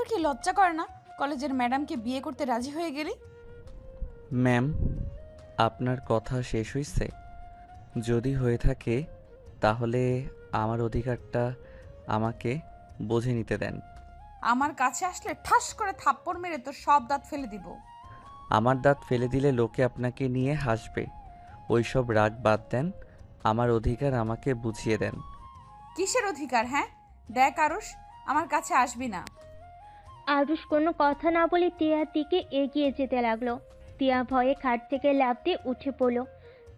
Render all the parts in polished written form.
কি লজ্জা করে না কলেজের ম্যাডামকে বিয়ে করতে রাজি হয়ে গেলি? ম্যাম, আপনার কথা শেষ হইছে? যদি হয়ে থাকে তাহলে আমার অধিকারটা আমাকে বুঝে নিতে দেন। আমার কাছে আসলে ঠাস করে থাপ্পড় মেরে তোর সব দাঁত ফেলে দিব। আমার দাঁত ফেলে দিলে লোকে আপনাকে নিয়ে হাসবে। ওইসব রাগ বাদ দেন, আমার অধিকার আমাকে বুঝিয়ে দেন। কিসের অধিকার? হ্যাঁ দেখ আরুষ, আমার কাছে আসবি না। আরুষ কোনো কথা না বলে টিয়ার দিকে এগিয়ে যেতে লাগলো। টিয়া ভয়ে খাট থেকে লাফ দিয়ে উঠে পড়ল।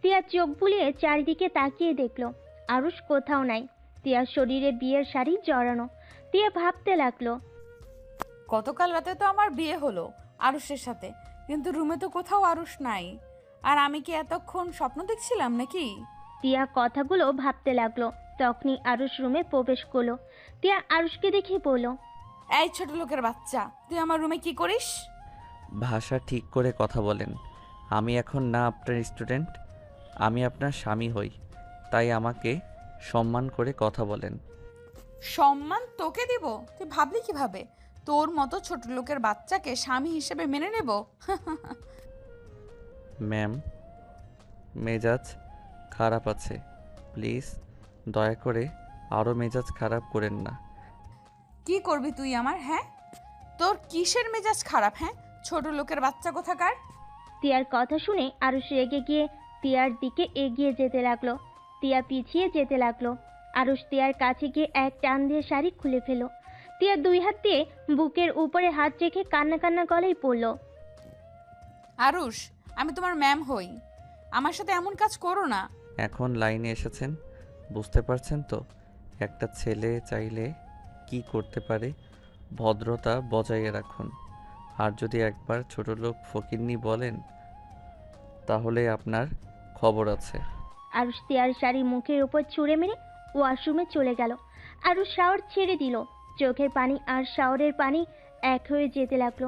টিয়া চোখ বুলিয়ে চারিদিকে তাকিয়ে দেখলো আরুষ কোথাও নাই। টিয়ার শরীরে বিয়ের শাড়ি জড়ানো। টিয়া ভাবতে লাগলো, গতকাল রাতে তো আমার বিয়ে হলো আরুষের সাথে, কিন্তু রুমে তো কোথাও আরুষ নাই। আর আমি কি এতক্ষণ স্বপ্ন দেখছিলাম নাকি? টিয়া কথাগুলো ভাবতে লাগলো। তখনই আরুষ রুমে প্রবেশ করলো। টিয়া আরুষকে দেখে বলল, এই ছোট লোকের বাচ্চা, তুই আমার রুমে কি করিস? ভাষা ঠিক করে কথা বলেন। আমি এখন না আপনার স্টুডেন্ট, আমি আপনার স্বামী হই। তাই আমাকে সম্মান করে কথা বলেন। সম্মান তোকে দিব? তুই ভাবলি কিভাবে তোর মতো ছোট লোকের বাচ্চাকে স্বামী হিসেবে মেনে নেব? ম্যাম, মেজাজ খারাপ আছে, প্লিজ দয়া করে আরও মেজাজ খারাপ করেন না। কি করবি তুই আমার? হ্যাঁ তোর কিসের মেজাজ খারাপ? হ্যাঁ ছোট লোকের বাচ্চা কোথাকার। টিয়ার কথা শুনে আরুষ রেগে গিয়ে টিয়ার দিকে এগিয়ে যেতে লাগলো। টিয়া পিছিয়ে যেতে লাগলো। আরুষ টিয়ার কাছে গিয়ে এক টান দিয়ে শাড়ি খুলে ফেলো। টিয়া দুই হাত দিয়ে বুকের উপরে হাত রেখে কান্না কান্না গলায় পড়ল, আরুষ, আমি তোমার ম্যাম হই, আমার সাথে এমন কাজ করো না। এখন লাইনে এসেছেন, বুঝতে পারছেন তো একটা ছেলে চাইলে কি করতে পারে। ভদ্রতা বজায় রাখুন। আর যদি একবার ছোটলোক ফকিন্নি বলেন তাহলে আপনার খবর আছে। আরুষ টিয়ার শাড়ি মুখের উপর ছুঁড়ে মেরে ওয়াশরুমে চলে গেল। আরুষ শাওয়ার ছেড়ে দিল। চোখের পানি আর শাওয়ারের পানি এক হয়ে যেতে লাগলো।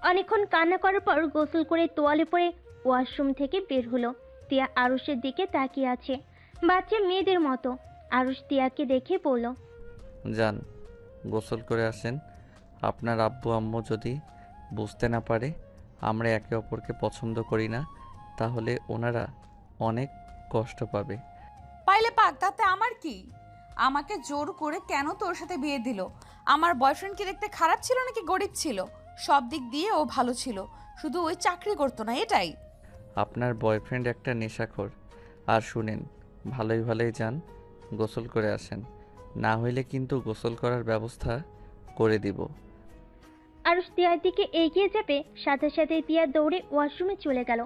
অনেকক্ষণ কান্না করার পর গোসল করে তোয়ালে পরে ওয়াশরুম থেকে বের হলো। টিয়া আরুষের দিকে তাকিয়ে আছে বাচ্চা মেয়েদের মতো। আরুষ টিয়াকে দেখে বলল, যান, গোসল করে আসেন। আপনার আব্বু আম্মু যদি বুঝতে না পারে আমরা একে অপরকে পছন্দ করি না, তাহলে ওনারা অনেক কষ্ট পাবে। পাইলে পাক, তাতে আমার কি? আমাকে জোর করে কেন তোর সাথে বিয়ে দিল? আমার বয়ফ্রেন্ড কি দেখতে খারাপ ছিল নাকি গরিব ছিল? সব দিক দিয়ে ও ভালো ছিল, শুধু ওই চাকরি করতো না, এটাই। আপনার বয়ফ্রেন্ড একটা নেশাখোর। আর শুনেন, ভালোই ভালোই যান, গোসল করে আসেন, না হইলে কিন্তু গোসল করার ব্যবস্থা করে দিব। আরুষ টিয়ার দিকে এগিয়ে যাবে, সাথে সাথে টিয়া দৌড়ে ওয়াশরুমে চলে গেল।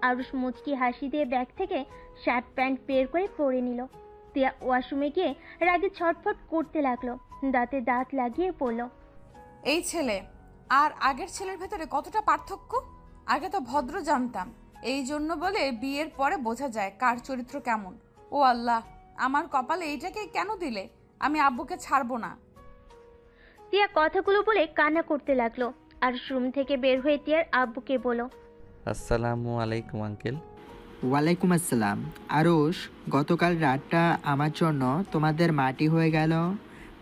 আরুষ মুচকি হাসি দিয়ে ব্যাগ থেকে শার্ট প্যান্ট বের করে পরে নিল। টিয়া ওয়াশরুমে গিয়ে রাগে ছটফট করতে লাগলো। দাঁতে দাঁত লাগিয়ে পড়ল, এই ছেলে আর আগের ছেলের ভেতরে কতটা পার্থক্য! আগে তো ভদ্র জানতাম, এই জন্য বলে বিয়ের পরে বোঝা যায় কার চরিত্র কেমন। ও আল্লাহ, আমার কপালে এইটাকে কেন দিলে? আমি আব্বুকে ছাড়বো না। টিয়া কথাগুলো বলে কান্না করতে লাগলো। আর রুম থেকে বের হয়ে টিয়ার আব্বুকে বলল, আসসালামু আলাইকুম আঙ্কেল। ওয়ালাইকুম আসসালাম। আরুষ, গতকাল রাতটা আমার জন্য তোমাদের মাটি হয়ে গেল।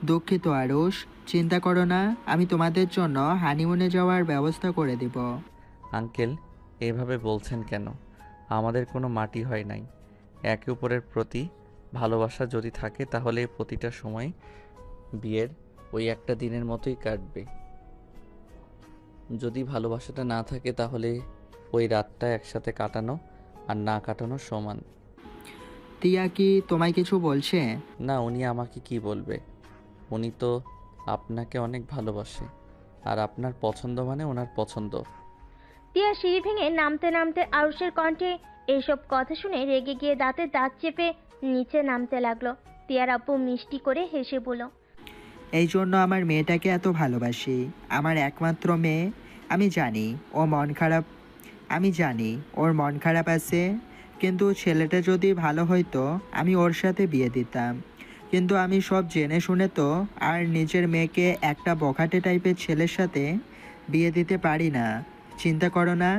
দুঃখিত আরুষ, চিন্তা করো না, আমি তোমাদের জন্য হানিমুনে যাওয়ার ব্যবস্থা করে দিব। আঙ্কেল, এভাবে বলছেন কেন? আমাদের কোনো মাটি হয় নাই। একে অপরের প্রতি ভালোবাসা যদি থাকে তাহলে প্রতিটা সময় বিয়ের ওই একটা দিনের মতোই কাটবে। যদি ভালোবাসাটা না থাকে তাহলে ওই রাতটা একসাথে কাটানো আর না কাটানো সমান। টিয়া কি তোমায় কিছু বলছে? না, উনি আমাকে কি বলবে? উনি তো আপনাকে অনেক ভালোবাসে, আর আপনার পছন্দ মানে ওনার পছন্দ। টিয়া সিঁড়ি ভেঙে নামতে নামতে আরুষের কণ্ঠে এইসব কথা শুনে রেগে গিয়ে দাঁতে দাঁত চেপে নিচে নামতে লাগলো। টিয়ার আব্বু মিষ্টি করে হেসে বলল, এই জন্য আমার মেয়েটাকে এত ভালোবাসি, আমার একমাত্র মেয়ে। আমি জানি ওর মন খারাপ আছে, কিন্তু ছেলেটা যদি ভালো হইতো আমি ওর সাথে বিয়ে দিতাম। কিন্তু আমি সব জেনে শুনে তো আর নিজের মেয়েকে একটা বখাটে টাইপের ছেলের সাথে বিয়ে দিতে পারি না। চিন্তা করো না,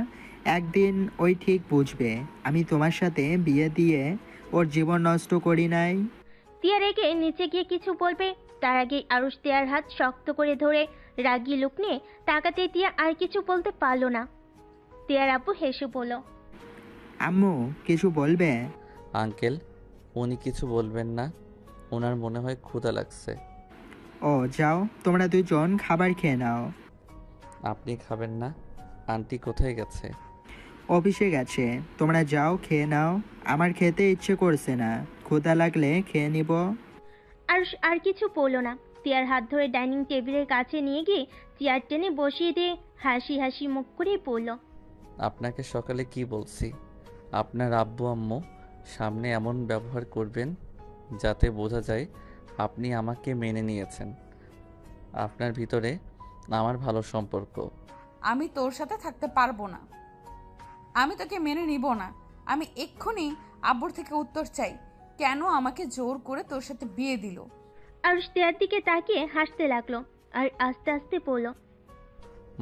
একদিন ওই ঠিক বুঝবে আমি তোমার সাথে বিয়ে দিয়ে ওর জীবন নষ্ট করি নাই। টিয়া রেগে নিচে গিয়ে কিছু বলবে তার আগে আরুষ টিয়ার হাত শক্ত করে ধরে রাগী লোক নিয়ে তাকাতে টিয়া আর কিছু বলতে পারল না। টিয়ার আব্বু হেসে বলল, আম্মু কিছু বলবে? আঙ্কেল, উনি কিছু বলবেন না। ওনার মনে হয় ক্ষুধা লাগছে। ও যাও, তোমরা দুজন খাবার খেয়ে নাও। আপনি খাবেন না? আন্টি কোথায় গেছে? অফিসে গেছে। তোমরা যাও, খেয়ে নাও। আমার খেতে ইচ্ছে করছে না, ক্ষুধা লাগলে খেয়ে নিব। আরুষ আর কিছু বলল না। টিয়ার হাত ধরে ডাইনিং টেবিলের কাছে নিয়ে গিয়ে চেয়ার টেনে বসিয়ে দিয়ে হাসি হাসি মুখ করে বলল, আপনাকে সকালে কি বলছি? আপনার আব্বু আম্মু সামনে এমন ব্যবহার করবেন যাতে বোঝা যায় আপনি আমাকে মেনে নিয়েছেন। আপনার ভিতরে আমার ভালো সম্পর্ক। আমি তোর সাথে থাকতে পারবো না। আমি তোকে মেনে নিব না। আমি এক্ষুনি আব্বুর থেকে উত্তর চাই, কেন আমাকে জোর করে তোর সাথে বিয়ে দিল? আরুষ টিয়ার দিকে তাকিয়ে হাসতে লাগলো আর আস্তে আস্তে বলল,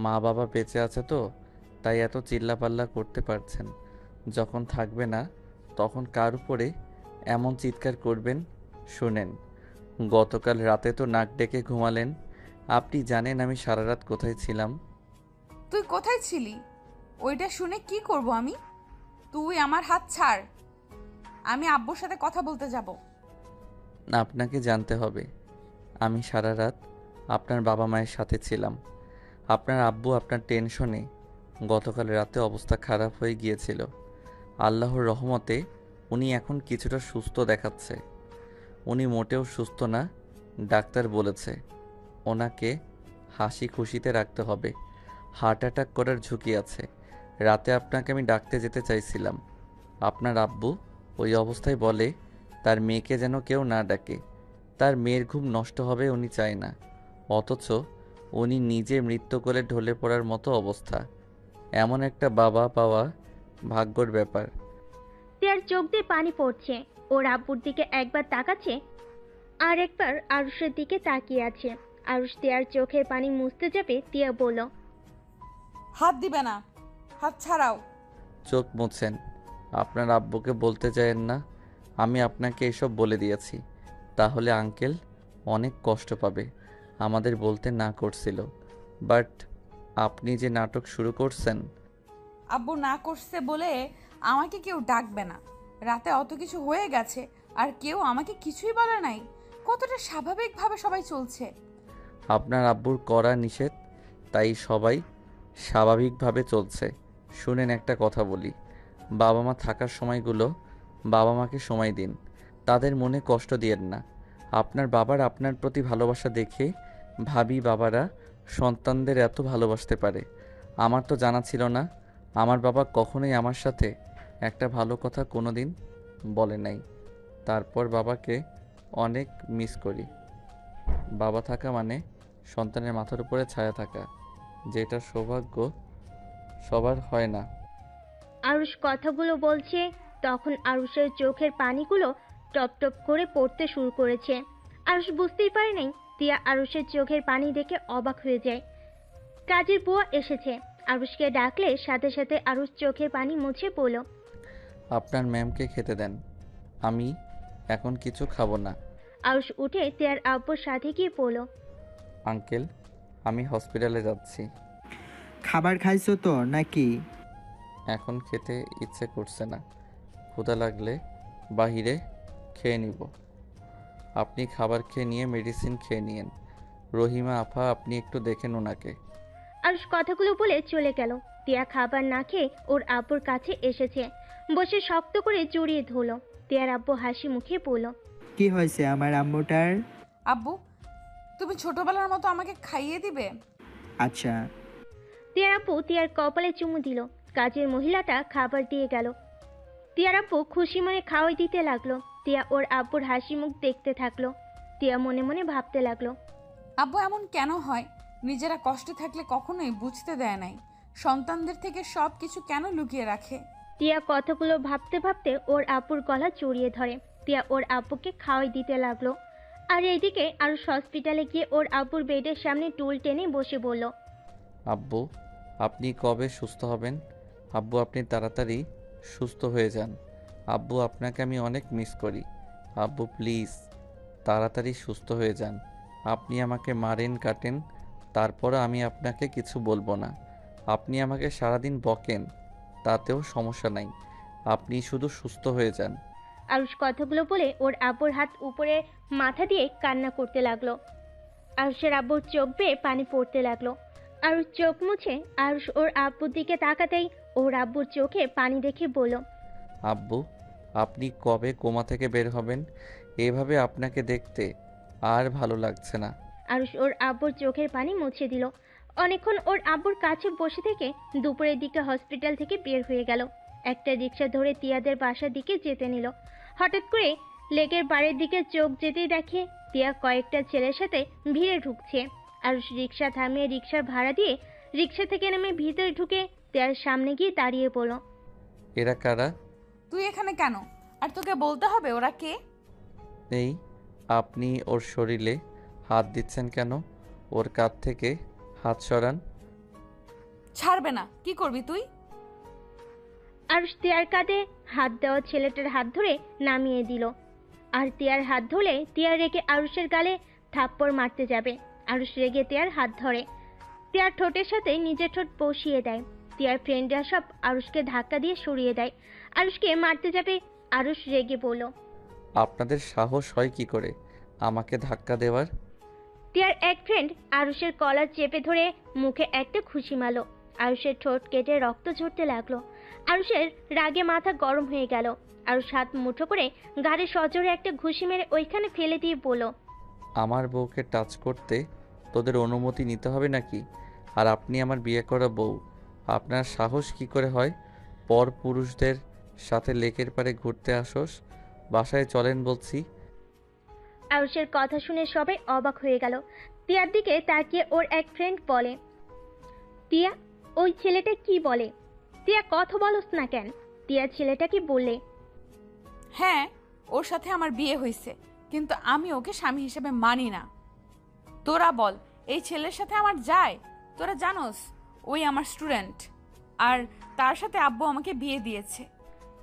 মা বাবা বেঁচে আছে তো, তাই এত চিল্লাপাল্লা করতে পারছেন। যখন থাকবে না তখন কার উপরে এমন চিৎকার করবেন? শুনেন, গতকাল রাতে তো নাক ডেকে ঘুমালেন। আপনি জানেন আমি সারা রাত কোথায় ছিলাম? তুই কোথায় ছিলি? ওইটা শুনে কি করব আমি? তুই আমার হাত ছাড়। আমি আব্বুর সাথে কথা বলতে যাব। আপনাকে জানতে হবে, আমি সারা রাত আপনার বাবা মায়ের সাথে ছিলাম। আপনার আব্বু আপনার টেনশনে গতকাল রাতে অবস্থা খারাপ হয়ে গিয়েছিল। আল্লাহর রহমতে উনি এখন কিছুটা সুস্থ দেখাচ্ছে। উনি মোটেও সুস্থ না, ডাক্তার বলেছে। ওনাকে হাসি খুশিতে রাখতে হবে। হার্ট অ্যাটাক করার ঝুঁকি আছে। রাতে আপনাকে আমি ডাকতে যেতে চাইছিলাম। আপনার আব্বু ওই অবস্থায় বলে তার মেয়েকে যেন কেউ না ডাকে। তার মেয়ের ঘুম নষ্ট হবে উনি চায় না, অথচ উনি নিজে মৃত্যু কোলে ঢলে পড়ার মতো অবস্থা। এমন একটা বাবা পাওয়া ভাগ্যর ব্যাপার। টিয়ার চোখ দিয়ে পানি পড়ছে। ওর আব্বুর দিকে একবার তাকাচ্ছে আর একবার আরুষের দিকে তাকিয়ে আছে। আরুষ টিয়ার চোখের পানি মুছতে যাবে, টিয়া বলল, হাত দিবে না, হাত ছাড়াও। চোখ মুছেন। আপনার আব্বুকে বলতে চাইেন না আমি আপনাকে এসব বলে দিয়েছি, তাহলে আঙ্কেল অনেক কষ্ট পাবে। আমাদের বলতে না করছিল, বাট আপনি যে নাটক শুরু করছেন। আব্বু না করছে বলে আমাকে কেউ ডাকবে না। রাতে অত কিছু হয়ে গেছে আর কেউ আমাকে কিছুই বলে নাই। কতটা স্বাভাবিকভাবে সবাই চলছে। আপনার আব্বুর করা নিষেধ, তাই সবাই স্বাভাবিকভাবে চলছে। শুনেন, একটা কথা বলি, বাবা মা থাকার সময়গুলো বাবা মাকে সময় দিন। তাদের মনে কষ্ট দিয়েন না। আপনার বাবার আপনার প্রতি ভালোবাসা দেখে ভাবি বাবারা সন্তানদের এত ভালোবাসতে পারে। আমার তো জানা ছিল না। আমার বাবা কখনোই আমার সাথে একটা ভালো কথা কোনো দিন বলে নাই। তারপর বাবাকে অনেক মিস করি। বাবা থাকা মানে সন্তানের মাথার উপরে ছায়া থাকা, যেটা সৌভাগ্য সবার হয় না। আরুষ কথাগুলো বলছে তখন আরুষের চোখের পানিগুলো টপ টপ করে পড়তে শুরু করেছে। আরুষ বুঝতেই পারে নাই। টিয়া আরুষের চোখের পানি দেখে অবাক হয়ে যায়। কাজের বুয়া এসেছে। আরুষকে ডাকলে সাথে সাথে আরুষ চোখের পানি মুছে বলল, আপনার ম্যামকে খেতে দেন, আমি এখন কিছু খাবো না। আরুষ উঠে টিয়ার আব্বুর সাথে গিয়ে বলল, আঙ্কেল, আমি হসপিটালে যাচ্ছি। খাবার খাইছো তো নাকি? এখন খেতে ইচ্ছে করছে না। ক্ষুধা লাগলে বাহিরে খেয়ে নিব। আপনি খাবার খেয়ে নিয়ে মেডিসিন খেয়ে নিয়েন। রহিমা আপা, আপনি একটু দেখেন ওনাকে। আরুষ কথাগুলো বলে চলে গেল। টিয়া খাবার না খেয়ে ওর আব্বুর কাছে এসেছে। বসে শক্ত করে জড়িয়ে ধরল। টিয়ার আব্বু হাসি মুখে বলল, কি হয়েছে আমার আম্মুটার? আব্বু, তুমি ছোটবেলার মতো আমাকে খাইয়ে দিবে? আচ্ছা। টিয়ার আব্বু টিয়ার কপালে চুমু দিল। কাজের মহিলাটা খাবার দিয়ে গেল। টিয়ার আব্বু খুশি মনে খাওয়াই দিতে লাগলো। টিয়া ওর আব্বুর হাসি মুখ দেখতে থাকলো। টিয়া মনে মনে ভাবতে লাগলো, আব্বু এমন কেন হয়? নিজেরা কষ্টে থাকলে কখনোই বুঝতে দেয় নাই। সন্তানদের থেকে সব কিছু কেন লুকিয়ে রাখে? টিয়া কথাগুলো ভাবতে ভাবতে ওর আব্বুর গলা জড়িয়ে ধরে। টিয়া ওর আব্বুকে খাওয়াই দিতে লাগলো। আর এইদিকে আরুষ হসপিটালে গিয়ে ওর আব্বুর বেডের সামনে টুল টেনে বসে বলল, আব্বু, আপনি কবে সুস্থ হবেন? আব্বু, আপনি তাড়াতাড়ি সুস্থ হয়ে যান। আব্বু, আপনাকে আমি অনেক মিস করি। আব্বু প্লিজ তাড়াতাড়ি সুস্থ হয়ে যান। আপনি আমাকে মারেন কাটেন, তারপরও আমি আপনাকে কিছু বলবো না। আপনি আমাকে সারাদিন বকেন, তাতেও সমস্যা নাই। আপনি শুধু সুস্থ হয়ে যান। আরুষ কথাগুলো বলে ওর আব্বুর হাত উপরে মাথা দিয়ে কান্না করতে লাগলো। আরুষের আব্বুর চোখ বেয়ে পানি পড়তে লাগলো। আরুষ চোখ মুছে আরুষ ওর আব্বুর দিকে তাকাতেই ওর আব্বুর চোখে পানি দেখে বলল, আব্বু, আপনি কবে কোমা থেকে বের হবেন? এভাবে আপনাকে দেখতে আর ভালো লাগছে না। আরুষ ওর আব্বুর চোখের পানি মুছে দিল। অনেকক্ষণ ওর আব্বুর কাছে বসে থেকে দুপুরের দিকে হসপিটাল থেকে বের হয়ে গেল। একটা রিক্সা ধরে তিয়াদের বাসার দিকে যেতে নিল। হঠাৎ করে লেকের বাড়ির দিকে চোখ যেতেই দেখে তিয়া কয়েকটা ছেলের সাথে ভিড়ে ঢুকছে। আরুষ রিক্সা থামিয়ে রিক্সার ভাড়া দিয়ে রিক্সা থেকে নেমে ভিতরে ঢুকে তিয়ার সামনে গিয়ে দাঁড়িয়ে পড়ল। এরা কারা? তুই এখানে কেন? আর তোকে বলতে হবে ওরা কে? এই, আপনি ওর শরীরে হাত দিচ্ছেন কেন? ওর কাঁধ থেকে হাত সরান। ছাড়বে না। কি করবি তুই? আরুষ তিয়ার কাঁধে হাত দেওয়া ছেলেটার হাত ধরে নামিয়ে দিল। আর তিয়ার হাত ধরে তিয়া রেগে আরুষের গালে থাপ্পড় মারতে যাবে। আরুষ রেগে তিয়ার হাত ধরে তিয়ার ঠোঁটের সাথে নিজের ঠোঁট বসিয়ে দেয়। তিয়ার ফ্রেন্ডরা সব আরুষকে ধাক্কা দিয়ে সরিয়ে দেয়। আরুষকে মারতে যাবে। আরুষ রেগে বলল, আপনাদের সাহস হয় কি করে আমাকে ধাক্কা দেওয়ার? তিয়ার এক ফ্রেন্ড আরুষের কলার চেপে ধরে মুখে একটা ঘুষি মারল। আরুষের ঠোঁট কেটে রক্ত ঝরতে লাগলো। আরুষের রাগে মাথা গরম হয়ে গেল। আরুষ হাত মুঠো করে গাড়ি সজোরে একটা ঘুষি মেরে ওইখানে ফেলে দিয়ে বলল, আমার বউকে টাচ করতে তোদের অনুমতি নিতে হবে নাকি? আর আপনি আমার বিয়ে করা বউ, আপনার সাহস কি করে হয় পর পুরুষদের সাথে লেকের পাড়ে ঘুরতে আসোস? বাসায় চলেন বলছি। আরুষের কথা শুনে সবাই অবাক হয়ে গেল। তিয়ার দিকে তাকিয়ে ওর এক ফ্রেন্ড বলে, তিয়া, ওই ছেলেটা কি বলে? তিয়া, কথা বলস না কেন? তিয়া ছেলেটাকে বললে, হ্যাঁ, ওর সাথে আমার বিয়ে হয়েছে, কিন্তু আমি ওকে স্বামী হিসেবে মানি না। তোরা বল, এই ছেলের সাথে আমার যায়? তোরা জানোস ওই আমার স্টুডেন্ট, আর তার সাথে আব্বু আমাকে বিয়ে দিয়েছে।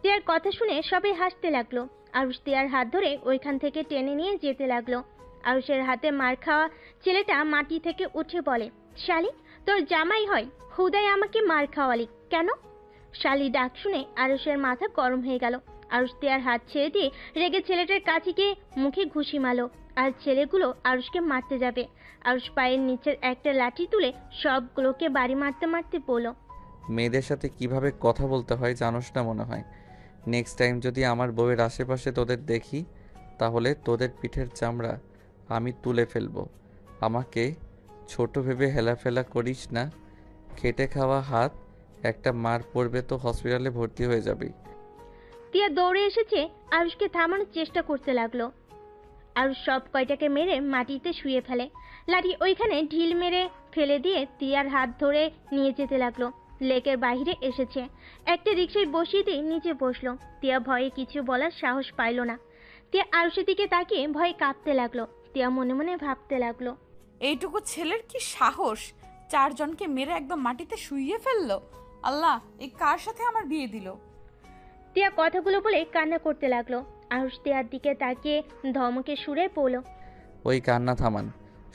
তিয়ার কথা শুনে সবাই হাসতে লাগলো। আরুষ তিয়ার হাত ধরে ওইখান থেকে টেনে নিয়ে যেতে লাগলো। আরুষের হাতে মার খাওয়া ছেলেটা মাটি থেকে উঠে বলে, শালি, তোর জামাই হয়, হুদাই আমাকে মার খাওয়ালি কেন? শালি ডাক শুনে আরুষের মাথা গরম হয়ে গেল। আরুষ তিয়ার হাত ছেড়ে দিয়ে রেগে ছেলেটার কাছে গিয়ে মুখে ঘুষি মারল। আর ছেলেগুলো আরুষকে মারতে যাবে। আরুষ পায়ের নিচের একটা লাঠি তুলে সবগুলোকে বাড়ি মারতে মারতে বলল, মেয়েদের সাথে কিভাবে কথা বলতে হয় জানোস না মনে হয়। নেক্সট টাইম যদি আমার বউয়ের আশেপাশে তোদের দেখি, তাহলে তোদের পিঠের চামড়া আমি তুলে ফেলবো। আমাকে ছোট ভেবে হেলাফেলা করিস না। খেটে খাওয়া হাত, একটা মার পড়বে তো হসপিটালে ভর্তি হয়ে যাবি। তিয়া দৌড়ে এসেছে আরুষকে থামানোর চেষ্টা করতে লাগলো। আরুষ সব কয়টাকে মেরে মাটিতে শুয়ে ফেলে। লাঠি ওইখানে ঢিল মেরে ফেলে দিয়ে তিয়ার হাত ধরে নিয়ে যেতে লাগলো। লেকের বাইরে এসেছে, একটা রিক্সায় বসিয়ে দিয়ে নিচে বসলো। তিয়া ভয়ে কিছু বলার সাহস পাইল না। তিয়া আরুষের দিকে তাকিয়ে ভয়ে কাঁপতে লাগলো। তিয়া মনে মনে ভাবতে লাগলো, এইটুকু ছেলের কি সাহস! 4 জনকে মেরে একদম মাটিতে শুইয়ে ফেললো। আল্লাহ, এই কার সাথে আমার বিয়ে দিল? তিয়া কথাগুলো বলে কান্না করতে লাগলো। আরুষ তিয়ার দিকে তাকিয়ে ধমকে সুরে বলল, ওই কান্না থামান।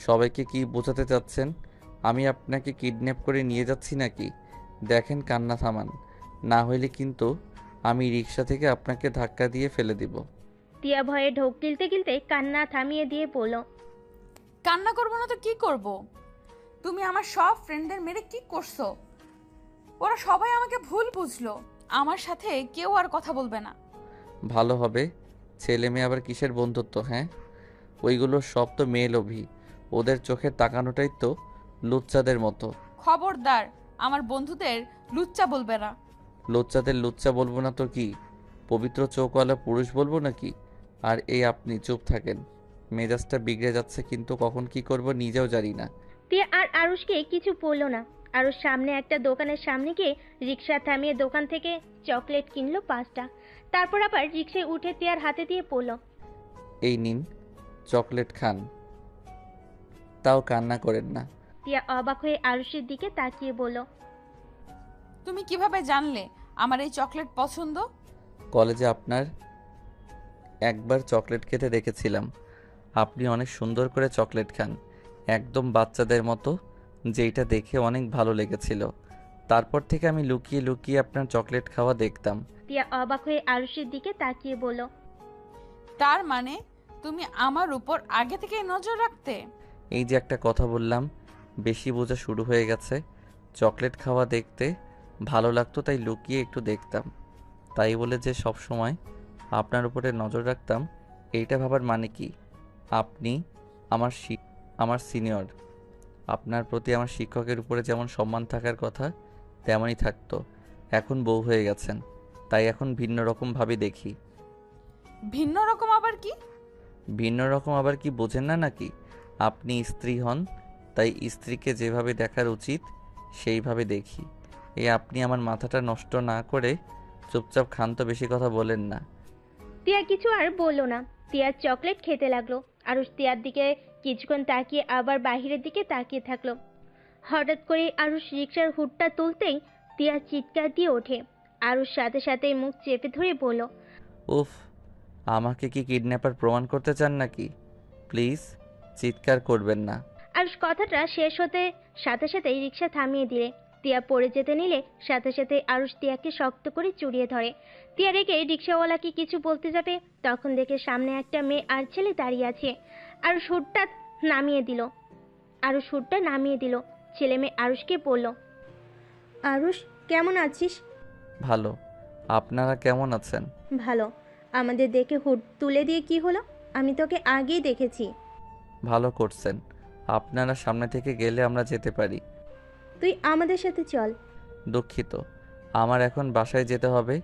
সবাইকে কি বোঝাতে চাচ্ছেন? আমি আপনাকে কিডন্যাপ করে নিয়ে যাচ্ছি নাকি? দেখেন, কান্না থামান, না হইলে কিন্তু আমি রিক্সা থেকে আপনাকে ধাক্কা দিয়ে ফেলে দিব। তিয়া ভয়ে ঢোক গিলতে গিলতে কান্না থামিয়ে দিয়ে বলল, কান্না করবো না তো কি করব? তুমি আমার সব ফ্রেন্ডদের মেরে কি করছো? ওরা সবাই আমাকে ভুল বুঝলো। আমার সাথে কেউ আর কথা বলবে না। ভালো হবে। ছেলে মেয়ে আবার কিসের বন্ধুত্ব? হ্যাঁ, ওইগুলো সব তো মেয়ে লোভী। ওদের চোখের তাকানোটাই তো লুচ্চাদের মতো। খবরদার, আমার বন্ধুদের লুচ্চা বলবে না। লুচ্চাদের লুচ্চা বলবো না তো কি? পবিত্র চোখওয়ালা পুরুষ বলবো নাকি? আর এই আপনি চুপ থাকেন। মেজাজটা বিগড়ে যাচ্ছে, কিন্তু কখন কি করব নিজেও জানি না। তিয়া আর আরুষকে কিছু বলল না। আরুষ সামনে একটা দোকানের সামনে গিয়ে রিক্সা থামিয়ে দোকান থেকে চকলেট কিনলো 5টা। তারপর আবার রিক্সায় উঠে তিয়ার হাতে দিয়ে পড়ল, এই নিন, চকলেট খান, তাও কান্না করেন না। তিয়া অবাক হয়ে আরুষের দিকে তাকিয়ে বলল, তুমি কিভাবে জানলে আমার এই চকলেট পছন্দ? কলেজে আপনার একবার চকলেট খেতে দেখেছিলাম। আপনি অনেক সুন্দর করে চকলেট খান, একদম বাচ্চাদের মতো। যেইটা দেখে অনেক ভালো লেগেছিল। তারপর থেকে আমি লুকিয়ে লুকিয়ে আপনার চকলেট খাওয়া দেখতাম। তিয়া অবাক হয়ে আরুষের দিকে তাকিয়ে বলল, তার মানে তুমি আমার উপর আগে থেকেই নজর রাখতে? এই যে একটা কথা বললাম, বেশি বোঝা শুরু হয়ে গেছে। চকলেট খাওয়া দেখতে ভালো লাগতো তাই লুকিয়ে একটু দেখতাম। তাই বলে যে সব সময় আপনার উপরে নজর রাখতাম, এইটা ভাবার মানে কি? আপনি আমার সিনিয়র। আপনার প্রতি আমার শিক্ষকের উপরে যেমন সম্মান থাকার কথা তেমনই থাকতো। এখন বউ হয়ে গেছেন, তাই এখন ভিন্ন রকমভাবে দেখি। ভিন্ন রকম আবার কি? ভিন্ন রকম আবার কি বোঝেন না নাকি? আপনি স্ত্রী হন, তাই স্ত্রীকে যেভাবে দেখার উচিত সেইভাবে দেখি। আপনি আমার মাথাটা নষ্ট না করে চুপচাপ খান তো, বেশি কথা বলেন না। তিয়া কিছু আর বলল না। তিয়ার চকলেট খেতে লাগলো। আরুষ তিয়ার দিকে কিছুক্ষণ তাকিয়ে আবার বাহিরের দিকে তাকিয়ে থাকলো। হঠাৎ করে আরুষ রিকশার হুডটা তুলতেই তিয়া চিৎকার দিয়ে ওঠে। আরুষ সাথে সাথেই মুখ চেপে ধরে বলল, উফ, আমাকে কি কিডন্যাপার প্রমাণ করতে চান নাকি? প্লিজ চিৎকার করবেন না। আরুষ কথাটা শেষ হতে সাথে সাথেই রিকশা থামিয়ে দিলে। তিয়া পড়ে যেতে নিলে সাথে সাথে আরুষ তিয়াকে শক্ত করে জড়িয়ে ধরে। তিয়া রেগে রিকশাওয়ালাকে কিছু বলতে যাবে, তখন দেখে সামনে একটা মেয়ে আর ছেলে দাঁড়িয়ে আছে। আরুষ হুডটা নামিয়ে দিল। ছেলে মেয়ে আরুষকে বলল, আরুষ কেমন আছিস? ভালো, আপনারা কেমন আছেন? ভালো। আমাদের দেখে হুড তুলে দিয়ে কি হলো? আমি তোকে আগেই দেখেছি। ভালো করছেন। আপনারা সামনে থেকে গেলে আমরা যেতে পারি। তুই আমাদের সাথে চল। দুঃখিত, আমার এখন বাসায় যেতে হবে।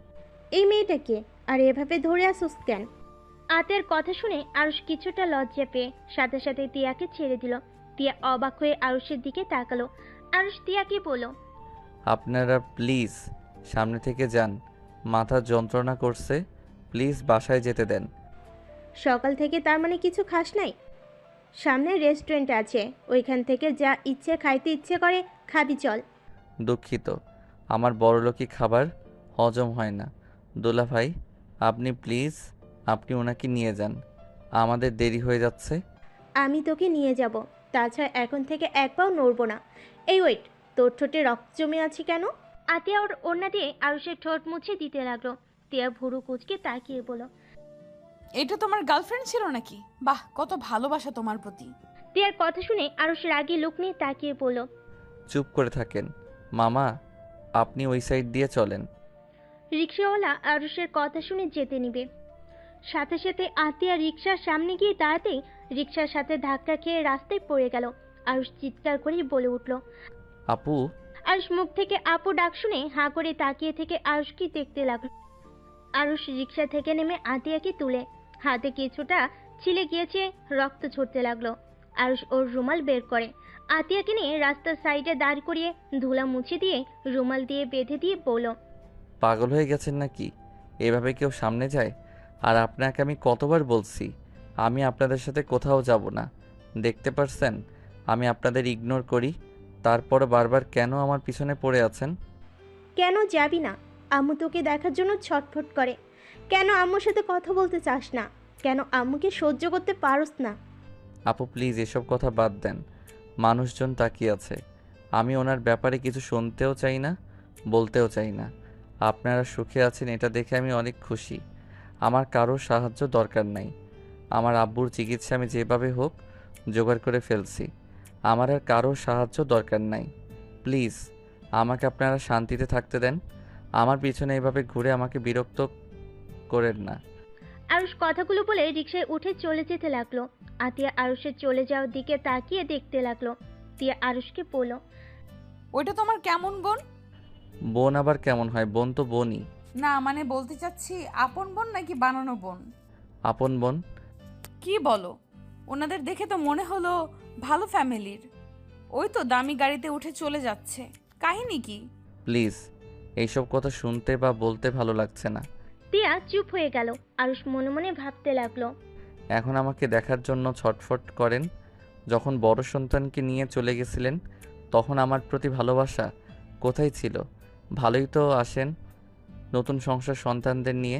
এই মেয়েটাকে আর এভাবে ধরে আসুস কেন? আতের কথা শুনে আরুষ কিছুটা লজ্জা পেয়ে সাথে সাথে তিয়াকে ছেড়ে দিল। তিয়া অবাক হয়ে আরুষের দিকে তাকালো। আরুষ তিয়াকে বলল, আপনারা প্লিজ সামনে থেকে যান, মাথা যন্ত্রণা করছে। প্লিজ বাসায় যেতে দেন। সকাল থেকে তার মানে কিছু খাস নাই? সামনে রেস্টুরেন্ট আছে, ওইখান থেকে যা ইচ্ছে খাইতে ইচ্ছে করে খাবি, চল। দুঃখিত, আমার বড়লোকি খাবার হজম হয় না। দোলা ভাই, আপনি প্লিজ ওনাকে নিয়ে যান, আমাদের দেরি হয়ে যাচ্ছে। আমি তোকে নিয়ে যাব, তাছাড়া এখন থেকে এক পাও নড়বো না। এই ওয়েট, তোর ঠোঁটে রক্ত জমে আছে কেন? আতিয়া ওর ওড়না দিয়ে আরুষের ঠোঁট মুছে দিতে লাগলো। তিয়া ভুরু কুচকে তাকিয়ে বলল, এটা তোমার গার্লফ্রেন্ড ছিল নাকি? বাহ, কত ভালোবাসা তোমার প্রতি। তিয়ার কথা শুনে আরুষ রাগে লুক নিয়ে তাকিয়ে বলল, চুপ করে থাকেন মামা, আপনি ওই সাইড দিয়ে চলেন। রিক্সাওয়ালা আরুষের কথা শুনে যেতে নিবে, সাথে সাথে আতিয়া রিক্সার সামনে গিয়ে দাঁড়াতেই রিক্সার সাথে ধাক্কা খেয়ে রাস্তায় পড়ে গেল। আরুষ চিৎকার করে বলে উঠল। আপু। আরুষ মুখ থেকে আপু ডাক শুনে হাঁ করে তাকিয়ে থেকে আরুষকে দেখতে লাগলো। আরুষ রিক্সা থেকে নেমে আতিয়াকে তুলে, হাতে কিছুটা ছিলে গিয়েছে, রক্ত ঝরতে লাগলো। আরুষ ওর রুমাল বের করে আতিয়াকে নিয়ে রাস্তার সাইডে দাঁড় করিয়ে ধুলা মুছে দিয়ে রুমাল দিয়ে বেঁধে দিয়ে বলল, পাগল হয়ে গেছেন নাকি? এভাবে কেউ সামনে যায়? আর আপনাকে আমি কতবার বলছি আমি আপনাদের সাথে কোথাও যাব না। দেখতে পারছেন আমি আপনাদের ইগনোর করি, তারপর বারবার কেন আমার পিছনে পড়ে আছেন? কেন যাবি না? আম্মু তোকে দেখার জন্য ছটফট করে। কেন আম্মুর সাথে কথা বলতে চাস না? কেন আম্মুকে সহ্য করতে পারস না? আপু প্লিজ এসব কথা বাদ দেন। মানুষজন তাকিয়ে আছে, আমি ওনার ব্যাপারে কিছু শুনতেও চাই না, বলতেও চাই না। আপনারা সুখে আছেন এটা দেখে আমি অনেক খুশি। আমার কারোর সাহায্য দরকার নাই। আমার আব্বুর চিকিৎসা আমি যেভাবে হোক জোগাড় করে ফেলছি। আমার আর কারোর সাহায্য দরকার নাই। প্লিজ আমাকে আপনারা শান্তিতে থাকতে দেন। আমার পিছনে এভাবে ঘুরে আমাকে বিরক্ত করেন না। আরুষ কথাগুলো বলে রিকশায় উঠে চলে যেতে লাগলো। আতিয়া আরুষের চলে যাওয়ার দিকে তাকিয়ে দেখতে লাগলো। তিয়া আরুষকে বলল, ওইটা তোমার কেমন বোন? বোন আবার কেমন হয়? বোন তো বোনই। না মানে বলতে চাচ্ছি আপন বোন নাকি বানানো বোন? আপন বোন। কি বলো? ওনাদের দেখে তো মনে হলো ভালো ফ্যামিলির। ওই তো দামি গাড়িতে উঠে চলে যাচ্ছে, কাহিনী কি? প্লিজ এইসব কথা শুনতে বা বলতে ভালো লাগছে না। তিয়া চুপ হয়ে গেল। আরুষ মনে মনে ভাবতে লাগলো, এখন আমাকে দেখার জন্য ছটফট করেন। যখন বড় সন্তানকে নিয়ে চলে গেছিলেন তখন আমার প্রতি ভালোবাসা কোথায় ছিল? ভালোই তো আসেন নতুন সংসার সন্তানদের নিয়ে,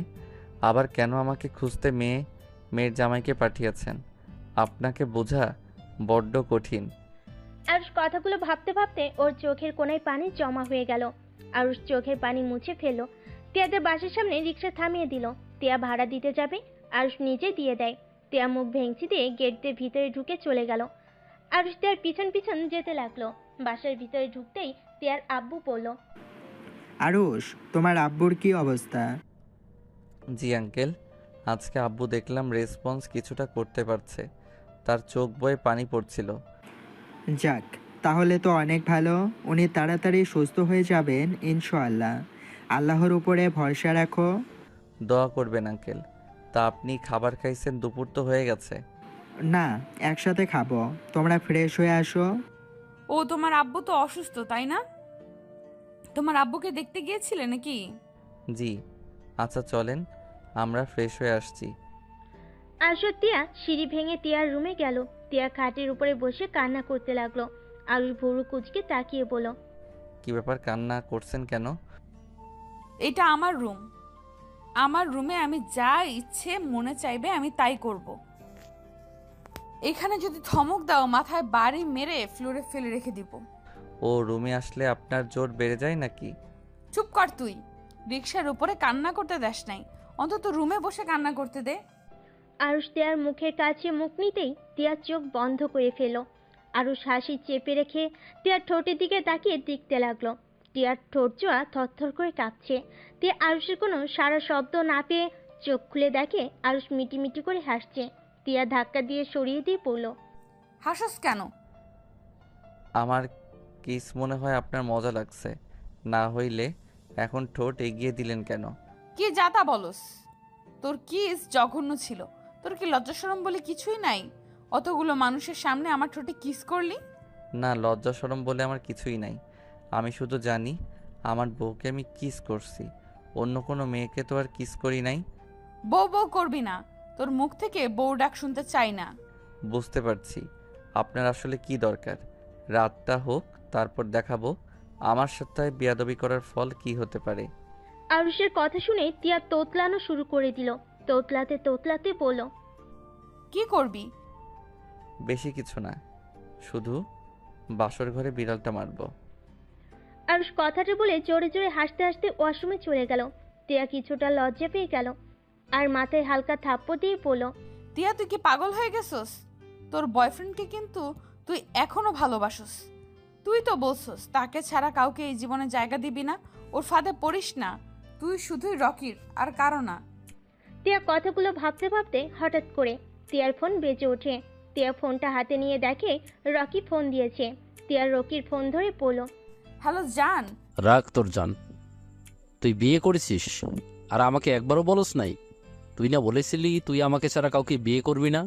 আবার কেন আমাকে খুঁজতে মেয়ের জামাইকে পাঠিয়েছেন? আপনাকে বোঝা বড্ড কঠিন। আরুষ কথাগুলো ভাবতে ভাবতে ওর চোখের কোণায় পানি জমা হয়ে গেল। আরুষ চোখের পানি মুছে ফেললো। তিয়াদের বাসার সামনে রিক্সা থামিয়ে দিল। তিয়া ভাড়া দিতে যাবে, আরুষ নিজে দিয়ে দেয়। তিয়া মুখ ভেঙচি দিয়ে গেট দিয়ে ভিতরে ঢুকে চলে গেল। আরুষ তিয়ার পিছন পিছন যেতে লাগলো। বাসার ভিতরে ঢুকতেই তিয়ার আব্বু বলল, আরুষ, তোমার আব্বুর কি অবস্থা? জি আঙ্কেল, আজকে আব্বু দেখলাম রেসপন্স কিছুটা করতে পারছে। তার চোখ বয়ে পানি পড়ছিল। যাক, তাহলে তো অনেক ভালো। উনি তাড়াতাড়ি সুস্থ হয়ে যাবেন ইনশাআল্লাহ। আল্লাহর উপরে ভরসা রাখো। দোয়া করবেন আঙ্কেল। তা আপনি খাবার খাইছেন? দুপুর তো হয়ে গেছে। না, একসাথে খাবো। তোমরা ফ্রেশ হয়ে আসো। ও তোমার আব্বু তো অসুস্থ, তাই না? তোমার আব্বুকে দেখতে গিয়েছিলে নাকি? জি। আচ্ছা চলেন, আমরা ফ্রেশ হয়ে আসছি। আরুষ ও তিয়া সিঁড়ি ভেঙে তিয়ার রুমে গেল। তিয়া খাটের উপরে বসে কান্না করতে লাগলো। আরুষ ভুরু কুচকে তাকিয়ে বলল, কি ব্যাপার, কান্না করছেন কেন? এটা আমার রুম। আমার রুমে আমি যা ইচ্ছে মনে চাইবে আমি তাই করব। এখানে যদি ধমক দাও মাথায় বাড়ি মেরে ফ্লোরে ফেলে রেখে দিব। ও রুমে আসলে আপনার জোর বেড়ে যায় নাকি? চুপ কর তুই। রিক্সার উপরে কান্না করতে দেস নাই, অন্তত রুমে বসে কান্না করতে দে। আরুষ তিয়ার মুখের কাছে মুখ নিতেই তিয়ার চোখ বন্ধ করে ফেল। আরুষ হাসি চেপে রেখে তিয়ার ঠোঁটের দিকে তাকিয়ে দেখতে লাগলো। তিয়ার ঠোঁট জোড়া থরথর করে কাঁপছে। তিয়া আরুষের কোনো সারা শব্দ না পেয়ে চোখ খুলে দেখে আরুষ মিটিমিটি করে হাসছে। তিয়া ধাক্কা দিয়ে সরিয়ে দিয়ে পড়ল, হাসস কেন? আমার কিস মনে হয় আপনার মজা লাগছে। না হইলে এখন ঠোঁট এগিয়ে দিলেন কেন? কি যাতা বলস? তোর কিস জঘন্য ছিল। তোর কি লজ্জাশরম বলে কিছুই নাই? অতগুলো মানুষের সামনে আমার ঠোঁটে কিস করলি? না, লজ্জা শরম বলে আমার কিছুই নাই। আমি শুধু জানি আমার বউকে আমি কিস করছি, অন্য কোনো মেয়েকে তো আর কিস করি নাই। বউ বউ করবি না। তোর মুখ থেকে বউ ডাক শুনতে চাই না। বুঝতে পারছি আপনার আসলে কি দরকার। রাতটা হোক, তারপর দেখাবো আমার সাথে বেয়াদবি করার ফল কি হতে পারে। আরুষের কথা শুনে তিয়া তোতলানো শুরু করে দিল। তোতলাতে তোতলাতে বলল, কি করবি? বেশি কিছু না, শুধু বাসর ঘরে বিড়ালটা মারবো। আরুষ কথাটা বলে জোরে জোরে হাসতে হাসতে ওয়াশরুমে চলে গেল। টিয়া কিছুটা লজ্জা পেয়ে গেল আর মাথায় হালকা থাপ্পড় দিয়ে পড়ল, টিয়া, তুই কি পাগল হয়ে গেছস? তোর বয়ফ্রেন্ডকে কিন্তু তুই এখনো ভালোবাসস। তুই তো বলছস তাকে ছাড়া কাউকে এই জীবনে জায়গা দিবি না। ওর ফাঁদে পড়িস না। তুই শুধুই রকির, আর কারো না। টিয়া কথাগুলো ভাবতে ভাবতে হঠাৎ করে টিয়ার ফোন বেজে ওঠে। টিয়া ফোনটা হাতে নিয়ে দেখে রকি ফোন দিয়েছে। টিয়া রকির ফোন ধরে পড়ল, হ্যালো জান। রাখ তোর জান। তুই বিয়ে করেছিস আর আমাকে একবারও বলস নাই? তুই না বলেছিলি তুই আমাকে ছাড়া কাউকে বিয়ে করবি না?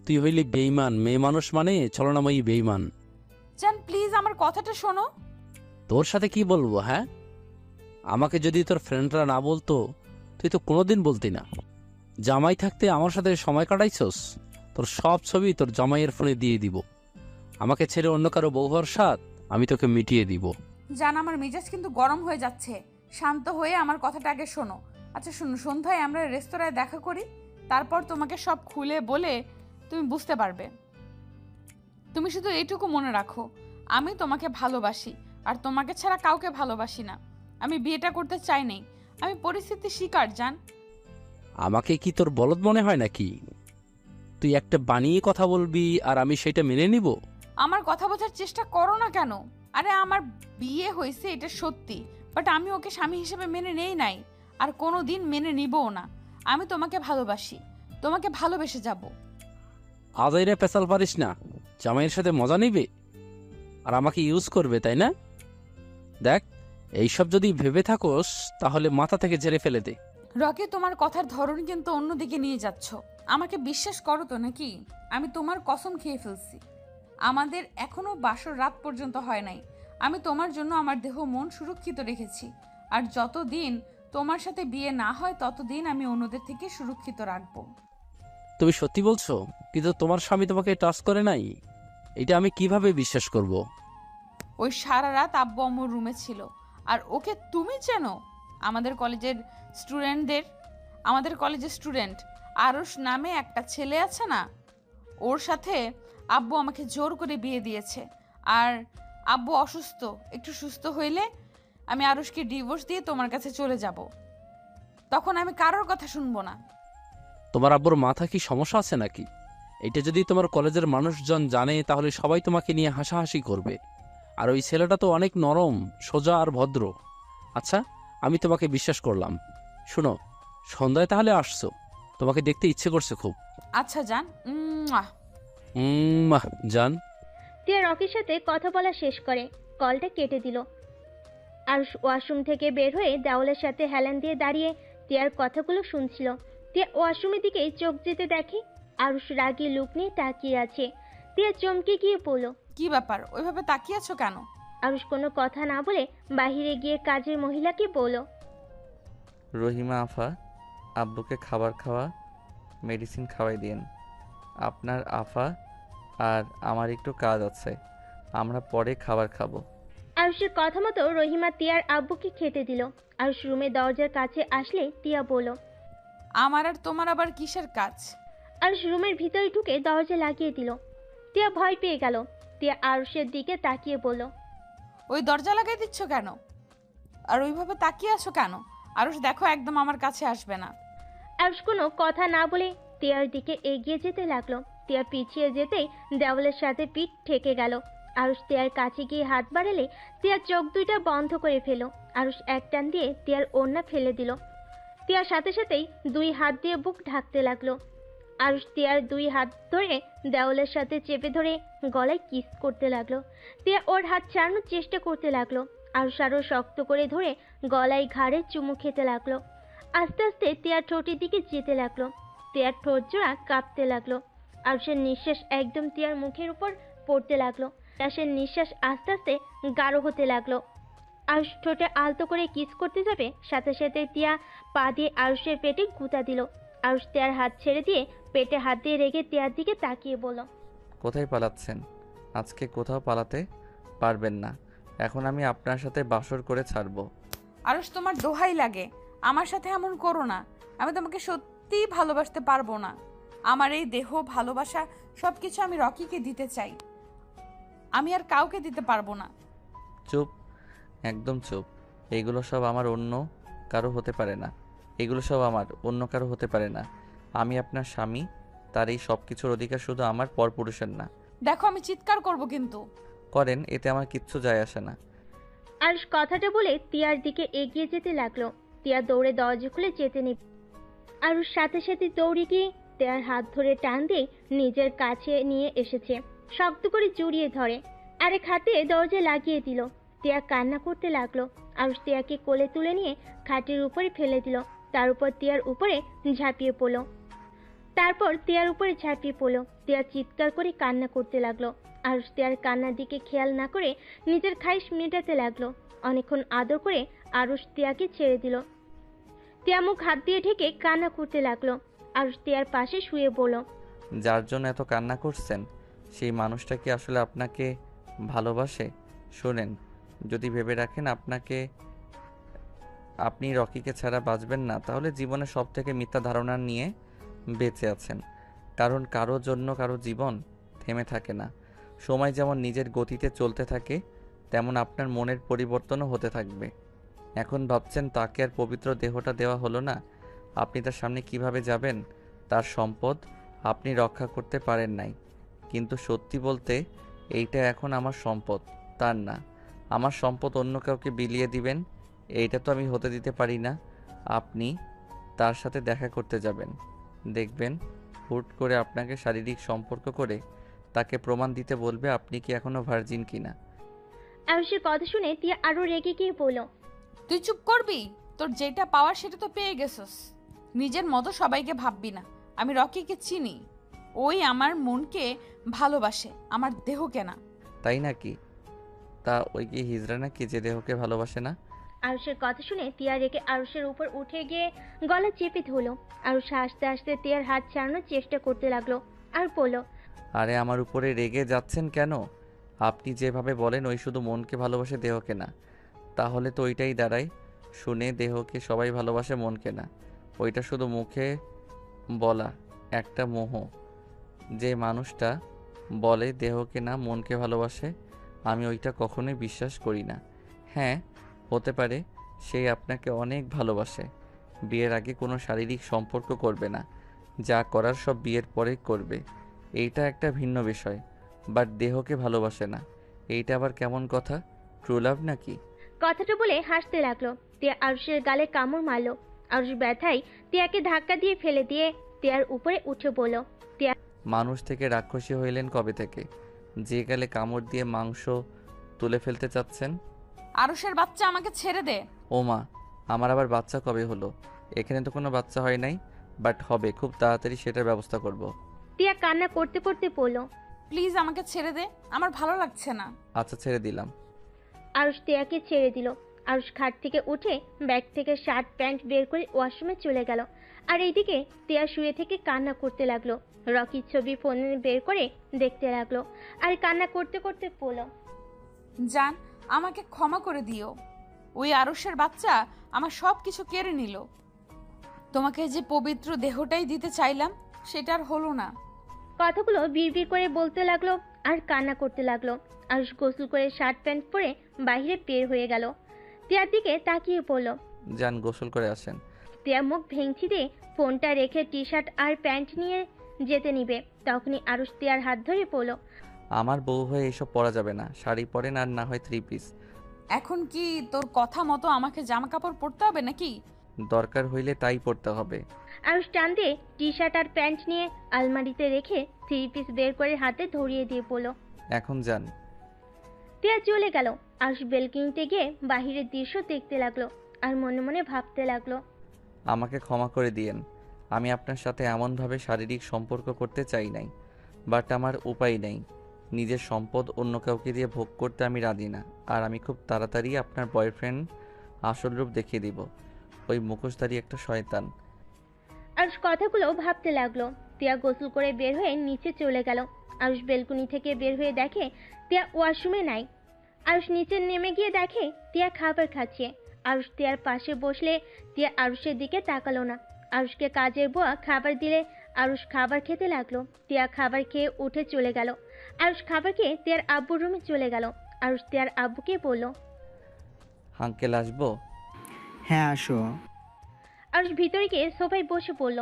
তুই হইলি বেঈমান। মেয়ে মানুষ মানে ছলনাময়ী বেঈমান। জান প্লিজ আমার কথাটা শোনো। তোর সাথে কি বলবো? হ্যাঁ, আমাকে যদি তোর ফ্রেন্ডরা না বলতো তুই তো কোনোদিন বলতি না। জামাই থাকতে আমার সাথে সময় কাটাইছস? তোর সব ছবি তোর জামাইয়ের ফোনে দিয়ে দিব। আমাকে ছেড়ে অন্য কারো বউ হওয়ার স্বাদ আমি তোকে মিটিয়ে দিব। জান আমার মেজাজ কিন্তু গরম হয়ে যাচ্ছে। শান্ত হয়ে আমার কথাটা আগে শোনো। আচ্ছা শোনো, সন্ধ্যায় আমরা রেস্তোরাঁয় দেখা করি। তারপর তোমাকে সব খুলে বলে তুমি বুঝতে পারবে। তুমি শুধু এইটুকু মনে রাখো, আমি তোমাকে ভালোবাসি আর তোমাকে ছাড়া কাউকে ভালোবাসি না। আমি বিয়েটা করতে চাই নাই। আমি পরিস্থিতির শিকার জান। আমাকে কি তোর বলদ মনে হয় নাকি? তুই একটা বানিয়ে কথা বলবি আর আমি সেটা মেনে নিব? আমার কথা বোঝার চেষ্টা করো না কেন? আরে আমার বিয়ে হয়েছে এটা সত্যি, বাট আমি ওকে স্বামী হিসেবে মেনে নেই নাই, আর কোনো দিন মেনে নিবও না। আমি তোমাকে ভালোবাসি, তোমাকে ভালোবেসে যাব। আদাইরে পেশাল পারিস না। জামাইয়ের সাথে মজা নিবে আর আমাকে ইউজ করবে, তাই না? দেখ, এইসব যদি ভেবে থাকোস তাহলে মাথা থেকে ঝেড়ে ফেলে দে। রকি, তোমার কথার ধরন কিন্তু অন্যদিকে নিয়ে যাচ্ছ। আমাকে বিশ্বাস করো তো নাকি? আমি তোমার কসম খেয়ে ফেলছি। আমাদের এখনো বাসর রাত পর্যন্ত হয় নাই। আমি তোমার জন্য আমার দেহ মন সুরক্ষিত রেখেছি, আর যতদিন তোমার সাথে বিয়ে না হয় ততদিন আমি অন্যদের থেকে সুরক্ষিত রাখবো। তুমি সত্যি বলছো? কিন্তু তোমার স্বামী তোমাকে টাচ করে নাই, এটা আমি কিভাবে বিশ্বাস করব? ওই সারা রাত আব্বু আম্মুর রুমে ছিল। আর ওকে তুমি চেনো? আমাদের কলেজের স্টুডেন্ট আরশ নামে একটা ছেলে আছে না, ওর সাথে আব্বু আমাকে জোর করে বিয়ে দিয়েছে। আর আব্বু অসুস্থ, একটু সুস্থ হইলে আমি আরুষকে ডিভোর্স দিয়ে তোমার কাছে চলে যাব। তখন আমি কারোর কথা শুনবো না। তোমার আব্বুর মাথা কি সমস্যা আছে নাকি? এটা যদি তোমার কলেজের মানুষজন জানে তাহলে সবাই তোমাকে নিয়ে হাসাহাসি করবে। আর ওই ছেলেটা তো অনেক নরম, সোজা আর ভদ্র। আচ্ছা, আমি তোমাকে বিশ্বাস করলাম। শোনো, সন্ধ্যায় তাহলে আসছো? তোমাকে দেখতে ইচ্ছে করছে খুব। আচ্ছা যান। জান। টিয়া রকির সাথে কথা বলা শেষ করে কলটা কেটে দিল। আরুষ ওয়াশরুম থেকে বের হয়ে দেওয়ালের সাথে হেলান দিয়ে দাঁড়িয়ে টিয়ার কথাগুলো শুনছিল। টিয়া ওয়াশরুমের দিকে চোখ যেতে দেখে আরুষ রাগী লুক নিয়ে তাকিয়ে আছে। টিয়া চমকে গিয়ে বলল, কি ব্যাপার, ওইভাবে তাকিয়ে আছো কেন? আরুষ কোনো কথা না বলে বাহিরে গিয়ে কাজের মহিলাকে বলল, রহিমা আফা, আব্বুকে খাবার খাওয়া, মেডিসিন খাওয়াই দিন। আপনার আফা আর আমার একটু কাজ আছে, আমরা পরে খাবার খাবো। আরুষের কথা মতো রহিমা টিয়ার আব্বুকে খেতে দিল। আরুষ রুমে দরজার কাছে আসলে টিয়া বলল, আমার আর তোমার আবার কিসের কাজ? আরুষ রুমের ভিতরে ঢুকে দরজা লাগিয়ে দিল। টিয়া ভয় পেয়ে গেল। টিয়া আরুষের দিকে তাকিয়ে বলল, ওই দরজা লাগাই দিচ্ছ কেন? আর ওইভাবে তাকিয়ে আছো কেন? আরুষ দেখো, একদম আমার কাছে আসবে না। আরুষ কোনো কথা না বলে টিয়ার দিকে এগিয়ে যেতে লাগলো। টিয়া পিছিয়ে যেতেই দেওয়ালের সাথে পিঠ ঠেকে গেল। আরুষ টিয়ার কাছে গিয়ে হাত বাড়ালে টিয়ার চোখ দুইটা বন্ধ করে ফেলো। আরুষ এক টান দিয়ে টিয়ার ওড়না ফেলে দিল। টিয়ার সাথে সাথেই দুই হাত দিয়ে বুক ঢাকতে লাগলো। আরুষ টিয়ার দুই হাত ধরে দেওয়ালের সাথে চেপে ধরে গলায় কিস করতে লাগলো। টিয়া ওর হাত ছাড়ানোর চেষ্টা করতে লাগলো। আরুষ আরো শক্ত করে ধরে গলায় ঘাড়ে চুমু খেতে লাগলো। আস্তে আস্তে টিয়ার ঠোঁটের দিকে যেতে লাগলো। টিয়ার ঠোঁট জোড়া কাঁপতে লাগলো। আরুষের নিঃশ্বাস একদম টিয়ার মুখের উপর পড়তে লাগলো। আরুষের নিঃশ্বাস আস্তে আস্তে গাঢ় হতে লাগলো। আরুষ ঠোঁটে আলতো করে কিস করতে যাবে, সাথে সাথে টিয়া পা দিয়ে আরুষের পেটে গুঁতা দিল। আরুষ টিয়ার হাত ছেড়ে দিয়ে পেটে হাত দিয়ে রেগে টিয়ার দিকে তাকিয়ে বলল, কোথায় পালাচ্ছেন? আজকে কোথাও পালাতে পারবেন না। এখন আমি আপনার সাথে বাসর করে ছাড়বো। আরুষ, তোমার দোহাই লাগে, আমার সাথে এমন করো না। আমি তোমাকে সত্যিই ভালোবাসতে পারবো না। আমার এই দেহ, ভালোবাসা সবকিছু আমি রকিকে দিতে চাই। আমি আর কাউকে দিতে পারবো না। চুপ, একদম চুপ। এইগুলো সব আমার অন্য কারো হতে পারে না। এগুলো সব আমার অন্য কারো হতে পারে না। আমি আপনার স্বামী, তার এই সব কিছুর অধিকার শুধু আমার পরপুরুষের না। দেখো, আমি চিৎকার করব কিন্তু। করেন, এতে আমার কিচ্ছু যায় আসে না। আরুষ কথাটা বলে টিয়ার দিকে এগিয়ে যেতে লাগলো। টিয়া দৌড়ে দরজা খুলে যেতে নেবে। আরুষ সাথে সাথে দৌড়ে গিয়ে টিয়ার হাত ধরে টান দিয়ে নিজের কাছে নিয়ে এসেছে। শক্ত করে জড়িয়ে ধরে আরেক হাতে দরজা লাগিয়ে দিল। টিয়া কান্না করতে লাগলো। আরুষ টিয়াকে কোলে তুলে নিয়ে খাটের উপরে ফেলে দিল। তার উপর টিয়ার উপরে ঝাঁপিয়ে পড়ল। টিয়া চিৎকার করে কান্না করতে লাগলো। আরুষ টিয়ার কান্নার দিকে খেয়াল না করে নিজের খাইশ মেটাতে লাগলো। অনেকক্ষণ আদর করে আরুষ টিয়াকে ছেড়ে দিল। টিয়া মুখ হাত দিয়ে ঢেকে কান্না করতে লাগলো। আরুষ টিয়ার পাশে শুয়ে বলল, যার জন্য এত কান্না করছেন, সেই মানুষটা কি আসলে আপনাকে ভালোবাসে? শোনেন, যদি ভেবে রাখেন আপনি রকিকে ছাড়া বাঁচবেন না, তাহলে জীবনে সব থেকে মিথ্যা ধারণা নিয়ে বেঁচে আছেন। কারণ কারো জন্য কারো জীবন থেমে থাকে না। সময় যেমন নিজের গতিতে চলতে থাকে, তেমন আপনার মনের পরিবর্তনও হতে থাকবে। এখন ভাবছেন তাকে আর পবিত্র দেহটা দেওয়া হলো না, আপনি তার সামনে কিভাবে যাবেন? তার সম্পদ আপনি রক্ষা করতে পারেন নাই, কিন্তু সত্যি বলতে এইটা এখন আমার সম্পদ, তার না। আমার সম্পদ অন্য কাউকে বিলিয়ে দিবেন, এইটা তো আমি হতে দিতে পারি না। আপনি তার সাথে দেখা করতে যাবেন, দেখবেন হুট করে আপনাকে শারীরিক সম্পর্ক করে তাকে প্রমাণ দিতে বলবে আপনি কি এখনো ভার্জিন কিনা। আরুষের কথা শুনে টিয়া আরো রেগে গিয়ে বলল, তুই চুপ করবি? তোর যেটা পাওয়ার সেটা তো পেয়ে গেছস। নিজের মতো সবাইকে ভাববি না। আমি রকিকে চিনি, ওই আমার মনকে ভালোবাসে, আমার দেহকে না। তাই নাকি? তা ওই কি হিজড়া নাকি যে দেহকে ভালোবাসে না? আরুষের কথা শুনে টিয়া রেগে আরুষের উপর উঠে গিয়ে গলা চেপে ধরলো। আরুষ হাসতে হাসতে টিয়ার হাত ছাড়ানোর চেষ্টা করতে লাগলো আর বলল, আরে আমার উপরে রেগে যাচ্ছেন কেন? আপনি যেভাবে বলেন ওই শুধু মনকে ভালোবাসে, দেহকে না, তাহলে তো ওইটাই দাঁড়ায় শুনে দেহকে সবাই ভালোবাসে, মনকে না। ওইটা শুধু মুখে বলা একটা মোহ। যে মানুষটা বলে দেহকে না মনকে ভালোবাসে, আমি ওইটা কখনোই বিশ্বাস করি না। হ্যাঁ, হতে পারে সেই আপনাকে অনেক ভালোবাসে, বিয়ের আগে কোনো শারীরিক সম্পর্ক করবে না, যা করার সব বিয়ের পরে করবে, এইটা একটা ভিন্ন বিষয়। বাট দেহকে ভালোবাসে না, এইটা আবার কেমন কথা? ট্রু লাভ নাকি? কথাটা বলে হাসতে লাগলো। টিয়া আরুষের গালে কামড় মারলো। আরুষ ব্যথায় টিয়াকে ধাক্কা দিয়ে ফেলে দিয়ে টিয়ার উপরে উঠে বলল। মানুষ থেকে রাক্ষসী হইলেন কবে থেকে, যে গেলে কামড় দিয়ে মাংস তুলে ফেলতে চাচ্ছেন? আরুষের বাচ্চা, আমাকে ছেড়ে দে। ও মা, আমার আবার বাচ্চা কবে হলো? এখানে তো কোনো বাচ্চা হয় নাই, বাট হবে খুব তাড়াতাড়ি, সেটার ব্যবস্থা করব। টিয়া কান্না করতে করতে বলল। প্লিজ আমাকে ছেড়ে দে, আমার ভালো লাগছে না। আচ্ছা, ছেড়ে দিলাম। আরুষ টিয়াকে ছেড়ে দিল। আরুষ খাট থেকে উঠে ব্যাগ থেকে শার্ট প্যান্ট বের করে ওয়াশরুমে চলে গেল। আর এইদিকে টিয়া শুয়ে থেকে কান্না করতে লাগলো। রকির ছবি ফোনে বের করে দেখতে লাগলো আর কান্না করতে করতে বলল। জান, আমাকে ক্ষমা করে দিও। ওই আরুষের বাচ্চা আমার সব কিছু কেড়ে নিল। তোমাকে যে পবিত্র দেহটাই দিতে চাইলাম, সেটা আর হলো না। কথাগুলো বিড়বিড় করে বলতে লাগলো আর কান্না করতে লাগলো। আরুষ গোসল করে শার্ট প্যান্ট পরে বাইরে বের হয়ে গেল। টিয়ার দিকে তাকিয়ে পড়ল। যান, গোসল করে আসেন। টিয়া মুখ ভেঙচি দিয়ে ফোনটা রেখে টি শার্ট আর প্যান্ট নিয়ে যেতে নিবে, তখনই আরুষ টিয়ার হাত ধরে পড়ল। আমার বউ হয়ে এইসব পরা যাবে না, শাড়ি পরেন আর না হয় 3 পিস। এখন কি তোর কথা মতো আমাকে জামা কাপড় পরতে হবে নাকি? দরকার হইলে তাই পরতে হবে। আরুষ টান দিয়ে টি শার্ট আর প্যান্ট নিয়ে আলমারিতে রেখে 3 পিস বের করে হাতে ধরিয়ে দিয়ে পড়ল। এখন যান। টিয়া চলে গেল। আরুষ বেলকনিতে গিয়ে বাহিরের দৃশ্য দেখতে লাগলো আর মনে মনে ভাবতে লাগলো। আমাকে ক্ষমা করে দিয়েন, আমি আপনার সাথে এমনভাবে শারীরিক সম্পর্ক করতে চাই নাই, বাট আমার উপায় নেই। নিজের সম্পদ অন্য কাউকে দিয়ে ভোগ করতে আমি রাজি না। আর আমি খুব তাড়াতাড়ি আপনার বয়ফ্রেন্ড আসল রূপ দেখিয়ে দিব, ওই মুখোশধারী একটা শয়তান। আরুষ কথাগুলো ভাবতে লাগলো। টিয়া গোসল করে বের হয়ে নিচে চলে গেল। আরুষ বেলকনি থেকে বের হয়ে দেখে টিয়া ওয়াশরুমে নাই। আরুষ নিচে নেমে গিয়ে দেখে টিয়া খাবার খাচ্ছে। আরুষ টিয়ার পাশে বসলে টিয়া আরুষের দিকে তাকালো না। আরুষকে কাজের বুয়া খাবার দিলে আরুষ খাবার খেতে লাগলো। টিয়া খাবার খেয়ে উঠে চলে গেল। আরুষ খাবার খেয়ে টিয়ার আব্বুর রুমে চলে গেল। আরুষ টিয়ার আব্বুকে বলল। আঙ্কেল আসবো? হ্যাঁ, আসো। আরুষ ভিতরে গিয়ে সোফায় বসে পড়ল।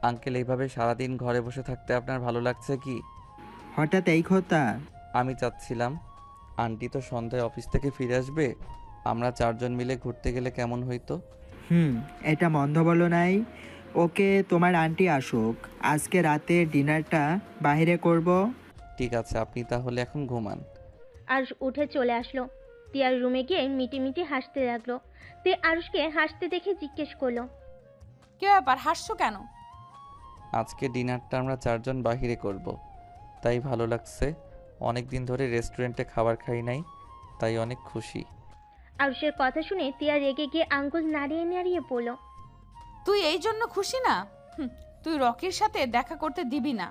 আঙ্কেল, এইভাবে সারাদিন ঘরে বসে থাকতে আপনার ভালো লাগছে কি? হঠাৎ এই কথা? আমি চাচ্ছিলাম, আন্টি তো সন্ধ্যায় অফিস থেকে ফিরে আসবে, আমরা 4 জন মিলে ঘুরতে গেলে কেমন হইতো? এটা মন্দ বলো নাই। ওকে, তোমার আন্টি আসুক, আজকে রাতে ডিনারটা বাইরে করব। ঠিক আছে, আপনি তাহলে এখন ঘুমান। আরুষ উঠে চলে আসলো। টিয়ার রুমে গিয়ে মিটি মিটি হাসতে লাগলো। তে আরুষকে হাসতে দেখে জিজ্ঞেস করলো। কি ব্যাপার, হাসছো কেন? আজকে ডিনারটা আমরা 4 জন বাহিরে করব, তাই ভালো লাগছে। অনেক দিন ধরে রেস্টুরেন্টে খাবার খাই নাই, তাই অনেক খুশি। আরুষের কথা শুনে টিয়া রেগে গিয়ে আঙ্গুল নাড়িয়ে নাড়িয়ে বলল। তুই এই জন্য খুশি না? তুই রকির সাথে দেখা করতে দিবি না,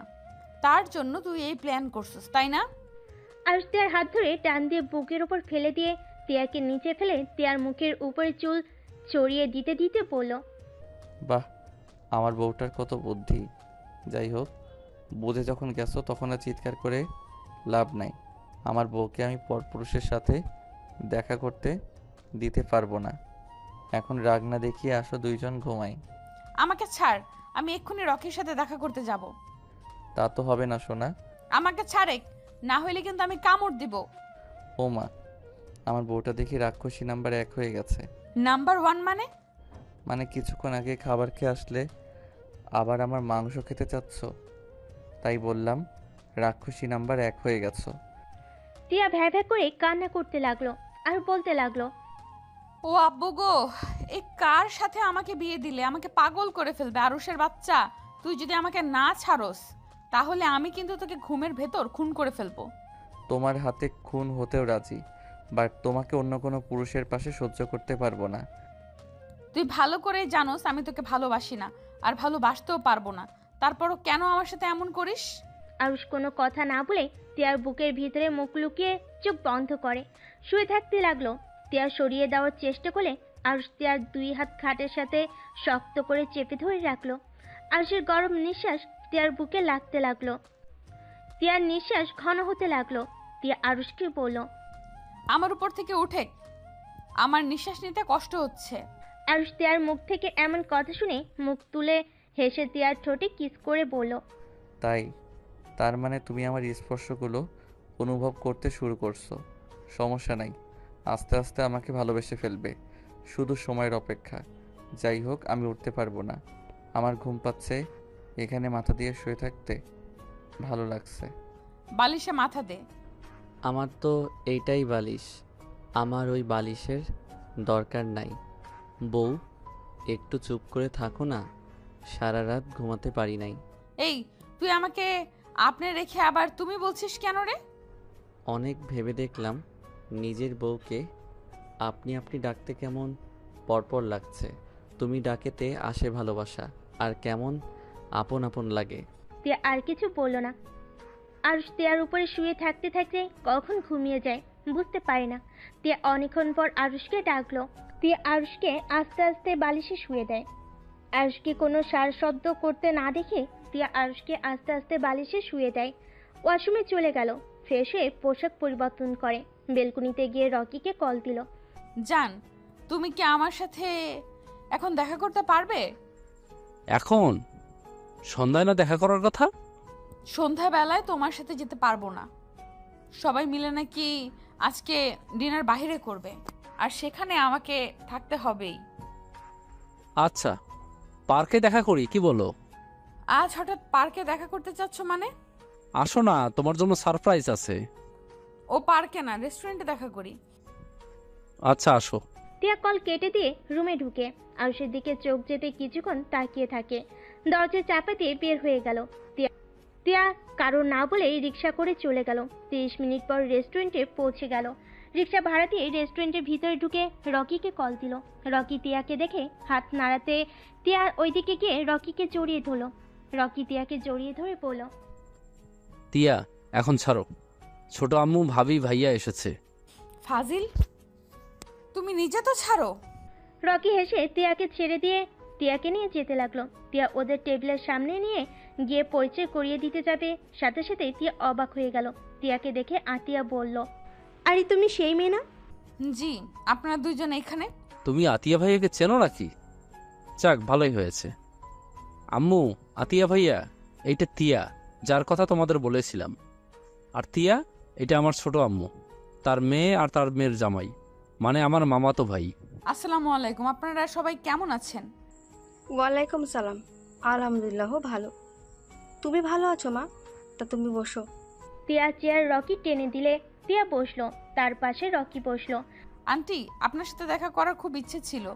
তার জন্য তুই এই প্ল্যান করছিস, তাই না? আরুষ টিয়ার হাত ধরে টান দিয়ে বুকের ওপর ফেলে দিয়ে টিয়াকে নিচে ফেলে টিয়ার মুখের উপরে চুল চড়িয়ে দিতে দিতে বলল। বাহ, আমার বউটার কত বুদ্ধি। যাই হোক, বুঝে যখন গেছো তখন আর চিৎকার করে লাভ নাই। আমার বউকে আমি পরপুরুষের সাথে দেখা করতে দিতে পারবো না। এখন রাগ না দেখিয়ে আসো, 2 জন ঘুমাই। আমাকে ছাড়, আমি এক্ষুনি রকির সাথে দেখা করতে যাব। তা তো হবে না সোনা। আমাকে ছাড়ে, না হইলে কিন্তু আমি কামড় দিব। ও মা, আমার বউটা দেখি রাক্ষসী নাম্বার 1 হয়ে গেছে। নাম্বার 1 মানে? মানে কিছুক্ষণ আগে খাবার খেয়ে আসলে আবার আমার মাংস খেতে চাচ্ছ, তাই বললাম রাক্ষসী নাম্বার 1 হয়ে গেছো। টিয়া ভ্যা ভ্যা করে কান্না করতে লাগলো আর বলতে লাগলো। ও আব্বু গো, এই কার সাথে আমাকে বিয়ে দিলে? আমাকে পাগল করে ফেলবে আরুষের বাচ্চা। তুই যদি আমাকে না ছাড়স, তাহলে আমি কিন্তু তোকে ঘুমের ভেতর খুন করে ফেলবো। তোমার হাতে খুন হতেও রাজি, বাট তোমাকে অন্য কোনো পুরুষের পাশে সহ্য করতে পারবো না। তুই ভালো করেই জানোস আমি তোকে ভালোবাসি না, আর ভালোবাসতেও পারবো না। তারপরও কেন আমার সাথে এমন করিস? আরুষ কোনো কথা না বলে টিয়ার বুকের ভিতরে মুখ লুকিয়ে চোখ বন্ধ করে শুয়ে থাকতে লাগলো। টিয়া সরিয়ে দেওয়ার চেষ্টা করলে আরুষ টিয়ার 2 হাত খাটের সাথে শক্ত করে চেপে ধরে রাখলো। আরুষের গরম নিঃশ্বাস টিয়ার বুকে লাগতে লাগলো। তিয়ার নিঃশ্বাস ঘন হতে লাগলো। তিয়া আরুষকে বলল। আমার উপর থেকে উঠে, আমার নিঃশ্বাস নিতে কষ্ট হচ্ছে। আরুষ তিয়ার মুখ থেকে এমন কথা শুনে মুখ তুলে হেসে তিয়ার ঠোঁটে কিস করে বলল। তাই তার মানে তুমি আমার স্পর্শগুলো অনুভব করতে শুরু করছো। সমস্যা নাই, আস্তে আস্তে আমাকে ভালোবেসে ফেলবে, শুধু সময়ের অপেক্ষা। যাই হোক, আমি উঠতে পারবো না, আমার ঘুম পাচ্ছে। এখানে মাথা দিয়ে শুয়ে থাকতে ভালো লাগছে। বালিশে মাথা দে। আমার তো এইটাই বালিশ, আমার ওই বালিশের দরকার নাই। বউ, একটু চুপ করে থাকো না, সারা রাত ঘুমাতে পারি নাই। এই, তুই আমাকে আপনি রেখে আবার তুমি বলছিস কেন রে? অনেক ভেবে দেখলাম, নিজের বউকে আপনি আপনি ডাকতে কেমন পরপর লাগছে। তুমি ডাকেতে আসে ভালোবাসা, আর কেমন আপন আপন লাগে। তিয়া আর কিছু বলল না। আরুষ তিয়ার উপরে শুয়ে থাকতে থাকতে কখন ঘুমিয়ে যায় বুঝতে পারে না। তিয়া অনেকক্ষণ পর আরুষকে ডাকলো। তিয়া আরুষকে আস্তে আস্তে বালিশে শুয়ে দেয়। আরুষকে কোনো সার শব্দ করতে না দেখে তিয়া আরুষকে আস্তে আস্তে বালিশে শুয়ে দেয়। ওয়াশরুমে চলে গেল, ফ্রেশ হয়ে পোশাক পরিবর্তন করে বেলকুনিতে গিয়ে রকিকে কল দিল। জান, তুমি কি আমার সাথে এখন দেখা করতে পারবে? এখন সন্ধ্যায় না দেখা করার কথা? সন্ধ্যাবেলায় তোমার সাথে যেতে পারবো না। সবাই মিলে নাকি আজকে ডিনার বাইরে করবে, আর সেখানে আমাকে থাকতে হবেই। আচ্ছা, পার্কে দেখা করি, কি বলো? আজ হঠাৎ পার্কে দেখা করতে চাচ্ছ মানে? আসো না, তোমার জন্য সারপ্রাইজ আছে। ও পার্কে না, রেস্টুরেন্টে দেখা করি। আচ্ছা, আসো। টিয়া কল কেটে দিয়ে রুমে ঢুকে আরুষের দিকে চোখ যেতে কিছুক্ষণ তাকিয়ে থাকে। দরজা চাপা দিয়ে বের হয়ে গেল। টিয়া কারো না বলেই রিক্সা করে চলে গেল। 30 মিনিট পর রেস্টুরেন্টে পৌঁছে গেল। রিক্সা ভাড়া দিয়ে রেস্টুরেন্টের ভিতরে ঢুকে রকিকে কল দিল। রকি টিয়াকে দেখে হাত নাড়াতে টিয়া ওইদিকে গিয়ে রকিকে জড়িয়ে ধরল। রকি টিয়াকে জড়িয়ে ধরে বলল। টিয়া, এখন ছাড়ো, ছোট আম্মু ভাবি ভাইয়া এসেছে। ফাজিল, তুমি নিজে তো ছাড়ো। রকি হেসে টিয়াকে ছেড়ে দিয়ে টিয়াকে নিয়ে যেতে লাগলো। টিয়া ওদের টেবিলের সামনে নিয়ে গিয়ে পরিচয় করিয়ে দিতে যাবে, সাথে সাথে টিয়া অবাক হয়ে গেল। টিয়াকে দেখে আতিয়া বলল। আরে তুমি সেই মেয়ে না? জি, আপনারা দুইজন এখানে? তুমি আতিয়া ভাইয়াকে চেনো নাকি? যাক, ভালোই হয়েছে। আম্মু, আতিয়া ভাইয়া, এইটা তিয়া, যার কথা তোমাদের বলেছিলাম। আর তিয়া, এটা আমার ছোট আম্মু, তার মেয়ে আর তার মেয়ের জামাই, মানে আমার মামাতো ভাই। আসসালামু আলাইকুম, আপনারা সবাই কেমন আছেন? ওয়ালাইকুম সালাম, আলহামদুলিল্লাহ ভালো। তুমি ভালো আছো মা? তা তুমি বসো। টিয়া চেয়ার রকি টেনে দিলে টিয়া বসলো, তার পাশে রকি বসলো। আন্টি, আপনার সাথে দেখা করার খুব ইচ্ছে ছিল।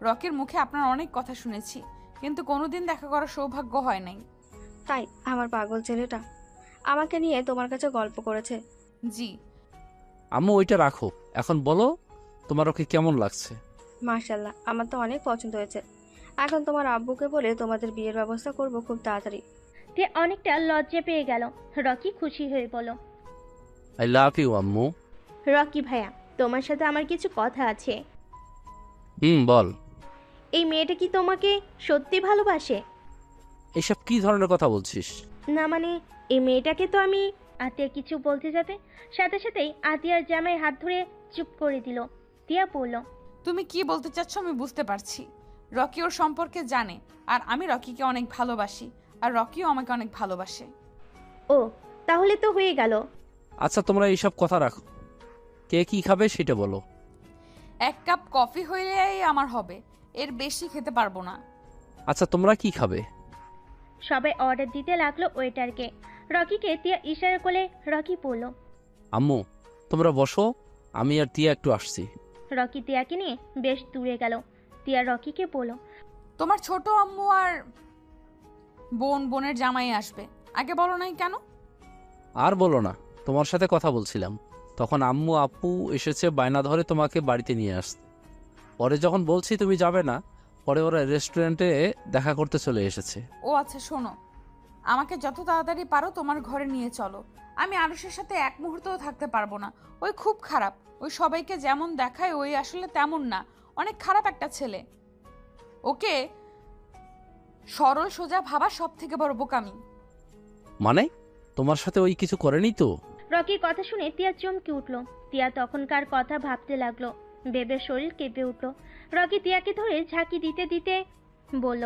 রকির মুখে আপনার অনেক কথা শুনেছি, কিন্তু কোনোদিন দেখা করার সৌভাগ্য হয় নাই। তাই আমার পাগল ছেলেটা আমাকে নিয়ে তোমার কাছে গল্প করেছে? জি। আম্মু, ওইটা রাখো, এখন বলো তোমার ওকে কেমন লাগছে? মাশাল্লাহ, আমার তো অনেক পছন্দ হয়েছে। এখন তোমার আব্বুকে বলে তোমাদের বিয়ের ব্যবস্থা করব খুব তাড়াতাড়ি। টিয়া অনেকটা লজ্জা পেয়ে গেল। রকি খুশি হয়ে বলল। আই লাভ ইউ আম্মু। রকি ভাইয়া, তোমার সাথে আমার কিছু কথা আছে। বল। এই মেয়েটা কি তোমাকে সত্যি ভালোবাসে? এসব কি ধরনের কথা বলছিস? না মানে, এই মেয়েটাকে তো আমি। আতিয়া কিছু বলতে যাবে, সাথে সাথেই আতিয়ার জামাই হাত ধরে চুপ করে দিল। টিয়া বলল। তুমি কি বলতে চাচ্ছ আমি বুঝতে পারছি। রকি ওর সম্পর্কে জানে, আর আমি রকিকে অনেক ভালোবাসি, আর রকিও আমাকে অনেক ভালোবাসে। ও, তাহলে তো হয়ে গেল। আচ্ছা, তোমরা এইসব কথা রাখো, কে কি খাবে সেটা বলো। 1 কাপ কফি হইলেই আমার হবে, এর বেশি খেতে পারবো না। আচ্ছা, তোমরা কি খাবে? সবাই অর্ডার দিতে লাগলো ওয়েটারকে। রকিকে টিয়া ইশারা করলে রকি বলল। আম্মু, তোমরা বসো, আমি আর টিয়া একটু আসছি। রকি টিয়াকে নিয়ে বেশ দূরে গেল। টিয়া রকিকে বলল। তোমার ছোট আম্মু আর বোনের জামাই আসবে, আগে বলো নাই কেন? আর বলো না, তোমার সাথে কথা বলছিলাম, তখন আম্মু আপু এসেছে বায়না ধরে তোমাকে বাড়িতে নিয়ে আসতে। পরে যখন বলছি তুমি যাবে না, পরে ওরা রেস্টুরেন্টে দেখা করতে চলে এসেছে। ও আচ্ছা, শোনো, আমাকে যত তাড়াতাড়ি পারো তোমার ঘরে নিয়ে চলো। আমি আরুষের সাথে এক মুহূর্তও থাকতে পারবো না। ওই খুব খারাপ, ওই সবাইকে যেমন দেখায় ওই আসলে তেমন না, অনেক খারাপ একটা ছেলে। ওকে সরল সোজা ভাবা সব থেকে বড় বোকামি। মানে? তোমার সাথে ওই কিছু করেনি তো? রকির কথা শুনে টিয়া চমকে উঠল। টিয়া তখনকার কথা ভাবতে লাগলো। বেবের শরীর কেঁপে উঠল। রকি টিয়াকে ধরে ঝাঁকি দিতে দিতে বলল,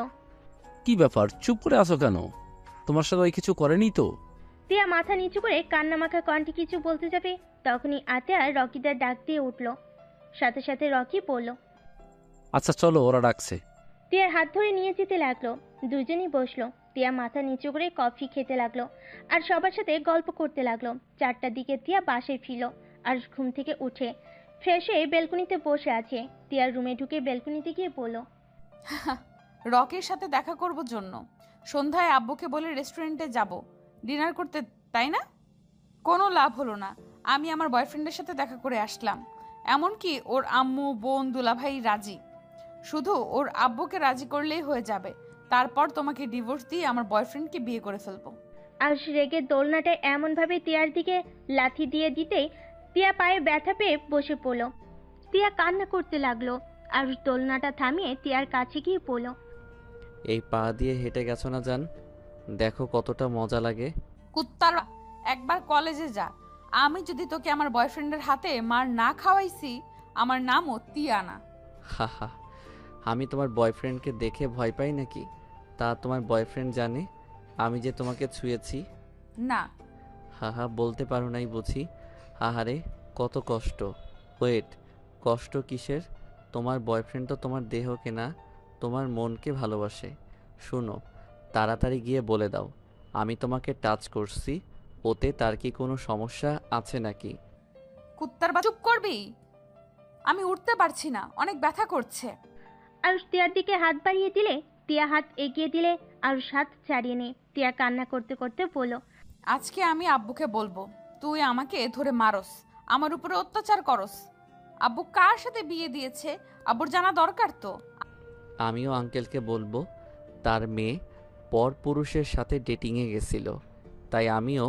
কি ব্যাপার, চুপ করে আছো কেন? তোমার সাথে ওই কিছু করেনি তো? টিয়া মাথা নিচু করে কান্নামাখা কণ্ঠে কিছু বলতে যাবে, তখনই আতিয়া রকিদের ডাক দিয়ে উঠল। সাথে সাথে রকি বলল, আচ্ছা চলো, ওরা ডাকছে। টিয়ার হাত ধরে নিয়ে যেতে লাগলো। দুজনই বসলো। টিয়া মাথা নিচু করে কফি খেতে লাগলো আর সবার সাথে গল্প করতে লাগলো। 4টার দিকে টিয়া বাসায় ফিরল আর ঘুম থেকে উঠে ফ্রেশ হয়ে বেলকনিতে বসে আছে। টিয়ার রুমে ঢুকে বেলকনিতে গিয়ে বলল, রকির সাথে দেখা করব জন্য সন্ধ্যায় আব্বুকে বলে রেস্টুরেন্টে যাব ডিনার করতে, তাই না? কোনো লাভ হলো না। আমি আমার বয়ফ্রেন্ডের সাথে দেখা করে আসলাম, এমনকি ওর আম্মু বোন দুলাভাই রাজি। শুধু ওর আব্বুকে রাজি করলেই হয়ে যাবে, তারপর তোমাকে ডিভোর্স দিয়ে আমার বয়ফ্রেন্ডকে বিয়ে করে ফেলবো। আর রেগে দোলনাটায় এমনভাবে টিয়ার দিকে লাথি দিয়ে দিতেই টিয়া পায়ে ব্যথা পেয়ে বসে পড়ল। টিয়া কান্না করতে লাগলো আর দোলনাটা থামিয়ে টিয়ার কাছে গিয়ে পড়ল, এই পা দিয়ে হেঁটে গেছো না জান, দেখো কতটা মজা লাগে। কুত্তার একবার কলেজে যা, আমি যদি তোকে আমার বয়ফ্রেন্ডের হাতে মার না খাওয়াইছি, আমার নামও তিয়ানা। হাহা, আমি তোমার বয়ফ্রেন্ডকে দেখে ভয় পাই নাকি? তা তোমার বয়ফ্রেন্ড জানে আমি যে তোমাকে ছুঁয়েছি? না। হাহা, বলতে পারো নাই বুঝি? আহারে কত কষ্ট। ওয়েট, কষ্ট কিসের? তোমার বয়ফ্রেন্ড তো তোমার দেহকে না, তোমার মনকে ভালোবাসে। শুনো, তাড়াতাড়ি গিয়ে বলে দাও আমি তোমাকে টাচ করছি, ওতে তার কি কোনো সমস্যা আছে নাকি? কুত্তার চুপ করবি? আমি উঠতে পারছি না, অনেক ব্যথা করছে। আরুষ টিয়ার দিকে হাত বাড়িয়ে দিলে টিয়া হাত এগিয়ে দিলে আরুষ হাত ছাড়িয়ে নেয়। টিয়া কান্না করতে করতে বলল, আজকে আমি আব্বুকে বলবো তুই আমাকে ধরে মারস, আমার উপরে অত্যাচার করস। আব্বু কার সাথে বিয়ে দিয়েছে আব্বুর জানা দরকার তো। আমিও আঙ্কেলকে বলবো তার মেয়ে পর পুরুষের সাথে ডেটিংয়ে গেছিল, তাই আমিও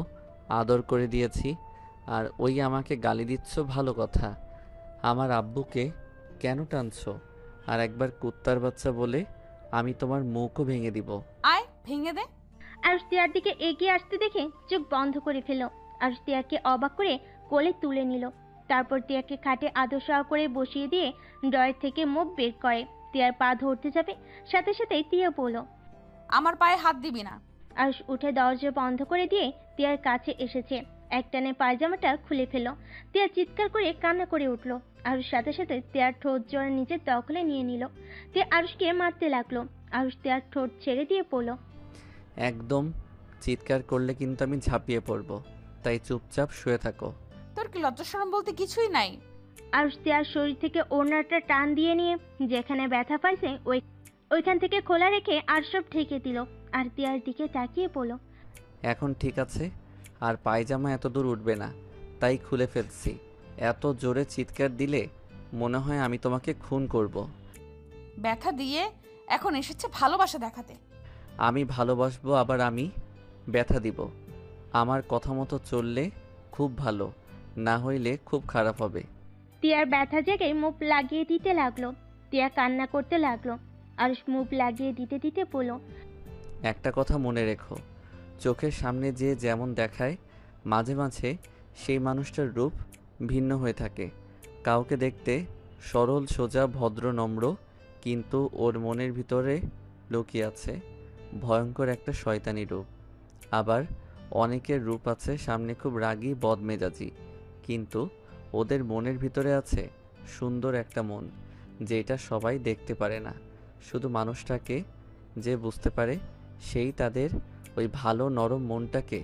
আদর করে দিয়েছি। আর ওই আমাকে গালি দিচ্ছ, ভালো কথা। আমার আব্বুকে কেন টানছো? আর একবার কুত্তার বাচ্চা বলে আমি তোমার মুখও ভেঙে দিব। আয় ভেঙে দে। আরুষ টিয়ার দিকে এগিয়ে আসতে দেখে চোখ বন্ধ করে ফেলল। আরুষ টিয়াকে অবাক করে কোলে তুলে নিল। তারপর টিয়াকে খাটে আদর সহ করে বসিয়ে দিয়ে ড্রয়ের থেকে মুখ বের করে টিয়ার পা ধরতে যাবে, সাথে সাথেই টিয়া বলল, আমার পায়ে হাত দিবি না। আরুষ উঠে দরজা বন্ধ করে দিয়ে টিয়ার কাছে এসেছে। একটানে পায়জামাটা খুলে ফেলল। টিয়া চিৎকার করে কান্না করে উঠল। আরুষ সাথে সাথে টিয়ার ঠোঁট জোড়া নিজের দখলে নিয়ে নিল। টিয়া আরুষকে মারতে লাগলো। আরুষ টিয়ার ঠোঁট ছেড়ে দিয়ে পড়ল, একদম চিৎকার করলে কিন্তু আমি ঝাঁপিয়ে পড়ব, তাই চুপচাপ শুয়ে থাকো। তোর কি লজ্জা শরম বলতে কিছুই নাই? আরুষ টিয়ার শরীর থেকে ওড়নাটা টান দিয়ে নিয়ে যেখানে ব্যথা পাইছে ওইখান থেকে খোলা রেখে আর সব ঢেকে দিল। আর টিয়ার দিকে তাকিয়ে পড়ল, এখন ঠিক আছে, আর পায়জামা এত দূর উঠবে না, তাই খুলে ফেলছি। এত জোরে চিৎকার দিলে মনে হয় আমি তোমাকে খুন করব। ব্যথা দিয়ে এখন এসেছে ভালোবাসা দেখাতে। আমি ভালোবাসবো, আবার আমি ব্যথা দিব। আমার কথা মতো চললে খুব ভালো, না হইলে খুব খারাপ হবে। টিয়ার ব্যথা জেগে মুখ লাগিয়ে দিতে লাগলো। টিয়া কান্না করতে লাগলো। আরুষ মুখ লাগিয়ে দিতে দিতে বলল, একটা কথা মনে রেখো, চোখের সামনে যে যেমন দেখায়, মাঝে মাঝে সেই মানুষটার রূপ ভিন্ন হয়ে থাকে। কাউকে দেখতে সরল সোজা ভদ্র নম্র, কিন্তু ওর মনের ভিতরে লুকিয়ে আছে ভয়ঙ্কর একটা শয়তানি রূপ। আবার অনেকের রূপ আছে সামনে খুব রাগী বদমেজাজি, কিন্তু ওদের মনের ভিতরে আছে সুন্দর একটা মন, যেটা সবাই দেখতে পারে না। শুধু মানুষটাকে যে বুঝতে পারে, সেই তাদের ওই ভালো নরম মনটাকে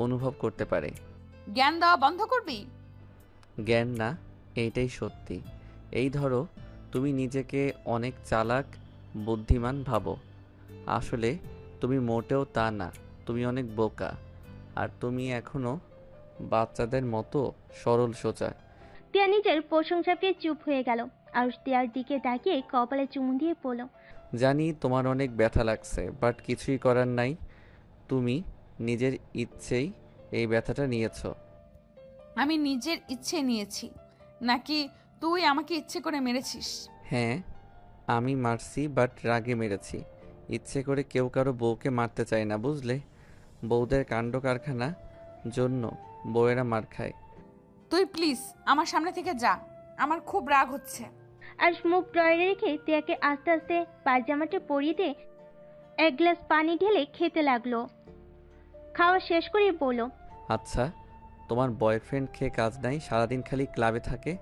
অনুভব করতে পারে। জ্ঞান দেওয়া বন্ধ করবি? জ্ঞান না, এইটাই সত্যি। এই ধরো, তুমি নিজেকে অনেক চালাক বুদ্ধিমান ভাবো, আসলে তুমি মোটেও তা না। তুমি অনেক বোকা, আর তুমি এখনো বাচ্চাদের মতো সরল সোজা। টিয়া নিজের প্রশংসা পেয়ে চুপ হয়ে গেল। আরুষ টিয়ার দিকে তাকিয়ে কপালে চুমু দিয়ে পড়ল, জানি তোমার অনেক ব্যথা লাগছে, বাট কিছুই করার নাই। তুমি নিজের ইচ্ছেই এই ব্যথাটা নিয়েছো। আমি নিজের ইচ্ছে নিয়েছি নাকি তুই আমাকে ইচ্ছে করে মেরেছিস? হ্যাঁ, আমি মারছি, বাট রাগে মেরেছি। ইচ্ছে করে কেউ কারো বউকে মারতে চায় না, বুঝলে? বউদের কাণ্ড কারখানা জন্য বউয়েরা মার খায়। তুই প্লিজ আমার সামনে থেকে যা, আমার খুব রাগ হচ্ছে। আরুষ মুখ ড্রয়ারে রেখে তিয়াকে আস্তে আস্তে পায়জামাটা পরিয়ে দিয়ে এক গ্লাস পানি ঢেলে খেতে লাগলো। খাওয়া শেষ করে বলল, আচ্ছা, তোমার বয়ফ্রেন্ড খেয়ে কাজ নাই, সারাদিন খালি ক্লাবে থাকে?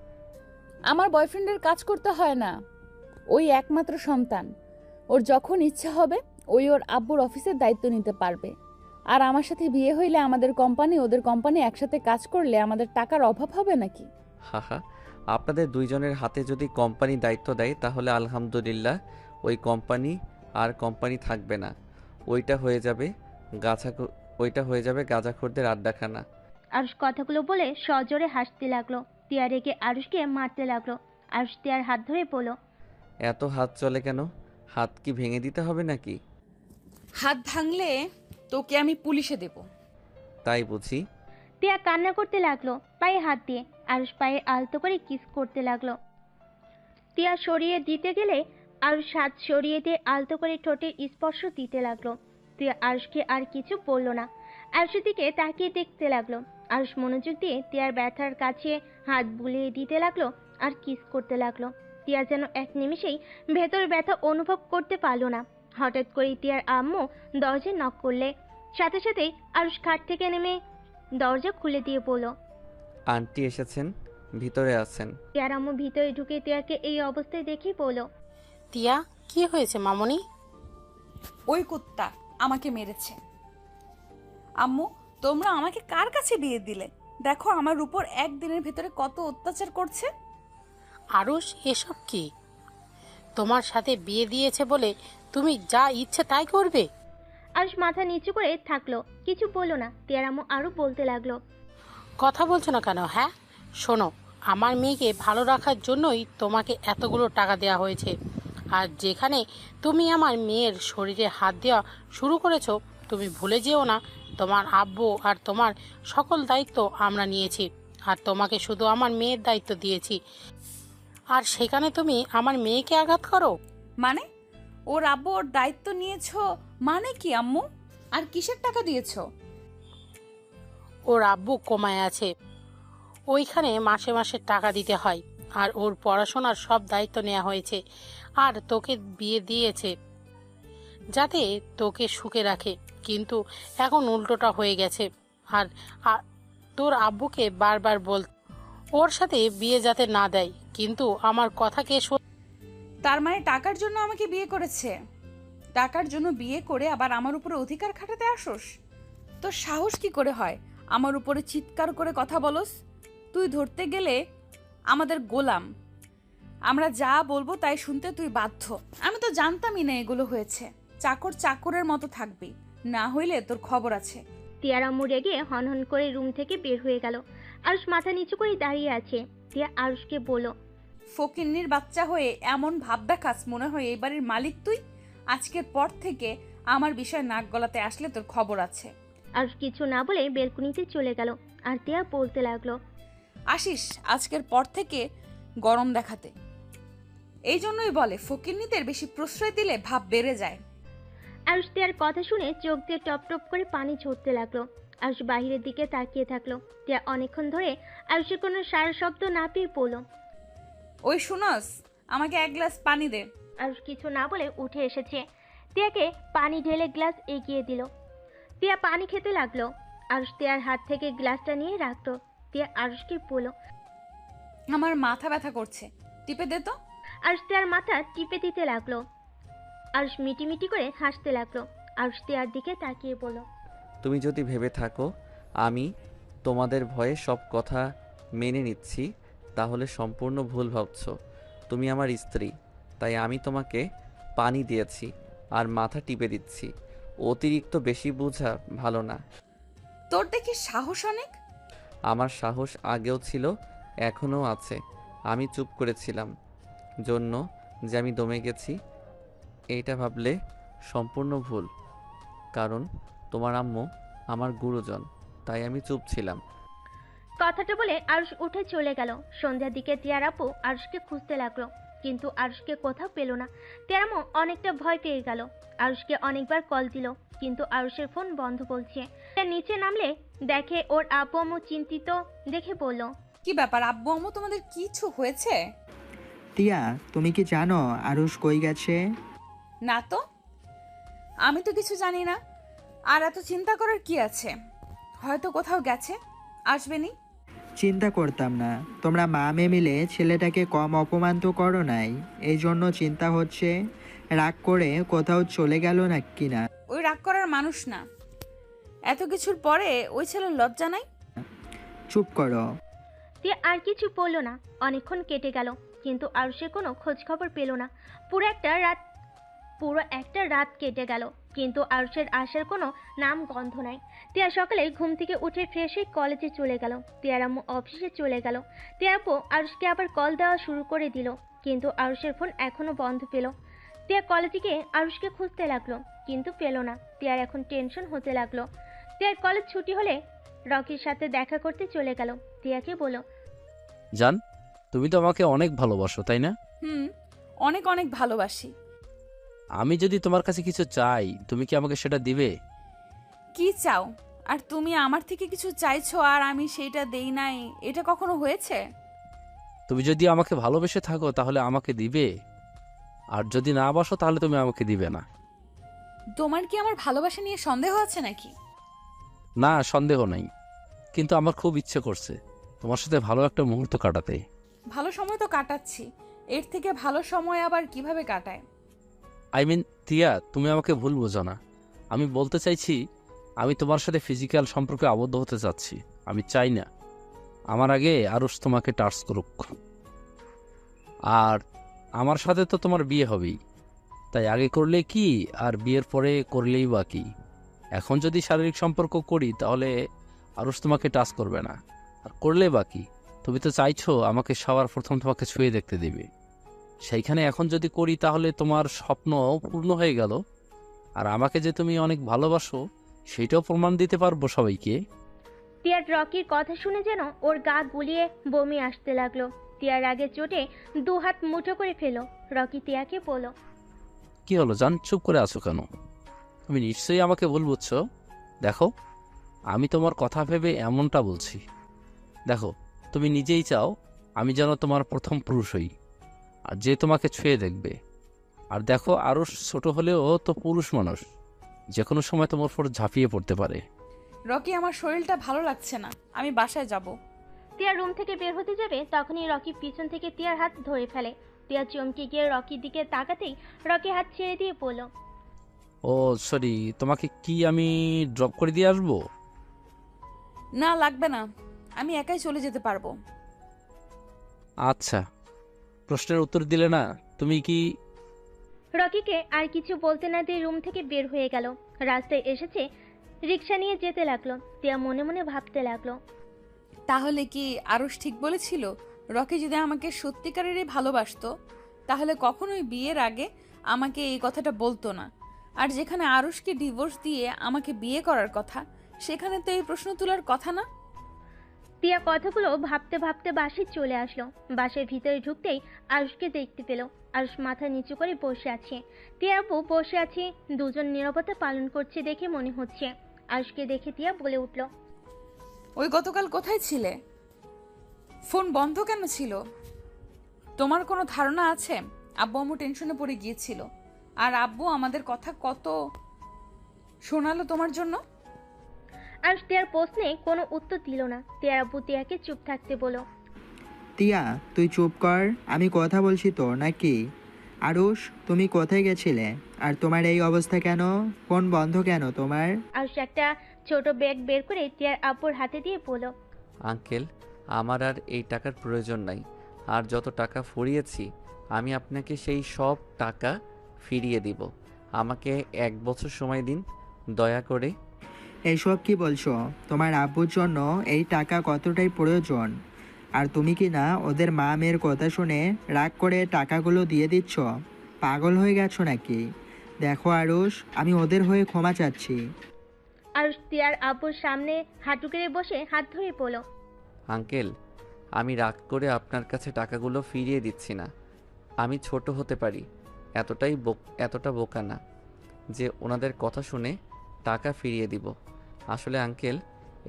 আমার বয়ফ্রেন্ডের কাজ করতে হয় না, ওই একমাত্র সন্তান। ওর যখন ইচ্ছা হবে ওই ওর আব্বুর অফিসের দায়িত্ব নিতে পারবে। আর আমার সাথে বিয়ে হইলে আমাদের কোম্পানি ওদের কোম্পানি একসাথে কাজ করলে আমাদের টাকার অভাব হবে নাকি? হাহা, আপনাদের দুইজনের হাতে যদি কোম্পানি দায়িত্ব দেয় তাহলে আলহামদুলিল্লাহ, ওই কোম্পানি থাকবে না। ওইটা হয়ে যাবে গাঁজাখোরদের আড্ডাখানা। আরুষ কথাগুলো বলে সজোরে হাসতে লাগলো। তিয়া রেগে আরুষকে মারতে লাগলো। আরুষ তিয়ার হাত ধরে বলল, এত হাত চলে কেন? হাত কি ভেঙে দিতে হবে নাকি? হাত ভাঙলে তোকে আমি পুলিশে দেব। তাই বুঝি? তিয়া কান্না করতে লাগলো পায়ে হাত দিয়ে। আরুষ পায়ে আলতো করে কিস করতে লাগলো। তিয়া সরিয়ে দিতে গেলে আরুষ হাত সরিয়ে দিয়ে আলতো করে ঠোঁটে স্পর্শ দিতে লাগলো। তিয়া আরুষকে আর কিছু বলল না। আরুষের দিকে তাকিয়ে দেখতে লাগলো। আরুষ মনোযোগ দিয়ে তিয়ার ব্যথার কাছে হাত বুলিয়ে দিতে লাগলো আর কিস করতে লাগলো। তিয়া যেন এক নিমেষেই ভেতর ব্যথা অনুভব করতে পারলো না। হঠাৎ করে তিয়ার আম্মু দরজায় নক করলে সাথে সাথেই আরুষ খাট থেকে নেমে দরজা খুলে দিয়ে বলল, আন্টি এসেছেন, ভিতরে আছেন। তিয়ার আম্মু ভিতরে ঢুকে তিয়াকে এই অবস্থায় দেখে বলল, তিয়া, কি হয়েছে মামনি? ওই কুত্তা আমাকে মেরেছে। আম্মু, তোমরা আমাকে কার কাছে বিয়ে দিলে? দেখো আমার উপর একদিনের ভেতরে কত অত্যাচার করছে। আরুষ, এসব কি? তোমার সাথে বিয়ে দিয়েছে বলে তুমি যা ইচ্ছে তাই করবে? আরুষ মাথা নিচু করে থাকলো, কিছু বলল না। তিয়ার আম্মু আরো বলতে লাগলো, কথা বলছো না কেন? হ্যাঁ, শোনো, আমার মেয়েকে ভালো রাখার জন্যই তোমাকে এতগুলো টাকা দেওয়া হয়েছে। আর যেখানে তুমি আমার মেয়ের শরীরে হাত দেওয়া শুরু করেছো, তুমি ভুলে যেও না তোমার আব্বু আর তোমার সকল দায়িত্ব আমরা নিয়েছি। আর তোমাকে শুধু আমার মেয়ের দায়িত্ব দিয়েছি, আর সেখানে তুমি আমার মেয়েকে আঘাত করো? মানে ওর আব্বু ওর দায়িত্ব নিয়েছো মানে কি আম্মু? আর কিসের টাকা দিয়েছো? ওর আব্বু কোমায় আছে, ওইখানে মাসে মাসে টাকা দিতে হয়। আর ওর পড়াশোনার সব দায়িত্ব নেওয়া হয়েছে। আর তোকে বিয়ে দিয়েছে যাতে তোকে সুখে রাখে, কিন্তু এখন উল্টোটা হয়ে গেছে। আর তোর আব্বুকে বারবার বল ওর সাথে বিয়ে যাতে না দেয়, কিন্তু আমার কথা কে তার মানে টাকার জন্য আমাকে বিয়ে করেছে? টাকার জন্য বিয়ে করে আবার আমার উপরে অধিকার খাটাতে আসোস? তোর সাহস কি করে হয় আমার উপরে চিৎকার করে কথা বলস? তুই ধরতে গেলে আমাদের গোলাম, আমরা যা বলবো তাই শুনতে তুই বাধ্য। আমি তো জানতামই না এগুলো হয়েছে। চাকর চাকরের মতো থাকবি, না হইলে তোর খবর আছে। তিয়ার আম্মু রেগে হনহন করে রুম থেকে বের হয়ে গেল। আরুষ মাথা নিচু করে দাঁড়িয়ে আছে। তিয়া আরুষকে বলল, ফকিন্নির বাচ্চা হয়ে এমন ভাব দেখাস মনে হয় এই বাড়ির মালিক তুই। আজকের পর থেকে আমার বিষয় নাক গলাতে আসলে তোর খবর আছে। আরুষ কিছু না বলে বেলকুনিতে চলে গেল। আর তিয়া বলতে লাগলো, আসিস আজকের পর থেকে গরম দেখাতে। এই জন্যই বলে ফকিন্নিদের বেশি প্রশ্রয় দিলে ভাব বেড়ে যায়। আরুষ তিয়ার কথা শুনে চোখ দিয়ে টপ টপ করে পানি ঝরতে লাগলো। আরুষ বাহিরের দিকে তাকিয়ে থাকলো। তিয়া অনেকক্ষণ ধরে আরুষের কোনো সারা শব্দ না পেয়ে পড়ল। ওই শুনস, আমাকে এক গ্লাস পানি দে। আরুষ কিছু না বলে উঠে এসেছে। তিয়াকে পানি ঢেলে গ্লাস এগিয়ে দিল। তিয়া পানি খেতে লাগলো। আরুষ তিয়ার হাত থেকে গ্লাসটা নিয়ে রাখতো। তিয়া আরুষকে বলল, আমার মাথা ব্যথা করছে, টিপে দে তো। আরুষ তিয়ার মাথা টিপে দিতে লাগলো। আরুষ মিটিমিটি করে হাসতে লাগলো। আরুষ তিয়ার দিকে তাকিয়ে বলল, তুমি যদি ভেবে থাকো আমি তোমাদের ভয়ে সব কথা মেনে নিচ্ছি, তাহলে সম্পূর্ণ ভুল ভাবছো। তুমি আমার স্ত্রী, তাই আমি তোমাকে পানি দিয়েছি আর মাথা টিপে দিচ্ছি। অতিরিক্ত বেশি বোঝা ভালো না। তোর দেখি সাহস অনেক। আমার সাহস আগেও ছিল, এখনও আছে। আমি চুপ করেছিলাম জন্য যে আমি দমে গেছি, এইটা ভাবলে সম্পূর্ণ ভুল। কারণ তোমার আম্মু আমার গুরুজন, তাই আমি চুপ ছিলাম। কথাটা বলে আরুষ উঠে চলে গেল। সন্ধ্যার দিকে টিয়ার আপু আরুষকে খুঁজতে লাগলো। কিন্তু আরুষকে কোথাও পেল না। তিয়ারামও অনেকটা ভয় পেয়ে গেল। আরুষকে অনেকবার কল দিল, কিন্তু আরুষের ফোন বন্ধ বলছে। নিচে নামলে দেখে ওর আব্বু আম্মু চিন্তিত দেখে বলল, কি ব্যাপার আব্বু আম্মু, তোমাদের কিছু হয়েছে? টিয়া, তুমি কি জানো আরুষ কই গেছে? না তো, আমি তো কিছু জানি না। আর এত চিন্তা করার কি আছে? হয়তো কোথাও গেছে, আসবেনি। চিন্তা করতাম না, তোমরা মা মেয়ে মিলে ছেলেটাকে কম অপমান তো করো নাই, এই জন্য চিন্তা হচ্ছে রাগ করে কোথাও চলে গেল না কিনা। ওই রাগ করার মানুষ না। এত কিছুর পরে ওই ছেলের লজ্জা নাই? চুপ করো। তিয়া আর কিছু বলল না। অনেকক্ষণ কেটে গেল, কিন্তু আরুষের কোনো খোঁজ খবর পেল না। পুরো একটা রাত কেটে গেল, কিন্তু আরুষের আসার কোনো নাম গন্ধ নাই। তিয়া সকালে ঘুম থেকে উঠে ফ্রেশ হয়ে কলেজে চলে গেল। তিয়ার আম্মু অফিসে চলে গেল। তিয়ার আপু আরুষকে আবার কল দেওয়া শুরু করে দিল, কিন্তু আরুষের ফোন এখনো বন্ধ পেল। তিয়া কলেজে গিয়ে আরুষকে খুঁজতে লাগলো, কিন্তু পেল না। তিয়ার এখন টেনশন হতে লাগলো। তিয়ার কলেজ ছুটি হলে রকির সাথে দেখা করতে চলে গেল। তিয়াকে বলল, জান, তুমি তো আমাকে অনেক ভালোবাসো, তাই না? হুম, অনেক অনেক ভালোবাসি। আমি যদি তোমার কাছে কিছু চাই, তুমি কি আমাকে সেটা দিবে? কি চাও? আর তুমি আমার থেকে কিছু চাইছো আর আমি সেইটা দেই নাই, এটা কখনো হয়েছে? তুমি যদি আমাকে ভালোবেসে থাকো তাহলে আমাকে দিবে, আর যদি না বাসো তাহলে তুমি আমাকে দিবে না। তোমার কি আমার ভালোবাসা নিয়ে সন্দেহ আছে নাকি? না, সন্দেহ নাই, কিন্তু আমার খুব ইচ্ছে করছে তোমার সাথে ভালো একটা মুহূর্ত কাটাতে। ভালো সময় তো কাটাচ্ছি, এর থেকে ভালো সময় আবার কিভাবে কাটায়? আই মিন তিয়া, তুমি আমাকে ভুল বোঝো না। আমি বলতে চাইছি, আমি তোমার সাথে ফিজিক্যাল সম্পর্কে আবদ্ধ হতে চাচ্ছি। আমি চাই না আমার আগে আরুষ তোমাকে টাচ করুক। আর আমার সাথে তো তোমার বিয়ে হবেই, তাই আগে করলে কি আর বিয়ের পরে করলেই বা কি। এখন যদি শারীরিক সম্পর্ক করি তাহলে আরুষ তোমাকে টাচ করবে না, আর করলে বা কি। তুমি তো চাইছো আমাকে সবার প্রথম তোমাকে ছুঁয়ে দেখতে দিবে, সেইখানে এখন যদি করি তাহলে তোমার স্বপ্ন পূর্ণ হয়ে গেল। আর আমাকে যে তুমি অনেক ভালোবাসো সেটাও প্রমাণ দিতে পারবো সবাইকে। তিয়ার রকির কথা শুনে যেন ওর গা গুলিয়ে বমি আসতে লাগলো। তিয়ার আগে চোটে দু হাত মুঠো করে ফেলো। রকি তিয়াকে বলল, কি হলো জান, চুপ করে আছো কেন? তুমি নিশ্চয়ই আমাকে ভুল বুঝছো। দেখো, আমি তোমার কথা ভেবে এমনটা বলছি। দেখো, তুমি নিজেই চাও আমি যেন তোমার প্রথম পুরুষ হই, আর যে তোমাকে ছুঁয়ে দেখবে। আর দেখো, আরও ছোট হলেও তো পুরুষ মানুষ, যে কোনো সময় তোমার উপর ঝাঁপিয়ে পড়তে পারে। রকি, আমার শরীরটা ভালো লাগছে না, আমি বাসায় যাব। তিয়ার রুম থেকে বের হতে যাবে, তখনই রকি পিছন থেকে তিয়ার হাত ধরে ফেলে। তিয়া চমকে গিয়ে রকির দিকে তাকাতেই রকি হাত ছেড়ে দিয়ে বলল, ও সরি, তোমাকে কি আমি ড্রপ করে দিয়ে আসবো? না, লাগবে না, আমি একাই চলে যেতে পারবো। আচ্ছা, প্রশ্নের উত্তর দিলে না। তুমি কি... রকিকে আর কিছু বলতে না দিয়ে রুম থেকে বের হয়ে গেল। রাস্তায় এসেছে, রিক্সা নিয়ে যেতে লাগলো। তিয়া মনে মনে ভাবতে লাগলো, তাহলে কি আরুষ ঠিক বলেছিল? রকি যদি আমাকে সত্যিকারেরই ভালোবাসতো তাহলে কখনোই বিয়ের আগে আমাকে এই কথাটা বলতো না। আর যেখানে আরুষকে ডিভোর্স দিয়ে আমাকে বিয়ে করার কথা, সেখানে তো এই প্রশ্ন তোলার কথা না। তিয়া কথাগুলো ভাবতে ভাবতে বাসে চলে আসলো। বাসের ভিতরে ঢুকতেই আরুষকে দেখতে পেল। আরুষ মাথা নিচু করে বসে আছে। তিয়া আপু বসে আছে, দুজন নীরবতা পালন করছে দেখে মনে হচ্ছে। আরুষকে দেখে তিয়া বলে উঠল, ওই গতকাল কোথায় ছিলে? ফোন বন্ধ কেন ছিল? তোমার কোনো ধারণা আছে? আব্বু আম্মু টেনশনে পড়ে গিয়েছিল, আর আব্বু আমাদের কথা কত শোনালো তোমার জন্য। আরুষ তিয়ার প্রশ্নে কোনো উত্তর দিল না। তিয়ার আপু তিয়াকে চুপ থাকতে বলো। টিয়া, তুই চুপ কর, আমি কথা বলছি তো নাকি। আরুষ, তুমি কোথায় গেছিলে? আর তোমার এই অবস্থা কেন? ফোন বন্ধ কেন তোমার? আরুষ একটা ছোট ব্যাগ বের করে তিয়ার আপুর হাতে দিয়ে বলল, আঙ্কেল, আমার আর এই টাকার প্রয়োজন নাই। আর যত টাকা ফুরিয়েছি আমি আপনাকে সেই সব টাকা ফিরিয়ে দিব। আমাকে 1 বছর সময় দিন দয়া করে। এইসব কি বলছো? তোমার আব্বুর জন্য এই টাকা কতটাই প্রয়োজন, আর তুমি কি না ওদের মা মেয়ের কথা শুনে রাগ করে টাকাগুলো দিয়ে দিচ্ছ? পাগল হয়ে গেছো নাকি? দেখো আরুষ, আমি ওদের হয়ে ক্ষমা চাচ্ছি। আরুষ তিয়ার আপুর সামনে হাঁটু কেড়ে বসে হাত ধরে বলল, আঙ্কেল, আমি রাগ করে আপনার কাছে টাকাগুলো ফিরিয়ে দিচ্ছি না। আমি ছোট হতে পারি, এতটা বোকা না যে ওনাদের কথা শুনে টাকা ফিরিয়ে দিব। আসলে আঙ্কেল,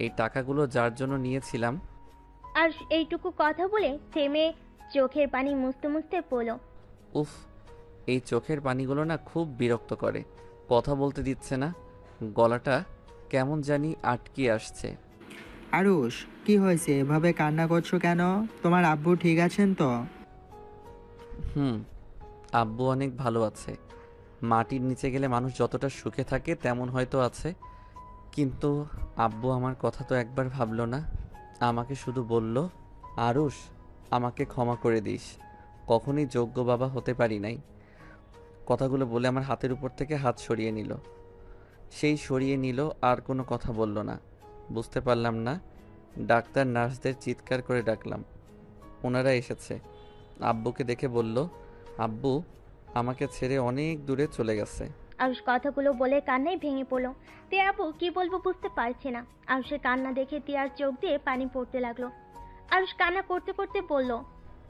এই টাকাগুলো যার জন্য নিয়েছিলাম। আর এইটুকু কথা বলে থেমে চোখের পানি মুছতে মুছতে বলল, উফ, এই চোখের পানিগুলো না খুব বিরক্ত করে। কথা বলতে দিচ্ছে না, গলাটা কেমন জানি আটকে আসছে। আরুষ, কি হয়েছে? এভাবে কান্না করছো কেন? তোমার আব্বু ঠিক আছেন তো? হুম, আব্বু অনেক ভালো আছে। মাটির নিচে গেলে মানুষ যতটা সুখে থাকে তেমন হয়তো আছে, কিন্তু আব্বু আমার কথা তো একবার ভাবলো না। আমাকে শুধু বলল, আরুষ, আমাকে ক্ষমা করে দিস, কখনই যোগ্য বাবা হতে পারি নাই। কথাগুলো বলে আমার হাতের উপর থেকে হাত সরিয়ে নিল। সরিয়ে নিল, আর কোনো কথা বলল না। বুঝতে পারলাম না, ডাক্তার নার্সদের চিৎকার করে ডাকলাম, ওনারা এসেছে। আব্বুকে দেখে বলল, আব্বু আমাকে ছেড়ে অনেক দূরে চলে গেছে। আরুষ কথাগুলো বলে কান্নায় ভেঙে পড়ল। তিয়া আপু কি বলবো বুঝতে পারছে না। আরুষের কান্না দেখে তিয়ার চোখ দিয়ে পানি পড়তে লাগলো। আরুষ কান্না করতে করতে বলল,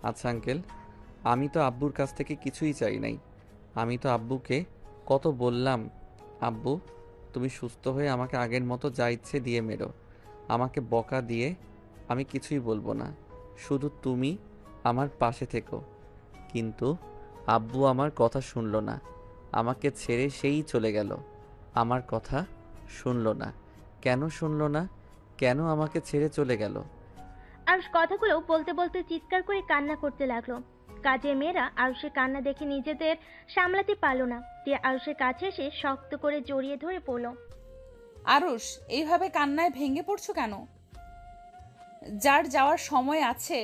আচ্ছা আঙ্কেল, আমি তো আব্বুর কাছ থেকে কিছুই চাই নাই। আমি তো আব্বুকে কত বললাম, আব্বু তুমি সুস্থ হয়ে আমাকে আগের মতো যা ইচ্ছে দিয়ে মেরো, আমাকে বকা দিয়ে আমি কিছুই বলবো না, শুধু তুমি আমার পাশে থেকো। কিন্তু আব্বু আমার কথা শুনলো না, আমাকে ছেড়ে সেই চলে গেল। আমার কথা শুনলো না। কেন শুনলো না? কেন আমাকে ছেড়ে চলে গেল? আরুষ কথাগুলো বলতে বলতে চিৎকার করে কান্না করতে লাগলো। কাজের মেয়েরা আরুষের কান্না দেখে নিজেদের সামলাতে পারলো না। তিয়া আরুষের কাছে এসে শক্ত করে জড়িয়ে ধরে পড়ল। আরুষ, এইভাবে কান্নায় ভেঙে পড়ছো কেন? যার যাওয়ার সময় আছে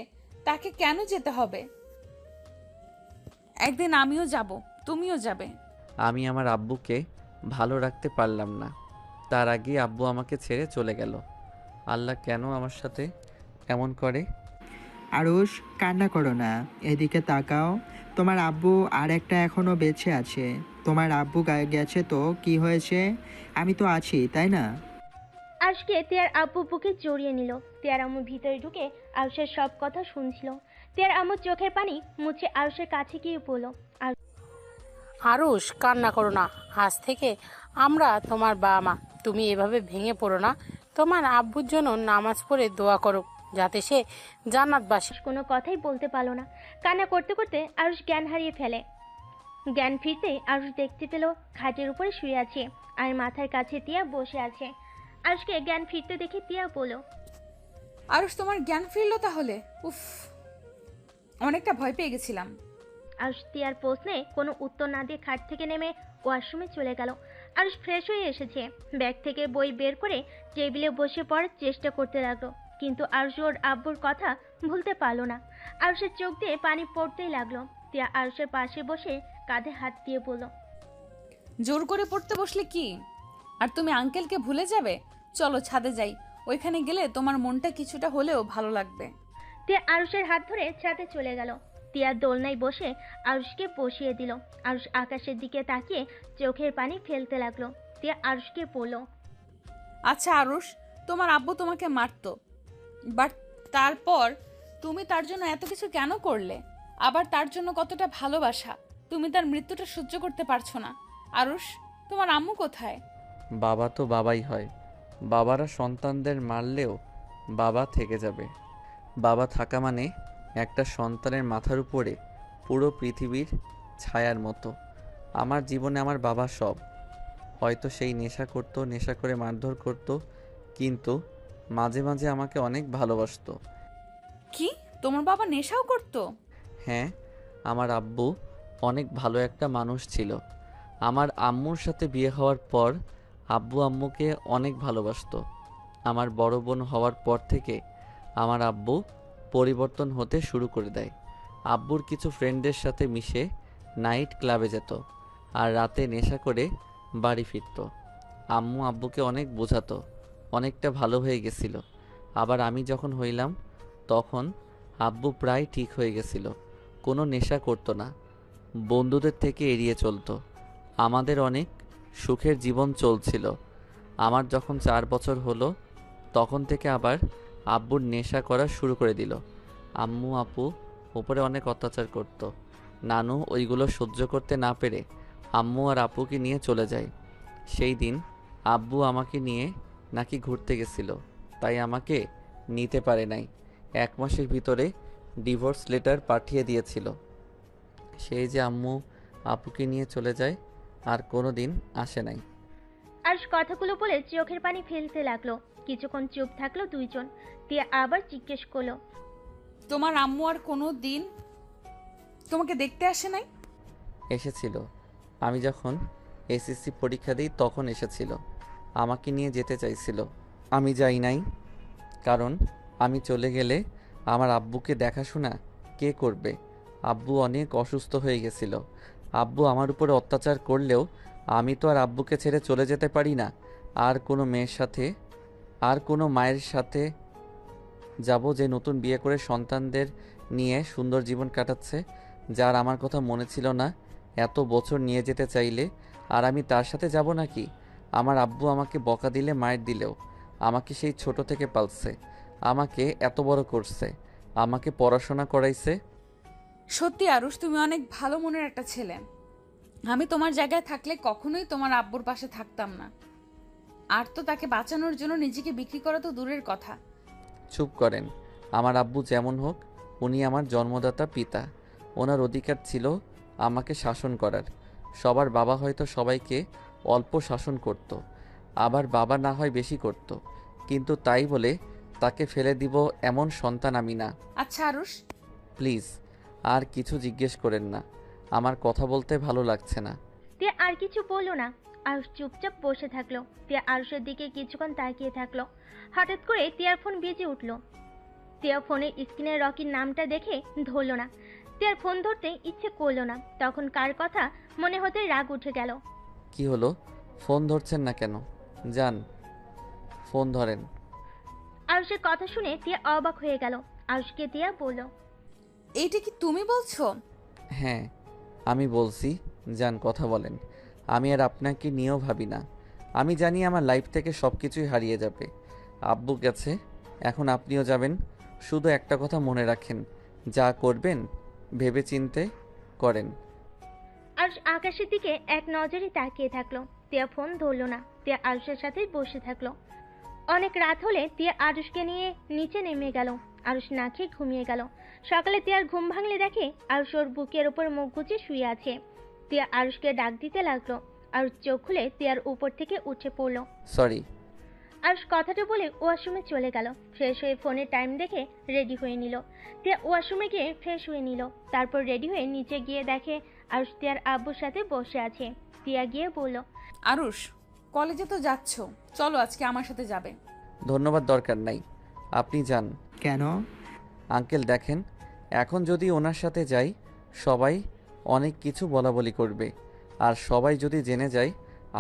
তাকে কেন যেতে হবে? একদিন আমিও যাব, তুমিও যাবে। আমি আমার আব্বুকে ভালো রাখতে পারলাম না, তার আগে আব্বু আমাকে ছেড়ে চলে গেল। আল্লাহ কেন আমার সাথে এমন করে? আরুষ, কান্না করো না, এদিকে তাকাও। তোমার আব্বু আর একটা এখনো বেঁচে আছে। তোমার আব্বু গেছে তো কি হয়েছে? আমি তো আছি, তাই না? আরুষকে তিয়ার আব্বু বুকে জড়িয়ে নিল। তিয়ার আম্মু ভিতরে ঢুকে আরুষের সব কথা শুনছিল। তিয়ার আম্মু চোখের পানি মুছে আরুষের কাছে গিয়ে বলল, আরুষ, কান্না করো না, আজ থেকে আমরা তোমার বাবা মা। তুমি এভাবে ভেঙে পড়ো না। তোমার আব্বুর জন্য নামাজ পড়ে দোয়া করো যাতে সে জান্নাতবাসী। কোনো কথাই বলতে পারলো না। কান্না করতে করতে আরুষ জ্ঞান হারিয়ে ফেলে। জ্ঞান ফিরতে আরুষ দেখতে পেল খাটের উপরে শুয়ে আছে আর মাথার কাছে তিয়া বসে আছে। আরুষকে জ্ঞান ফিরতে দেখে তিয়া বলল, আরুষ, তোমার জ্ঞান ফিরলো তাহলে? উফ, অনেকটা ভয় পেয়ে গেছিলাম। আরুষ তিয়ার প্রশ্নে কোনো উত্তর না দিয়ে খাট থেকে নেমে ওয়াশরুমে চলে গেল। আরুষ ফ্রেশ হয়ে এসেছে। ব্যাগ থেকে বই বের করে টেবিলে বসে পড়ার চেষ্টা করতে লাগলো, কিন্তু আরুষ ওর আব্বুর কথা ভুলতে পারলো না। আরুষের চোখ দিয়ে পানি পড়তেই লাগলো। তিয়া আরুষের পাশে বসে কাঁধে হাত দিয়ে বলল, জোর করে পড়তে বসলে কি আর তুমি আঙ্কেলকে ভুলে যাবে? চলো ছাদে যাই, ওইখানে গেলে তোমার মনটা কিছুটা হলেও ভালো লাগবে। তিয়া আরুষের হাত ধরে ছাদে চলে গেল। তিয়া দোলনায় বসে আরুষকে বসিয়ে দিল। আরুষ আকাশের দিকে তাকিয়ে চোখের পানি ফেলতে লাগলো। তিয়া আরুষকে বলল, আচ্ছা আরুষ, তোমার আব্বু তোমাকে মারতো, বাট তারপর তুমি তার জন্য এত কিছু কেন করলে? আবার তার জন্য কতটা ভালোবাসা, তুমি তার মৃত্যুটা সহ্য করতে পারছো না। আরুষ, তোমার আম্মু কোথায়? বাবা তো বাবাই হয়, বাবারা সন্তানদের মারলেও বাবা থেকে যাবে। বাবা থাকা মানে একটা সন্তানের মাথার উপরে পুরো পৃথিবীর ছায়ার মতো। আমার জীবনে আমার বাবা সব। হয়তো সেই নেশা করতো, নেশা করে মারধর করতো, কিন্তু মাঝে মাঝে আমাকে অনেক ভালোবাসতো। কি, তোমার বাবা নেশাও করতো? হ্যাঁ, আমার আব্বু অনেক ভালো একটা মানুষ ছিল। আমার আম্মুর সাথে বিয়ে হওয়ার পর আব্বু আম্মুকে অনেক ভালোবাসতো। আমার বড় বোন হওয়ার পর থেকে আমার আব্বু পরিবর্তন হতে শুরু করে দেয়। আব্বুর কিছু ফ্রেন্ডের সাথে মিশে নাইট ক্লাবে যেত আর রাতে নেশা করে বাড়ি ফিরত। আম্মু আব্বুকে অনেক বোঝাতো, অনেকটা ভালো হয়ে গেছিল। আবার আমি যখন হইলাম তখন আব্বু প্রায় ঠিক হয়ে গেছিল, কোনো নেশা করতো না, বন্ধুদের থেকে এড়িয়ে চলতো। আমাদের অনেক সুখের জীবন চলছিল। আমার যখন 4 বছর হলো তখন থেকে আবার আব্বুর নেশা করা শুরু করে দিল। আম্মু আপু উপরে অনেক অত্যাচার করত। নানু ওইগুলো সহ্য করতে না পেরে আম্মু আর আপুকে নিয়ে চলে যায়। সেই দিন আব্বু আমাকে নিয়ে নাকি ঘুরতে গেছিল, তাই আমাকে নিতে পারে নাই। 1 মাসের ভিতরে ডিভোর্স লেটার পাঠিয়ে দিয়েছিল। সেই যে আম্মু আপুকে নিয়ে চলে যায় আর কোনো দিন আসে নাই। আরশ কথাগুলো বলে চোখের পানি ফেলতে লাগলো। কিছুক্ষণ চুপ থাকলো দুইজন। তিয়া আবার জিজ্ঞেস করলো, তোমার আম্মু আর কোনো দিন তোমাকে দেখতে আসে নাই? এসেছিল, আমি যখন এসএসসি পরীক্ষা দিই তখন এসেছিল। আমাকে নিয়ে যেতে চাইছিল, আমি যাই নাই, কারণ আমি চলে গেলে আমার আব্বুকে দেখাশোনা কে করবে। আব্বু অনেক অসুস্থ হয়ে গেছিল। আব্বু আমার উপরে অত্যাচার করলেও আমি তো আর আব্বুকে ছেড়ে চলে যেতে পারি না। আর কোনো মেয়ের সাথে, আর কোনো মায়ের সাথে যাব যে নতুন বিয়ে করে সন্তানদের নিয়ে সুন্দর জীবন কাটাচ্ছে, যার আমার কথা মনে ছিল না এত বছর নিয়ে যেতে চাইলে, আর আমি তার সাথে যাব নাকি? আমার আব্বু আমাকে বকা দিলে মায়ের দিলেও আমাকে সেই ছোট থেকে পালছে, আমাকে এত বড় করছে, আমাকে পড়াশোনা করাইছে। সত্যি আরুষ, তুমি অনেক ভালো মনের একটা ছেলে। আমি তোমার জায়গায় থাকলে কখনোই তোমার আব্বুর পাশে থাকতাম না। আর তো তাকে বাঁচানোর জন্য নিজেকে বিক্রি করা তো দূরের কথা। চুপ করেন। আমার আব্বু যেমন হোক, উনি আমার জন্মদাতা পিতা। ওনার অধিকার ছিল আমাকে শাসন করার। সবার বাবা হয়তো সবাইকে অল্প শাসন করত, আবার বাবা না হয় বেশি করত, কিন্তু তাই বলে তাকে ফেলে দিব এমন সন্তান আমি না। আচ্ছা আরুষ, প্লিজ আর কিছু জিজ্ঞেস করেন না, আমার কথা বলতে ভালো লাগছে না। তিয়া আর কিছু বললো না। আরুষ চুপচাপ বসে থাকলো। তিয়া আরুষের দিকে কিছুক্ষণ তাকিয়ে থাকলো। হঠাৎ করে তিয়ার ফোন বেজে উঠলো। তিয়া ফোনের স্ক্রিনে রকির নামটা দেখে ধরলো না। তিয়ার ফোন ধরতে ইচ্ছে করলো না। তখন কার কথা মনে হতে রাগ উঠে গেল। কি হলো, ফোন ধরছেন না কেন? যান, ফোন ধরেন। আরুষের কথা শুনে তিয়া অবাক হয়ে গেল। আরুষকে তিয়া বলল, এইটা কি তুমি বলছো? হ্যাঁ, আমি বলছি, যান কথা বলেন। আমি আর আপনাকে নিয়েও ভাবি না। আমি জানি আমার লাইফ থেকে সব কিছুই হারিয়ে যাবে। আব্বু গেছে, এখন আপনিও যাবেন। শুধু একটা কথা মনে রাখেন, যা করবেন ভেবে চিন্তে করেন। আরুষ আকাশের দিকে এক নজরে তাকিয়ে থাকলো। তিয়া ফোন ধরলো না। তিয়া আরুষের সাথে বসে থাকলো। অনেক রাত হলে তিয়া আরুষকে নিয়ে নিচে নেমে গেল। আরুষ না খেয়ে ঘুমিয়ে গেল। সকালে তিয়ার ঘুম ভাঙলে দেখে আরুষ ওর বুকের ওপর মুখ গুজে শুয়ে আছে। তিয়া আরুষকে ডাক দিতে লাগলো। আরুষ চোখ খুলে তিয়ার উপর থেকে উঠে পড়লো। সরি। আরুষ কথাটা বলে ওয়াশরুমে চলে গেল। ফ্রেশ হয়ে ফোনের টাইম দেখে রেডি হয়ে নিল। তিয়া ওয়াশরুমে গিয়ে ফ্রেশ হয়ে নিল। তারপর রেডি হয়ে নিচে গিয়ে দেখে আরুষ তিয়ার আব্বুর সাথে বসে আছে। তিয়া গিয়ে বলল, আরুষ, কলেজে তো যাচ্ছ, চলো আজকে আমার সাথে যাবে। ধন্যবাদ, দরকার নাই, আপনি যান। কেন? আঙ্কেল দেখেন, এখন যদি ওনার সাথে যাই সবাই অনেক কিছু বলাবলি করবে, আর সবাই যদি জেনে যায়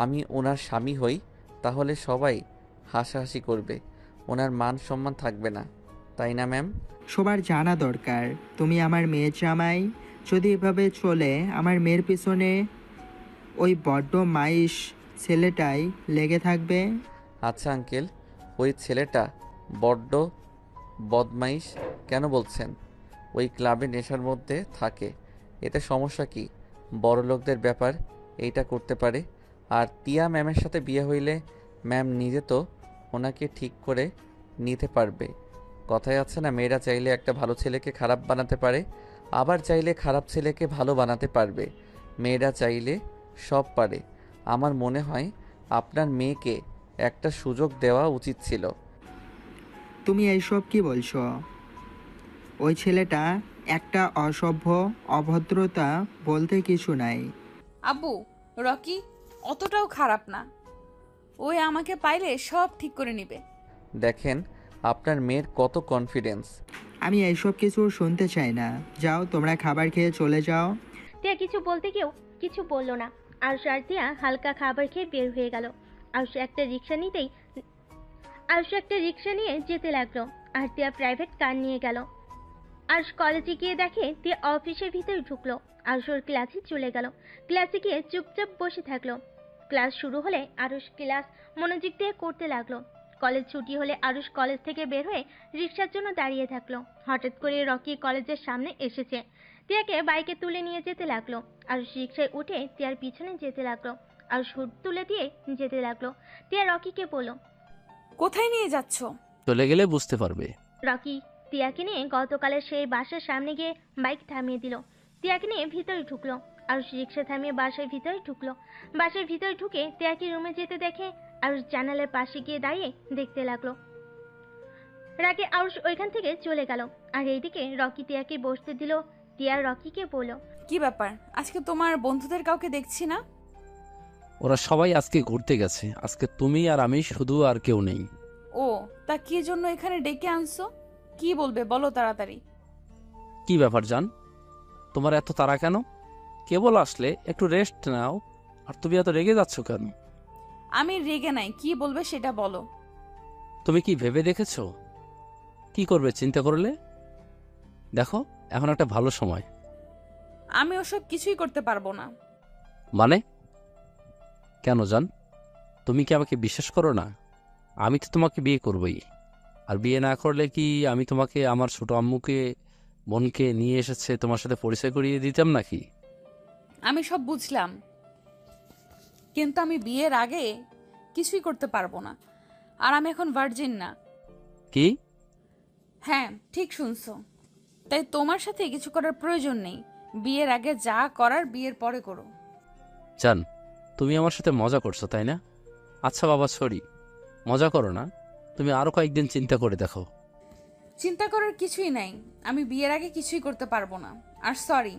আমি ওনার স্বামী হই, তাহলে সবাই হাসাহাসি করবে, ওনার মান সম্মান থাকবে না, তাই না ম্যাম? সবার জানা দরকার তুমি আমার মেয়ের জামাই। যদি এভাবে চলে আমার মেয়ের পিছনে ওই বড্ড মাইশ ছেলেটাই লেগে থাকবে। আচ্ছা আঙ্কেল, ওই ছেলেটা বড্ড বদমাইশ কেন বলছেন? ওই ক্লাবে নেশার মধ্যে থাকে, এতে সমস্যা কি? বড় লোকদের ব্যাপার, এইটা করতে পারে। আর তিয়া ম্যামের সাথে বিয়ে হইলে ম্যাম নিজে তো ওনাকে ঠিক করে নিতে পারবে। কথায় আছে না, মেয়েরা চাইলে একটা ভালো ছেলেকে খারাপ বানাতে পারে, আবার চাইলে খারাপ ছেলেকে ভালো বানাতে পারবে। মেয়েরা চাইলে সব পারে। আমার মনে হয় আপনার মেয়েকে একটা সুযোগ দেওয়া উচিত ছিল। তুমি এইসব কি বলছো? ওই ছেলেটা একটা অসভ্য, অভদ্রতা বলতে কিছু নাই। আব্বু, রকি অতটাও খারাপ না। ওই আমাকে পাইলে সব ঠিক করে নিবে। দেখেন আপনার মেয়ের কত কনফিডেন্স। আমি এইসব কিছু শুনতে চাই না। যাও, তোমরা খাবার খেয়ে চলে যাও। তিয়া কিছু বলতে গিয়েও কিছু বলল না। আরুষ আর তিয়া হালকা খাবার খেয়ে বের হয়ে গেল। আরুষ একটা রিক্সা নিয়ে যেতে লাগলো। আর তিয়া প্রাইভেট কার নিয়ে গেল। আরুষ কলেজে গিয়ে দেখে তিয়া অফিসের ভিতরে ঢুকলো। আরুষ ওর ক্লাসে চলে গেল। ক্লাসে গিয়ে চুপচাপ বসে থাকলো। ক্লাস শুরু হলে আরুষ ক্লাস মনোযোগ দিয়ে করতে লাগলো। কলেজ ছুটি হলে আরুষ কলেজ থেকে বের হয়ে রিক্সার জন্য দাঁড়িয়ে থাকলো। হঠাৎ করে রকি কলেজের সামনে এসেছে। তিয়াকে বাইকে তুলে নিয়ে যেতে লাগলো। আর রিক্সায় উঠে তিয়ার পিছনে যেতে লাগলো। আর হুড তুলে দিয়ে যেতে লাগলো। তিয়া রকিকে বলল, কোথায় নিয়ে যাচ্ছ? চলে গেলে বুঝতে পারবে। রকি তিয়াকে নিয়ে গতকালের সেই বাসার সামনে গিয়ে বাইক থামিয়ে দিল। তিয়াকে নিয়ে ভিতরে ঢুকলো। আর রিক্সা থামিয়ে বাসার ভিতরে ঢুকলো। বাসার ভিতরে ঢুকে তিয়াকে রুমে যেতে দেখে আর জানালার পাশে গিয়ে দাঁড়িয়ে দেখতে লাগলো। রাগে আরুষ ওইখান থেকে চলে গেল। আর এইদিকে রকি তিয়াকে বসতে দিল। তিয়া রকিকে বলল, কি ব্যাপার, আজকে তোমার বন্ধুদের কাউকে দেখছি না? ওরা সবাই আজকে ঘুরতে গেছে, আজকে তুমি আর আমি শুধু, আর কেউ নেই। ও, তা কি জন্য এখানে ডেকে আনছো? কি বলবে বলো তাড়াতাড়ি। কি ব্যাপার জান, তোমার এত তাড়া কেন? কেবল আসলে, একটু রেস্ট নাও। আর তুমি এত রেগে যাচ্ছ কেন? আমি রেগে নাই, কি বলবে সেটা বলো। তুমি কি ভেবে দেখেছো কি করবে চিন্তা করলে? দেখো, এখন একটা ভালো সময়। আমি ওসব কিছুই করতে পারবো না। মানে কেন জান, তুমি কি আমাকে বিশ্বাস করো না? আমি তো তোমাকে বিয়ে করবই। আর বিয়ে না করলে কি আমি তোমাকে আমার ছোট আম্মুকে, বোনকে নিয়ে এসেছে তোমার সাথে পরিচয় করিয়ে দিতাম নাকি? আমি সব বুঝলাম, কিন্তু আমি বিয়ের আগে কিছুই করতে পারবো না। আর আমি এখন ভার্জিন না। কি? হ্যাঁ, ঠিক শুনছো। তাই তোমার সাথে কিছু করার প্রয়োজন নেই। বিয়ের আগে যা করার বিয়ের পরে করো। জান, তুমি আমার সাথে মজা করছো তাই না? আচ্ছা বাবা, সরি, মজা করো না। তুমি আরো কয়েকদিন চিন্তা করে দেখো। চিন্তা করার কিছুই নাই। আমি বিয়ের আগে কিছুই করতে পারবো না। আর সরি,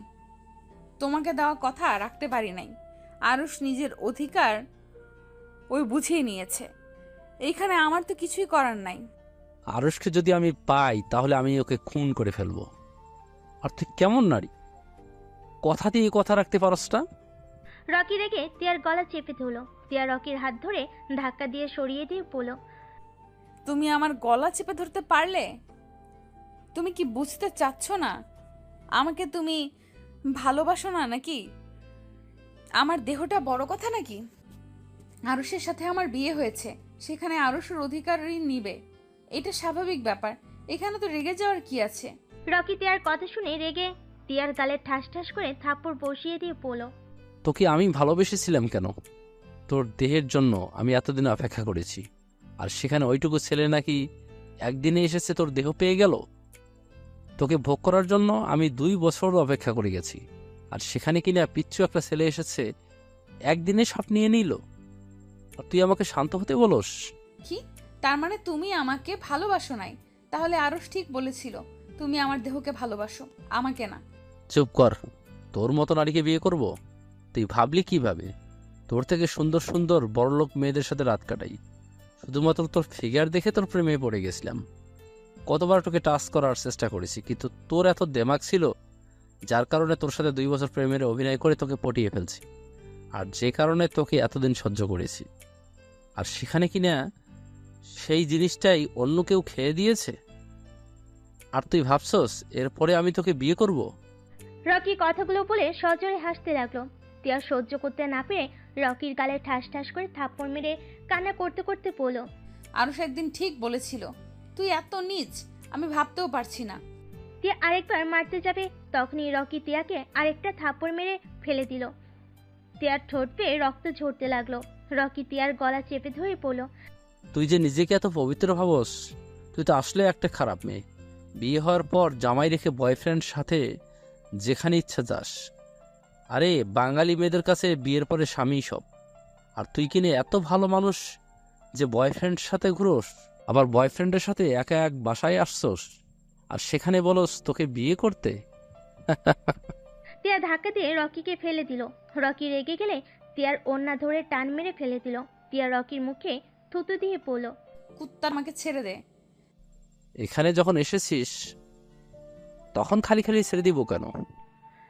তোমাকে দেওয়া কথা রাখতে পারি নাই। আরুষ নিজের অধিকার ওই বুঝিয়ে নিয়েছে। এইখানে আমার তো কিছুই করার নাই। আরুষকে যদি আমি পাই তাহলে আমি ওকে খুন করে ফেলবো। আর তুই কেমন নারী, কথা দিয়ে কথা রাখতে পারস না? রকি রেগে তিয়ার গলা চেপে ধরল। তিয়া রকির হাত ধরে ধাক্কা দিয়ে সরিয়ে দিয়ে বলল, তুমি আমার গলা চেপে ধরতে পারলে? তুমি কি বুঝতে চাচ্ছ না আমাকে তুমি ভালোবাসো না নাকি? আমার দেহটা বড় কথা নাকি? আরুষের সাথে আমার বিয়ে হয়েছে, সেখানে আরুষের অধিকারই নিবে, এটা স্বাভাবিক ব্যাপার। এখানে তো রেগে যাওয়ার কি আছে? রকি তিয়ার কথা শুনে রেগে তিয়ার গালে ঠাস ঠাস করে থাপ্পড় বসিয়ে দিয়ে বলল, তোকে আমি ভালোবেসেছিলাম কেন? তোর দেহের জন্য আমি এতদিন অপেক্ষা করেছি, আর সেখানে ওইটুকু ছেলে নাকি একদিনে এসেছে তোর দেহ পেয়ে গেল। তোকে ভোগ করার জন্য আমি 2 বছর অপেক্ষা করে গেছি, আর সেখানে কিনা পিচ্ছু একটা ছেলে এসেছে, একদিনে সব নিয়ে নিল। আর তুই আমাকে শান্ত হতে বলস? কি তার মানে তুমি আমাকে ভালোবাসো নাই? তাহলে আরুষ ঠিক বলেছিল, তুমি আমার দেহকে ভালোবাসো, আমাকে না। চুপ কর, তোর মতো নারীকে বিয়ে করব? তুই ভাবলি কিভাবে? তোর থেকে সুন্দর সুন্দর বড়লোক মেয়েদের সাথে রাত কাটাই, শুধুমাত্র তোর ফিগার দেখে তোর প্রেমে পড়ে গেছিলাম। কতবার তোকে টাচ করার চেষ্টা করেছি, কিন্তু তোর এত দেমাগ ছিল যার কারণে তোর সাথে 2 বছর প্রেমের অভিনয় করে তোকে পটিয়ে ফেলছি, আর যে কারণে তোকে এতদিন সহ্য করেছি। আর সেখানে কিনা সেই জিনিসটাই অন্য কেউ খেয়ে দিয়েছে, আর তুই ভাবছস এরপরে আমি তোকে বিয়ে করব? রকি কথাগুলো বলে সজোরে হাসতে লাগলো। তিয়া সহ্য করতে না পেরে রকির গালে ঠাস ঠাস করে থাপ্পড় মেরে কান্না করতে করতে বলল, আরুষ একদিন ঠিক বলেছিল, তুই এত নীচ আমি ভাবতেও পারছি না। তিয়া আরেকবার মারতে যাবে, তখনই রকি তিয়াকে আরেকটা থাপ্পড় মেরে ফেলে দিল। তিয়ার ঠোঁট পেয়ে রক্ত ঝরতে লাগলো। রকি তিয়ার গলা চেপে ধরে বলল, তুই যে নিজেকে এত পবিত্র ভাবস, তুই তো আসলে একটা খারাপ মেয়ে। বিয়ে হওয়ার পর জামাই রেখে বয়ফ্রেন্ড সাথে যেখানে ইচ্ছা যাস। আরে বাঙালি মেয়েদের কাছে বিয়ের পরে স্বামী সব। আর তুই কিনে এত ভালো মানুষ যে বয়ফ্রেন্ড সাথে ঘুরোস, আবার বয়ফ্রেন্ডের সাথে একা এক বাসায় আসছোস, আর সেখানে বলস তোকে বিয়ে করতে। তিয়া ধাক্কা দিয়ে রকিকে ফেলে দিল। রকি রেগে গেলে তিয়ার ওড়না ধরে টান মেরে ফেলে দিল। তিয়া রকির মুখে থুতু দিয়ে বলল, কুত্তা, আমাকে ছেড়ে দে। এখানে যখন এসেছিস তখন খালি খালি ছেড়ে দিব কেন?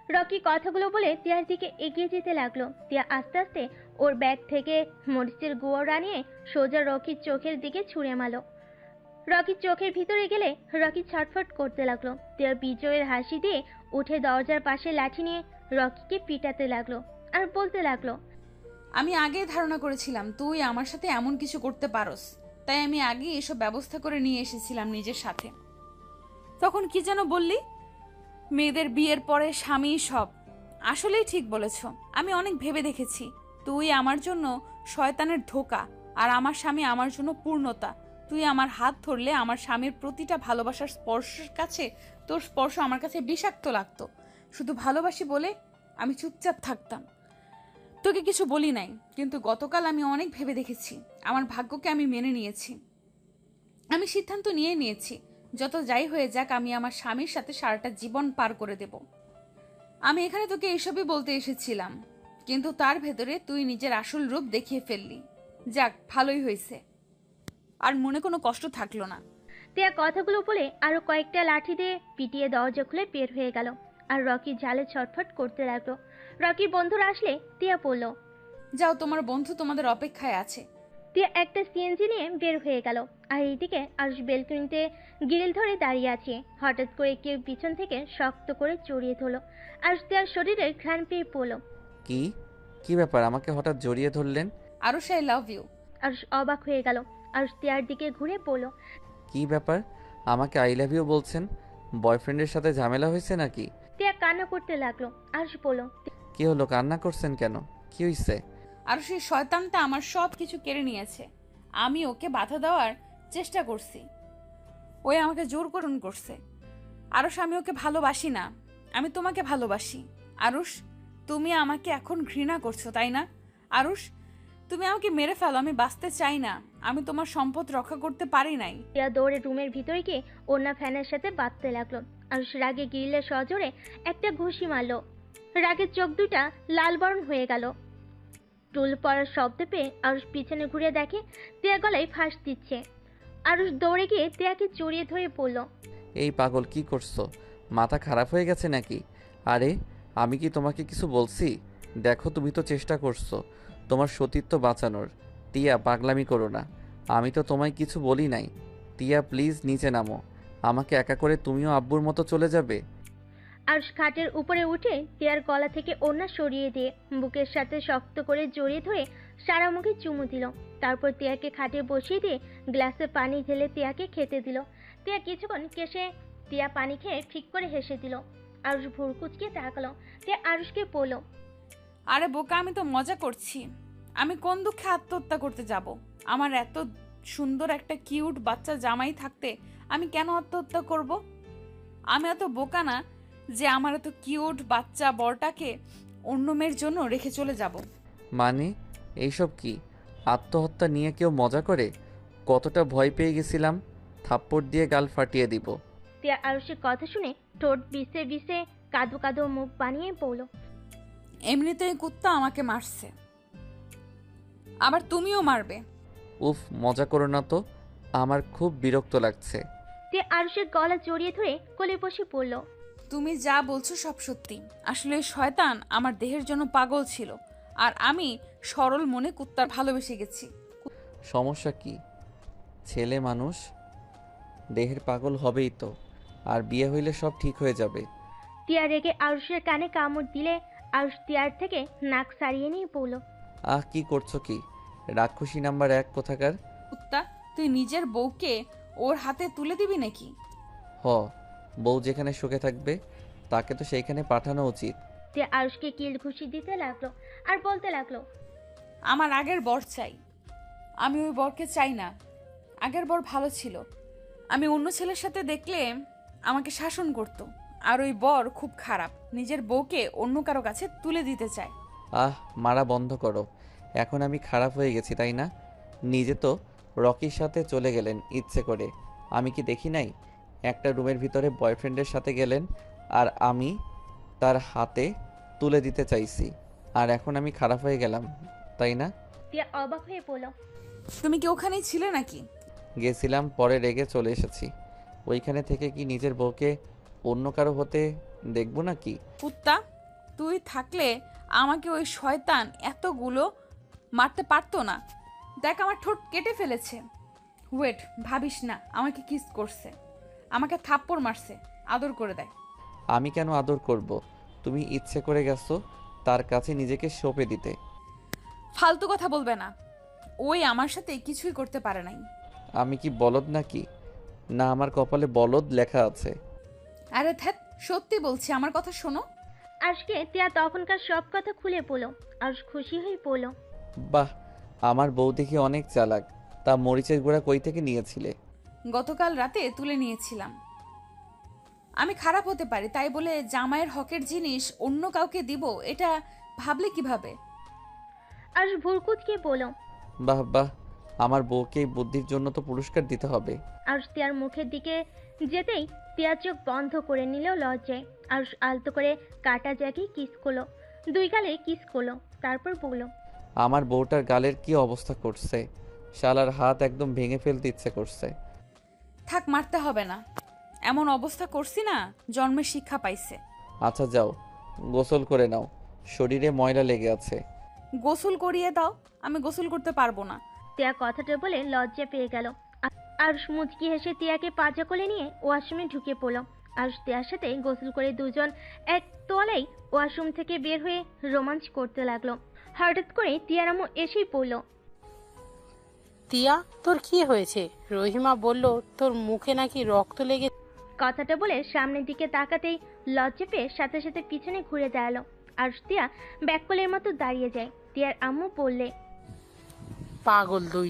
রকি কথাগুলো বলে তিয়ার দিকে এগিয়ে যেতে লাগলো। তিয়া আস্তে আস্তে ওর ব্যাগ থেকে মরিচের গুঁড়ো নিয়ে সোজা রকির চোখের দিকে ছুঁড়ে মারল। রকির চোখের ভিতরে গেলে রকি ছটফট করতে লাগলো। তিয়ার বিজয়ের হাসি দিয়ে উঠে দরজার পাশে লাঠি নিয়ে রকিকে পিটাতে লাগলো আর বলতে লাগলো, আমি আগেই ধারণা করেছিলাম তুই আমার সাথে এমন কিছু করতে পারোস, তাই আমি আগেই এসব ব্যবস্থা করে নিয়ে এসেছিলাম নিজের সাথে। তখন কি যেন বললি? মেয়েদের বিয়ের পরে স্বামী সব। আসলেই ঠিক বলেছ। আমি অনেক ভেবে দেখেছি, তুই আমার জন্য শয়তানের ধোঁকা, আর আমার স্বামী আমার জন্য পূর্ণতা। তুই আমার হাত ধরলে আমার স্বামীর প্রতিটা ভালোবাসার স্পর্শের কাছে তোর স্পর্শ আমার কাছে বিষাক্ত লাগতো। শুধু ভালোবাসি বলে আমি চুপচাপ থাকতাম, তোকে কিছু বলি নাই। কিন্তু গতকাল আমি অনেক ভেবে দেখেছি, আমার ভাগ্যকে আমি মেনে নিয়েছি। আমি সিদ্ধান্ত নিয়েছি, যত যাই হয়ে যাক আমি আমার স্বামীর সাথে সারাটা জীবন পার করে দেব। আমি এখানে তোকে এসবই বলতে এসেছিলাম, কিন্তু তার ভেতরে তুই নিজের আসল রূপ দেখিয়ে ফেললি। যাক, ভালোই হয়েছে, আর মনে কোনো কষ্ট থাকলো না। টিয়া কথাগুলো বলে আরো কয়েকটা লাঠি দিয়ে পিটিয়ে দরজা খুলে বের হয়ে গেল। আর রকি জালে ছটফট করতে লাগলো। রকির বন্ধুরা আসলে টিয়া বলল, যাও, তোমার বন্ধু তোমাদের অপেক্ষায় আছে। টিয়া একটা সিএনজি নিয়ে বের হয়ে গেল। আর এইদিকে আরুষ বেলকনিতে গ্রিল ধরে দাঁড়িয়ে আছে। হঠাৎ করে কেউ পিছন থেকে শক্ত করে জড়িয়ে ধরলো। আরুষ টিয়ার শরীরে ঘ্রাণ পেয়ে পড়ল। কি কি ব্যাপার, আমাকে হঠাৎ জড়িয়ে ধরলেন? Arush, I love you. Arush অবাক হয়ে গেল। আরুষ টিয়ার দিকে ঘুরে বলল, কি ব্যাপার, আমাকে আই লাভ ইউ বলছেন? বয়ফ্রেন্ডের সাথে ঝামেলা হয়েছে নাকি? টিয়া কান্না করতে লাগলো। আরুষ বলল, কি হলো, কান্না করছেন কেন? কি হইছে? আর সেই শয়তানটা আমার সব কিছু কেড়ে নিয়েছে। আমি ওকে বাধা দেওয়ার চেষ্টা করছি, ওই আমাকে জোর করুন করছে। আরুষ, আমি ওকে ভালোবাসি না, আমি তোমাকে ভালোবাসি। আরুষ, তুমি আমাকে এখন ঘৃণা করছো, তাই না? আরুষ, তুমি আমাকে মেরে ফেলো, আমি বাঁচতে চাই না। আমি তোমার সম্পদ রক্ষা করতে পারি নাই। টিয়া দৌড়ে রুমের ভিতরে গিয়ে ওড়না ফ্যানের সাথে বাঁধতে লাগলো। আরুষ রাগে গ্রিলের সজোরে একটা ঘুষি মারলো। রাগের চোখ দুটা লাল বরণ হয়ে গেল। টুল পড়ার শব্দ পেয়ে আরুষ পিছনে ঘুরে দেখে টিয়া গলায় ফাঁস দিচ্ছে। আরুষ দৌড়ে গিয়ে টিয়াকে জড়িয়ে ধরে পড়ল। এই পাগল, কি করছো? মাথা খারাপ হয়ে গেছে নাকি? আরে আমি কি তোমাকে কিছু বলছি? দেখো, তুমি তো চেষ্টা করছো তোমার সতীত্ব বাঁচানোর। টিয়া, পাগলামি করো না, আমি তো তোমায় কিছু বলি নাই। টিয়া প্লিজ নিচে নামো, আমাকে একা করে তুমিও আব্বুর মতো চলে যাবে? আরুষ খাটের উপরে উঠে টিয়ার গলা থেকে ওড়না সরিয়ে দিয়ে বুকের সাথে শক্ত করে জড়িয়ে ধরে সারা মুখে চুমু দিল। তারপর টিয়াকে খাটে বসিয়ে দিয়ে গ্লাসে পানি ঢেলে টিয়াকে খেতে দিল। টিয়া কিছুক্ষণ কেসে টিয়া পানি খেয়ে ঠিক করে হেসে দিল। আরুষ ভুর কুচকে তাকালো। টিয়া আরুষকে বলল, আরে বোকা, আমি তো মজা করছি। আমি কোন দুঃখে আত্মহত্যা করতে যাব? আমার এত সুন্দর একটা কিউট বাচ্চা জামাই থাকতে আমি কেন আত্মহত্যা করব? আমি এত বোকা না যে আমার এত কিউট বাচ্চা বরটাকে অন্য মেয়ের জন্য রেখে চলে যাব। মানে এইসব কি? আত্মহত্যা নিয়ে কেউ মজা করে? কতটা ভয় পেয়ে গেছিলাম, থাপ্পড় দিয়ে গাল ফাটিয়ে দিব। টিয়া আরুষের কথা শুনে ঠোঁট বিছে বিছে কাদো কাদো মুখ বানিয়ে বলল, এমনিতেই কুত্তা আমাকে মারছে, আবার তুমিও মারবে। উফ, মজা করো না তো, আমার খুব বিরক্ত লাগছে। টিয়া আরুষের গলা জড়িয়ে ধরে কোলে বসে পড়ল। তুমি যা বলছো সব সত্যি। আসলে এই শয়তান আমার দেহের জন্য পাগল ছিল, আর আমি সরল মনে কুত্তার ভালোবেসে গেছি। সমস্যা কি? ছেলে মানুষ, দেহের পাগল হবেই তো, আর বিয়ে হইলে সব ঠিক হয়ে যাবে। টিয়া রেগে আরুষের কানে কামড় দিলে আরুষ টিয়ার থেকে নাক সারিয়ে নিয়ে পড়ল। আহ, কি করছো কি? রাক্ষসী নাম্বার 1 কোথাকার। কুত্তা, তুই নিজের বউকে ওর হাতে তুলে দিবি নাকি? হ, বউ যেখানে সুখে থাকবে তাকে তো সেইখানে পাঠানো উচিত। টিয়া আরুষকে কিল ঘুষি দিতে লাগলো আর বলতে লাগলো, আমার আগের বর চাই, আমি ওই বরকে চাই না। আগের বর ভালো ছিল, আমি অন্য ছেলের সাথে দেখলে আমাকে শাসন করত। আর ওই বর খুব খারাপ, নিজের বউকে অন্য কারো কাছে তুলে দিতে চায়। আহ, মারা বন্ধ করো। এখন আমি খারাপ হয়ে গেছি তাই না? নিজে তো রকির সাথে চলে গেলেন ইচ্ছে করে, আমি কি দেখি নাই? একটা রুমের ভিতরে বয়ফ্রেন্ডের সাথে গেলেন, আর আমি তার হাতে তুলে দিতে চাইছি, আর এখন আমি খারাপ হয়ে গেলাম তাই না? টিয়া অবাক হয়ে পড়ল। তুমি কি ওখানেই ছিলে নাকি? গেছিলাম, পরে রেগে চলে এসেছি। ওইখানে থেকে কি নিজের বউকে অন্য কারো হতে দেখবো নাকি? কুত্তা, তুই থাকলে আমাকে ওই শয়তান এতগুলো মারতে পারতো না। দেখ, আমার ঠোঁট কেটে ফেলেছে। ওয়েট, ভাবিস না আমাকে কিস করছে, আমাকে থাপ্পড় মারছে, আদর করে দেয়। আমি কেন আদর করব? তুমি ইচ্ছে করে গেছো তার কাছে নিজেকে সঁপে দিতে। ফালতু কথা বলবে না, ওই আমার সাথে কিছুই করতে পারে নাই। আমি কি বলদ নাকি? না, আমার কপালে বলদ লেখা আছে। আরে ধ্যাত, সত্যি বলছি, আমার কথা শোনো। আজকে তিয়া তখনকার সব কথা খুলে পড়লো। আরশ খুশি হয়ে পড়ল। বাহ, আমার বউ দেখি অনেক চালাক। তা মরিচের গুঁড়া কই থেকে নিয়েছিলে? গতকাল রাতে তুলে নিয়েছিলাম। আমি খারাপ হতে পারি, তাই বলে জামাইয়ের হকের জিনিস অন্য কাউকে দিব, এটা ভাবলে কিভাবে? আরশ ভুরকুচকে পড়ল। বাহ বাহ, আমার বউকে এই বুদ্ধির জন্য তো পুরস্কার দিতে হবে। আরশ তিয়ার মুখের দিকে যেতেই তিয়া চোখ বন্ধ করে নিল লজ্জায়। আরশ আলতো করে কাটা জায়গায় কিস করলো, 2 গালে কিস করলো, তারপর বলল, আমার বউটার গালের কি অবস্থা করছে, শালার হাত একদম ভেঙে ফেলতে ইচ্ছে করছে। থাক, মারতে হবে না। এমন অবস্থা করছি না, জন্মের শিক্ষা পাইছে। আচ্ছা যাও, গোসল করে নাও, শরীরে ময়লা লেগে আছে। গোসল করিয়ে দাও। আমি গোসল করতে পারবো না। তিয়া কথাটা বলে লজ্জা পেয়ে গেল। আরশ মুচকি হেসে তিয়াকে পাজা কোলে নিয়ে ওয়াশরুমে ঢুকে পড়ল। আরশ তিয়ার সাথে গোসল করে দুজন এক তোয়ালেই ওয়াশরুম থেকে বের হয়ে রোমাঞ্চ করতে লাগলো। হঠাৎ করে তিয়ার আম্মু এসেই পড়ল। তিয়া, তোর কি হয়েছে? রহিমা বলল তোর মুখে নাকি রক্ত লেগে। কথাটা বলে সামনের দিকে তাকাতেই লজ্জা পেয়ে সাথে সাথে পিছনে ঘুরে দাঁড়ালো। আরশ তিয়া ব্যাককলের মতো দাঁড়িয়ে যায়। তিয়ার আম্মু বললে, পাগল দুই।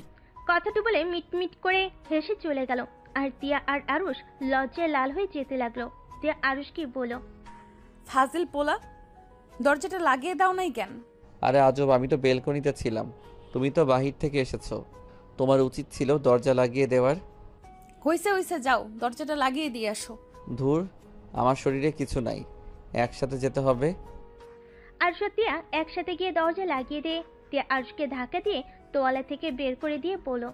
কথাটা বলে মিটমিট করে হেসে চলে গেল। আর তিয়া আর আরুষ লজ্জায় লাল হয়ে যেতে লাগলো। তিয়া আরুষকে বলল, ফাজিল পোলা, দরজাটা লাগিয়ে দাও নাই কেন? আরে আজব, আমি তো বেলকনিতে ছিলাম, তুমি তো বাহির থেকে এসেছো, তোমার উচিত ছিল দরজা লাগিয়ে দেওয়ার। হইছে হইছে, যাও দরজাটা লাগিয়ে দিয়ে আসো। ধুর, আমার শরীরে কিছু নাই, একসাথে যেতে হবে। আরশ আর তিয়া একসাথে গিয়ে দরজা লাগিয়ে দিয়ে তিয়া আরশকে ধাক্কা দিয়ে তোয়ালা থেকে বের করে দিয়ে বলল,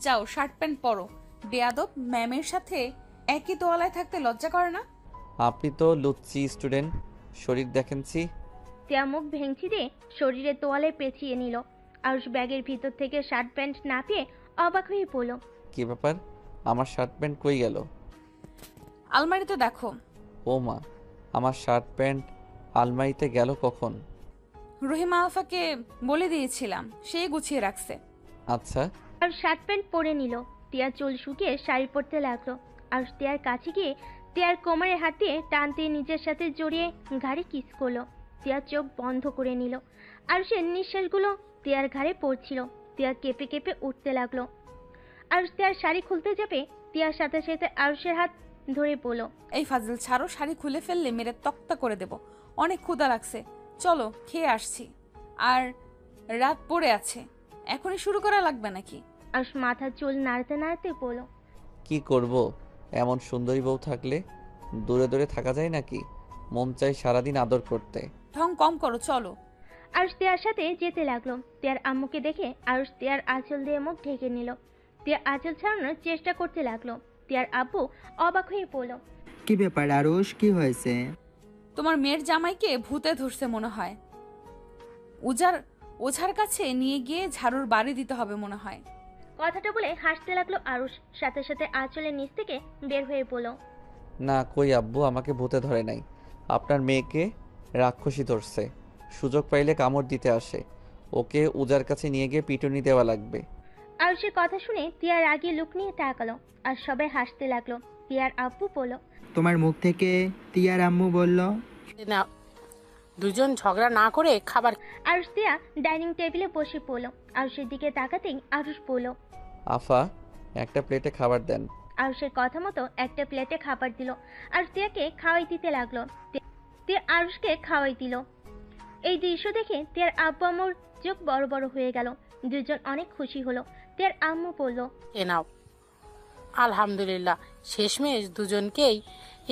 যাও শার্ট প্যান্ট পরো। বেয়াদব, ম্যামের সাথে একই তোয়ালায় থাকতে লজ্জা করে না? আপনি তো লুচ্চি স্টুডেন্ট, শরীর দেখেনছি। তিয়া মুখ ভেঙচি দিয়ে শরীরে তোয়ালে পেঁচিয়ে নিল। আরশ ব্যাগের ভিতর থেকে শার্ট প্যান্ট না পেয়ে অবাক হয়ে পড়ল। কি ব্যাপার, আমার শার্ট প্যান্ট কই গেল? আলমারিতে দেখো। ও মা, আমার শার্ট প্যান্ট আলমারিতে গেল কখন? রহিমা আলফাকে বলে দিয়েছিলাম, সে গুছিয়ে রাখছে। আচ্ছা। আর শার্ট প্যান্ট পরে নিল। টিয়া চুল শুকিয়ে শাড়ি পরতে লাগলো। আর টিয়ার কাছে গিয়ে টিয়ার কোমরে হাত দিয়ে টানতে নিজের সাথে জড়িয়ে ঘাড়ে কিস করলো। টিয়ার চোখ বন্ধ করে নিল। আর সে নিঃশ্বাসগুলো টিয়ার ঘাড়ে পড়ছিল। টিয়া কেঁপে কেঁপে উঠতে লাগলো। আর টিয়ার শাড়ি খুলতে যাবে, টিয়ার সাথে সাথে আরুষের হাত ধরে পড়লো। এই ফাজিল ছাড়ো, শাড়ি খুলে ফেললে মেরে তক্তা করে দেব। অনেক ক্ষুধা লাগছে, চলো খেয়ে আসছি। আর রাত পড়ে আছে, এখনই শুরু করা লাগবে নাকি? আরুষ মাথার চুল নাড়তে নাড়তে বলল, কি করব, এমন সুন্দরী বউ থাকলে দূরে দূরে থাকা যায় নাকি? মন চাই সারাদিন আদর করতে। ঢং কম করো, চলো। আরুষ টিয়ার সাথে যেতে লাগলো। টিয়ার আম্মুকে দেখে আরুষ টিয়ার আঁচল দিয়ে মুখ ঢেকে নিল। টিয়া আঁচল ছাড়ানোর চেষ্টা করতে লাগলো। টিয়ার আব্বু অবাক হয়ে পড়ল। কি ব্যাপার আরুষ, কি হয়েছে? তোমার মেয়ের জামাইকে ভূতে ধরছে মনে হয়। ওঝার কাছে নিয়ে গিয়ে ঝাড়ুর বাড়ি দিতে হবে মনে হয়। কথাটা বলে হাসতে লাগলো আরুষ, সাথে সাথে আঁচলের নিচ থেকে বের হয়ে পড়ল। না কই আব্বু, আমাকে ভূতে ধরে নাই, আপনার মেয়েকে রাক্ষসী ধরছে, সুযোগ পাইলে কামড় দিতে আসে, ওকে উজার কাছে নিয়ে গিয়ে পিটুনি দেওয়া লাগবে। আরুষের কথা শুনে টিয়ার রাগে লুক নিয়ে তাকালো আর সবাই হাসতে লাগলো। টিয়ার আব্বু বলল, তোমার মুখ থেকে টিয়ার আম্মু বলল। না, দুজন ঝগড়া না করে খাবার। আরুষ টিয়া ডাইনিং টেবিলে বসে পড়ল। আরুষের দিকে তাকাতেই আরুষ বলল, আফা, একটা প্লেটে খাবার দেন। আরুষের কথা মতো একটা প্লেটে খাবার দিল আর টিয়াকে খাওয়াই দিতে লাগলো। টিয়া আরুষকে খাওয়াই দিল। এই দৃশ্য দেখে টিয়ার আব্বু আম্মুর চোখ বড় বড় হয়ে গেল। দুজন অনেক খুশি হলো। টিয়ার আম্মু বলল, এ নাও। আলহামদুলিল্লাহ, শেষমেশ দুজনকেই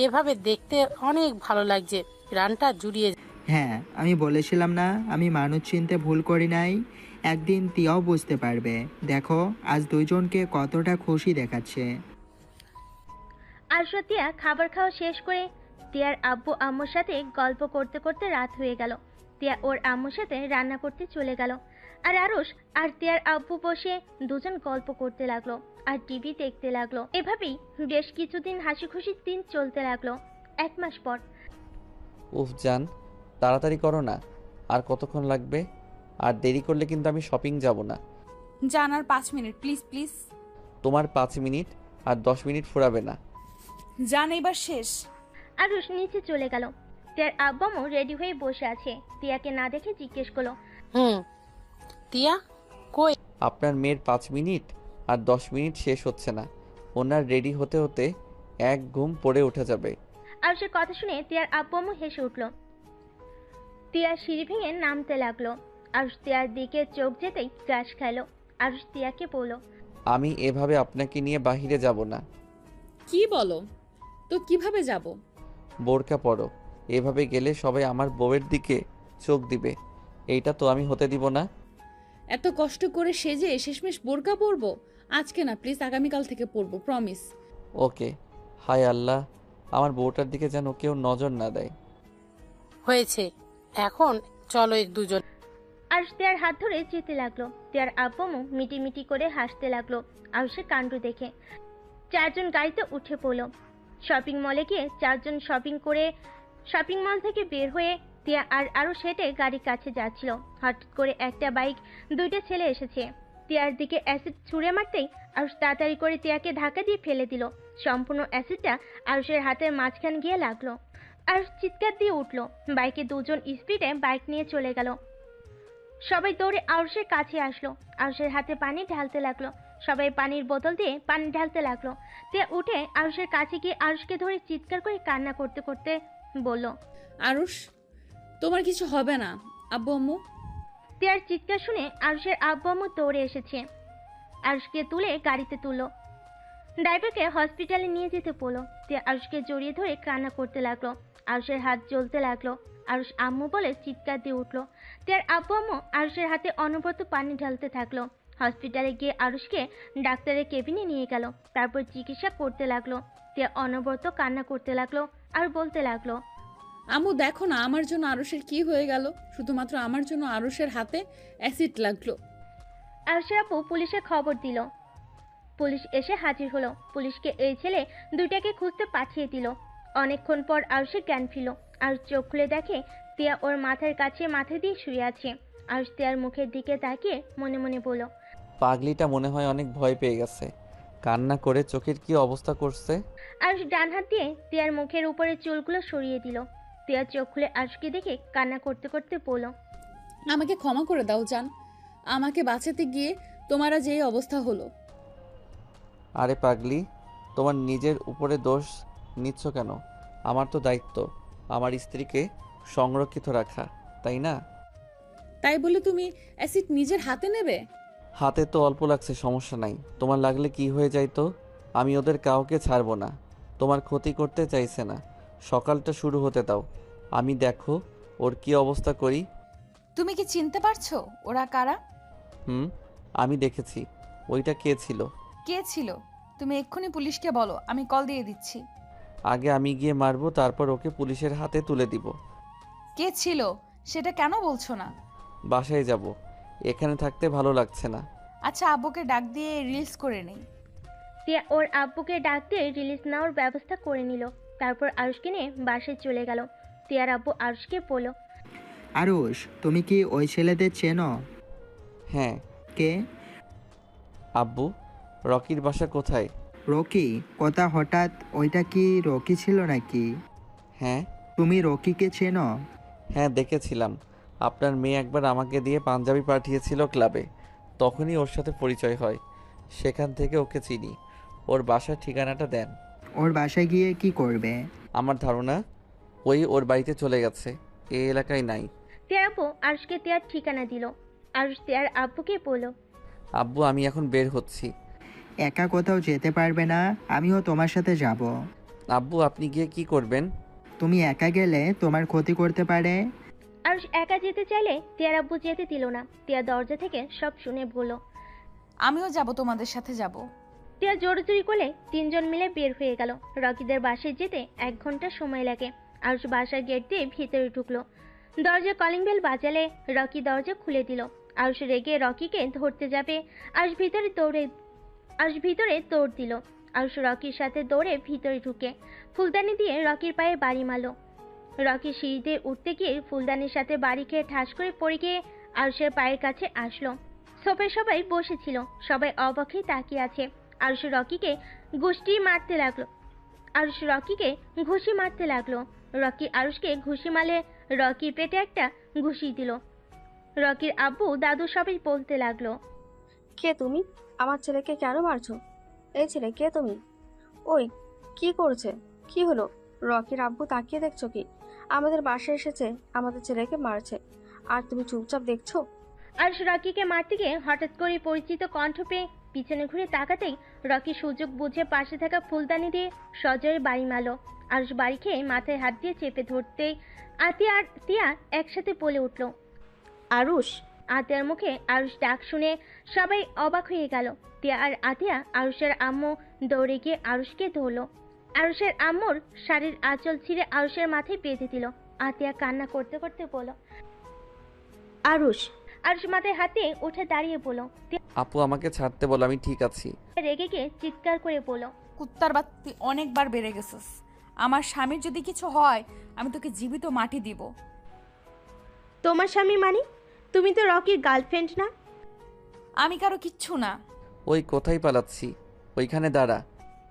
এভাবে দেখতে অনেক ভালো লাগছে, প্রাণটা জুড়িয়ে। হ্যাঁ, আমি বলেছিলাম না আমি মানুষ চিনতে ভুল করি নাই। একদিন টিয়াও বুঝতে পারবে। দেখো আজ দুইজনকে কতটা খুশি দেখাচ্ছে। আরশা টিয়া খাবার খাওয়া শেষ করে টিয়ার আব্বু আম্মুর সাথে গল্প করতে করতে রাত হয়ে গেল। টিয়া ওর আম্মুর সাথে রান্না করতে চলে গেল। আর আরুষ আর টিয়ার আব্বু বসে দুজন গল্প করতে লাগলো আর টিভি দেখতে লাগলো। এভাবেই বেশ কিছুদিন হাসি খুশির দিন চলতে লাগলো। 1 মাস পর, উফ জান, তাড়াতাড়ি করো না, আর কতক্ষণ লাগবে? আর দেরি করলে কিন্তু আমি শপিং যাব না। জান, আর 5 মিনিট প্লিজ প্লিজ। তোমার 5 মিনিট আর 10 মিনিট ফুরাবে না। জান, এবার শেষ। আরুষ নিচে চলে গেল। তিয়ার আব্বামও রেডি হয়ে বসে আছে। তিয়াকে না দেখে জিজ্ঞেস করলো, হুম, তিয়া কই? আপনার মেয়ের 5 মিনিট আর 10 মিনিট শেষ হচ্ছে না, ওনার রেডি হতে হতে এক ঘুম পড়ে উঠে যাবে। আরুষের কথা শুনে তিয়ার আব্বামও হেসে উঠল। তিয়া সিঁড়ি ভেঙে নামতে লাগলো। আরুষ তিয়ার দিকে চোখ যেতেই গাছ খাইলো। আরুষ তিয়াকে বলল, আমি এভাবে আপনাকে নিয়ে বাহিরে যাব না। কি বলো? তো কিভাবে যাব? বোরকা পরো, এভাবে গেলে সবাই আমার বউয়ের দিকে চোখ দিবে, এইটা তো আমি হতে দিব না। এত কষ্ট করে সেজে শেষমেশ বোরকা পরবো? আজকে না প্লিজ, আগামীকাল থেকে পরবো, প্রমিস। ওকে। হায় আল্লাহ, আমার বউটার দিকে যেন কেউ নজর না দেয়। হয়েছে, এখন চলো এই দুজন। আরুষ তিয়ার হাত ধরে যেতে লাগলো। তিয়ার আব্বামও মিটিমিটি করে হাসতে লাগলো আরুষের কাণ্ড দেখে। 4 জন গাড়িতে উঠে পড়লো। শপিং মলে গিয়ে 4 জন শপিং মল থেকে বের হয়ে তিয়া আর আরুষ হেঁটে গাড়ির কাছে যাচ্ছিল। হঠাৎ করে একটা বাইক, 2টা ছেলে এসেছে। তিয়ার দিকে অ্যাসিড ছুঁড়ে মারতেই আরুষ তাড়াতাড়ি করে তিয়াকে ধাক্কা দিয়ে ফেলে দিল। সম্পূর্ণ অ্যাসিডটা আরুষের হাতের মাঝখান গিয়ে লাগলো। আরুষ চিৎকার দিয়ে উঠলো। বাইকে 2 জন স্পিডে বাইক নিয়ে চলে গেল। সবাই দৌড়ে আরুষের কাছে আসলো। আরুষের হাতে পানি ঢালতে লাগলো। সবাই পানির বোতল দিয়ে পানি ঢালতে লাগলো। তিয়া উঠে আরুষের কাছে গিয়ে আরুষকে ধরে চিৎকার করে কান্না করতে করতে বলল, আরুষ, তোমার কিছু হবে না। আব্বু আম্মু? তিয়ার চিৎকার শুনে আরুষের আব্বু আম্মু দৌড়ে এসেছে। আরুষকে তুলে গাড়িতে তুললো। ড্রাইভারকে হসপিটালে নিয়ে যেতে বললো। তিয়া আরুষকে জড়িয়ে ধরে কান্না করতে লাগলো। আরুষের হাত জ্বলতে লাগলো। আরুষ আম্মু বলে চিৎকার দিয়ে উঠলো। তিয়ার আব্বু আম্মু আরুষের হাতে অনবরত পানি ঢালতে থাকলো। হসপিটালে গিয়ে আরুষকে ডাক্তারের কেবিনে নিয়ে গেল। তারপর চিকিৎসা করতে লাগলো। তিয়া অনবরত কান্না করতে লাগলো আর বলতে লাগলো, আম্মু দেখো না আমার জন্য আরুষের কি হয়ে গেল। শুধুমাত্র আমার জন্য আরুষের হাতে অ্যাসিড লাগলো। আরুষের আপু পুলিশে খবর দিল। পুলিশ এসে হাজির হলো। পুলিশকে এই ছেলে 2টাকে খুঁজতে পাঠিয়ে দিল। অনেকক্ষণ পর আরুষের জ্ঞান ফিরল। আরুষ চোখ খুলে দেখে তিয়া ওর মাথার কাছে মাথা দিয়ে শুয়ে আছে। আরুষ তিয়ার মুখের দিকে তাকিয়ে মনে মনে বলল, পাগলিটা মনে হয় অনেক ভয় পেয়ে গেছে, কান্না করে চোখের কি অবস্থা করছে। আরুষ ডান হাত দিয়ে তিয়ার মুখের উপরে চুলগুলো সরিয়ে দিল। তিয়া চোখ খুলে আরুষকে দেখে কান্না করতে করতে বলল, আমাকে ক্ষমা করে দাও জান, আমাকে বাঁচাতে গিয়ে তোমারা যে অবস্থা হলো। আরে পাগলি, তোমার নিজের উপরে দোষ নিচ্ছ কেন? আমার তো দায়িত্ব আমার স্ত্রীকে সংরক্ষিত রাখা, তাই না? তাই বলে তুমি অ্যাসিড নিজের হাতে নেবে? হাতে তো অল্প লাগছে, সমস্যা নাই। তোমার লাগলে কি হয়ে যাইতো? আমি ওদের কাউকে ছাড়বো না। তোমার ক্ষতি করতে চাইছে না। সকালটা শুরু হতে দাও, আমি দেখো ওর কি অবস্থা করি। তুমি কি চিনতে পারছো ওরা কারা? আমি দেখেছি। ওইটা কে ছিল? কে ছিল? তুমি এক্ষুনি পুলিশকে বলো, আমি কল দিয়ে দিচ্ছি। আগে আমি গিয়ে মারবো, তারপর ওকে পুলিশের হাতে তুলে দিব। কে ছিল সেটা কেন বলছো না? বাসায় যাব, এখানে থাকতে ভালো লাগছে না। আচ্ছা, আব্বুকে ডাক দিয়ে রিলস করে নেই। তিয়া ওর আব্বুকে ডাক দিয়ে রিলিজ নেওয়ার ব্যবস্থা করে নিল। তারপর আরুষকে নিয়ে বাসায় চলে গেল। তিয়ার আব্বু আরুষকে বলল, আরুষ, তুমি কি ওই ছেলেদের চেনো? হ্যাঁ। কে? আব্বু, রকির বাসা কোথায়? রকি? কথা হঠাৎ, ওইটা কি রকি ছিল নাকি? হ্যাঁ। তুমি রকিকে চেনো? হ্যাঁ, দেখেছিলাম। আপনার মেয়ে একবার আমাকে দিয়ে পাঞ্জাবি পাঠিয়েছিল ক্লাবে, তখনই ওর সাথে পরিচয় হয়। সেখান থেকে ওকে চিনি। ওর বাসার ঠিকানাটা দেন। ওর বাসায় গিয়ে কি করবে? আমার ধারণা ওই ওর বাড়িতে চলে গেছে, এই এলাকায় নাই। তিয়ার আব্বু আরুষকে তিয়ার ঠিকানা দিল। আরুষ তিয়ার আব্বুকে বলল, আব্বু, আমি এখন বের হচ্ছি। একা কোথাও যেতে পারবে না, আমিও তোমার সাথে যাব। আব্বু, আপনি গিয়ে কি করবেন? তুমি একা গেলে তোমার ক্ষতি করতে পারে। আরুষ একা যেতে চাইলে তিয়ার আব্বু যেতে দিল না। তিয়া দরজা থেকে সব শুনে বলল, আমিও যাব, তোমাদের সাথে যাব। তিয়া জোরাজুরি করলে 3 জন মিলে বের হয়ে গেল। রকিদের বাসায় যেতে 1 ঘন্টা সময় লাগে। আরুষ বাসার গেট দিয়ে ভিতরে ঢুকলো। দরজা কলিং বেল বাজালে রকি দরজা খুলে দিল। আরুষ রেগে রকিকে ধরতে যাবে। আরুষ ভিতরে দৌড় দিল। আরুষ রকির সাথে দৌড়ে ভিতরে ঢুকে ফুলদানি দিয়ে রকির পায়ে বাড়ি মারল। রকি সিঁড়িতে উঠতে গিয়ে ফুলদানির সাথে বাড়ি খেয়ে ঠাস করে পড়ে গিয়ে আরুষের পায়ের কাছে আসলো। সোফায় সবাই বসেছিল, সবাই অবাক হয়ে তাকিয়ে আছে। আরুষ রকিকে গুষ্টি মারতে লাগলো। আরুষ রকিকে ঘুষি মারতে লাগলো। রকি আরুষকে ঘুষি মারলে রকির পেটে একটা ঘুষি দিল। রকির আব্বু দাদু সবাই বলতে লাগলো, কে তুমি? আমার ছেলেকে কেন মারছো? এই ছেলে, কে তুমি? ওই, কি করছে? কি হলো? রকির আব্বু তাকিয়ে দেখছো কি? আমাদের বাসায় এসেছে, আমাদের ছেলেকে মারছে, আর তুমি চুপচাপ দেখছো? আরুষ রকিকে মারতে গিয়ে হঠাৎ করে পরিচিত কণ্ঠ পেয়ে পিছনে ঘুরে তাকাতেই রকি সুযোগ বুঝে পাশে থাকা ফুলদানি দিয়ে সজোরে বাড়ি মারল। আরুষ বাড়ি খেয়ে মাথায় হাত দিয়ে চেপে ধরতেই আতিয়া আর তিয়া একসাথে বলে উঠল, আরুষ। আতিয়ার মুখে আরুষ ডাক শুনে সবাই অবাক হয়ে গেল। তিয়া আর আতিয়া আরুষের আম্মু দৌড়ে গিয়ে আরুষকে ধরল। আরুষের আম্মুর শাড়ির আঁচল ছিঁড়ে আরুষের মাথায় বেঁধে দিল। আতিয়া কান্না করতে করতে বলল, আরুষ। আরুষ মাথায় হাতে উঠে দাঁড়িয়ে বলল। আপু আমাকে ছাড়তে বলো, আমি ঠিক আছি। রেগে গিয়ে চিৎকার করে বলল, কুত্তার বাত্তি অনেকবার বেড়ে গেছিস। আমার স্বামীর যদি কিছু হয় আমি তোকে জীবিত মাটি দিব। তোমার স্বামী মানে? তুমি তো রকির গার্লফ্রেন্ড না? আমি কারো কিচ্ছু না। ওই কোথায় পালাচ্ছি, ওইখানে দাঁড়া।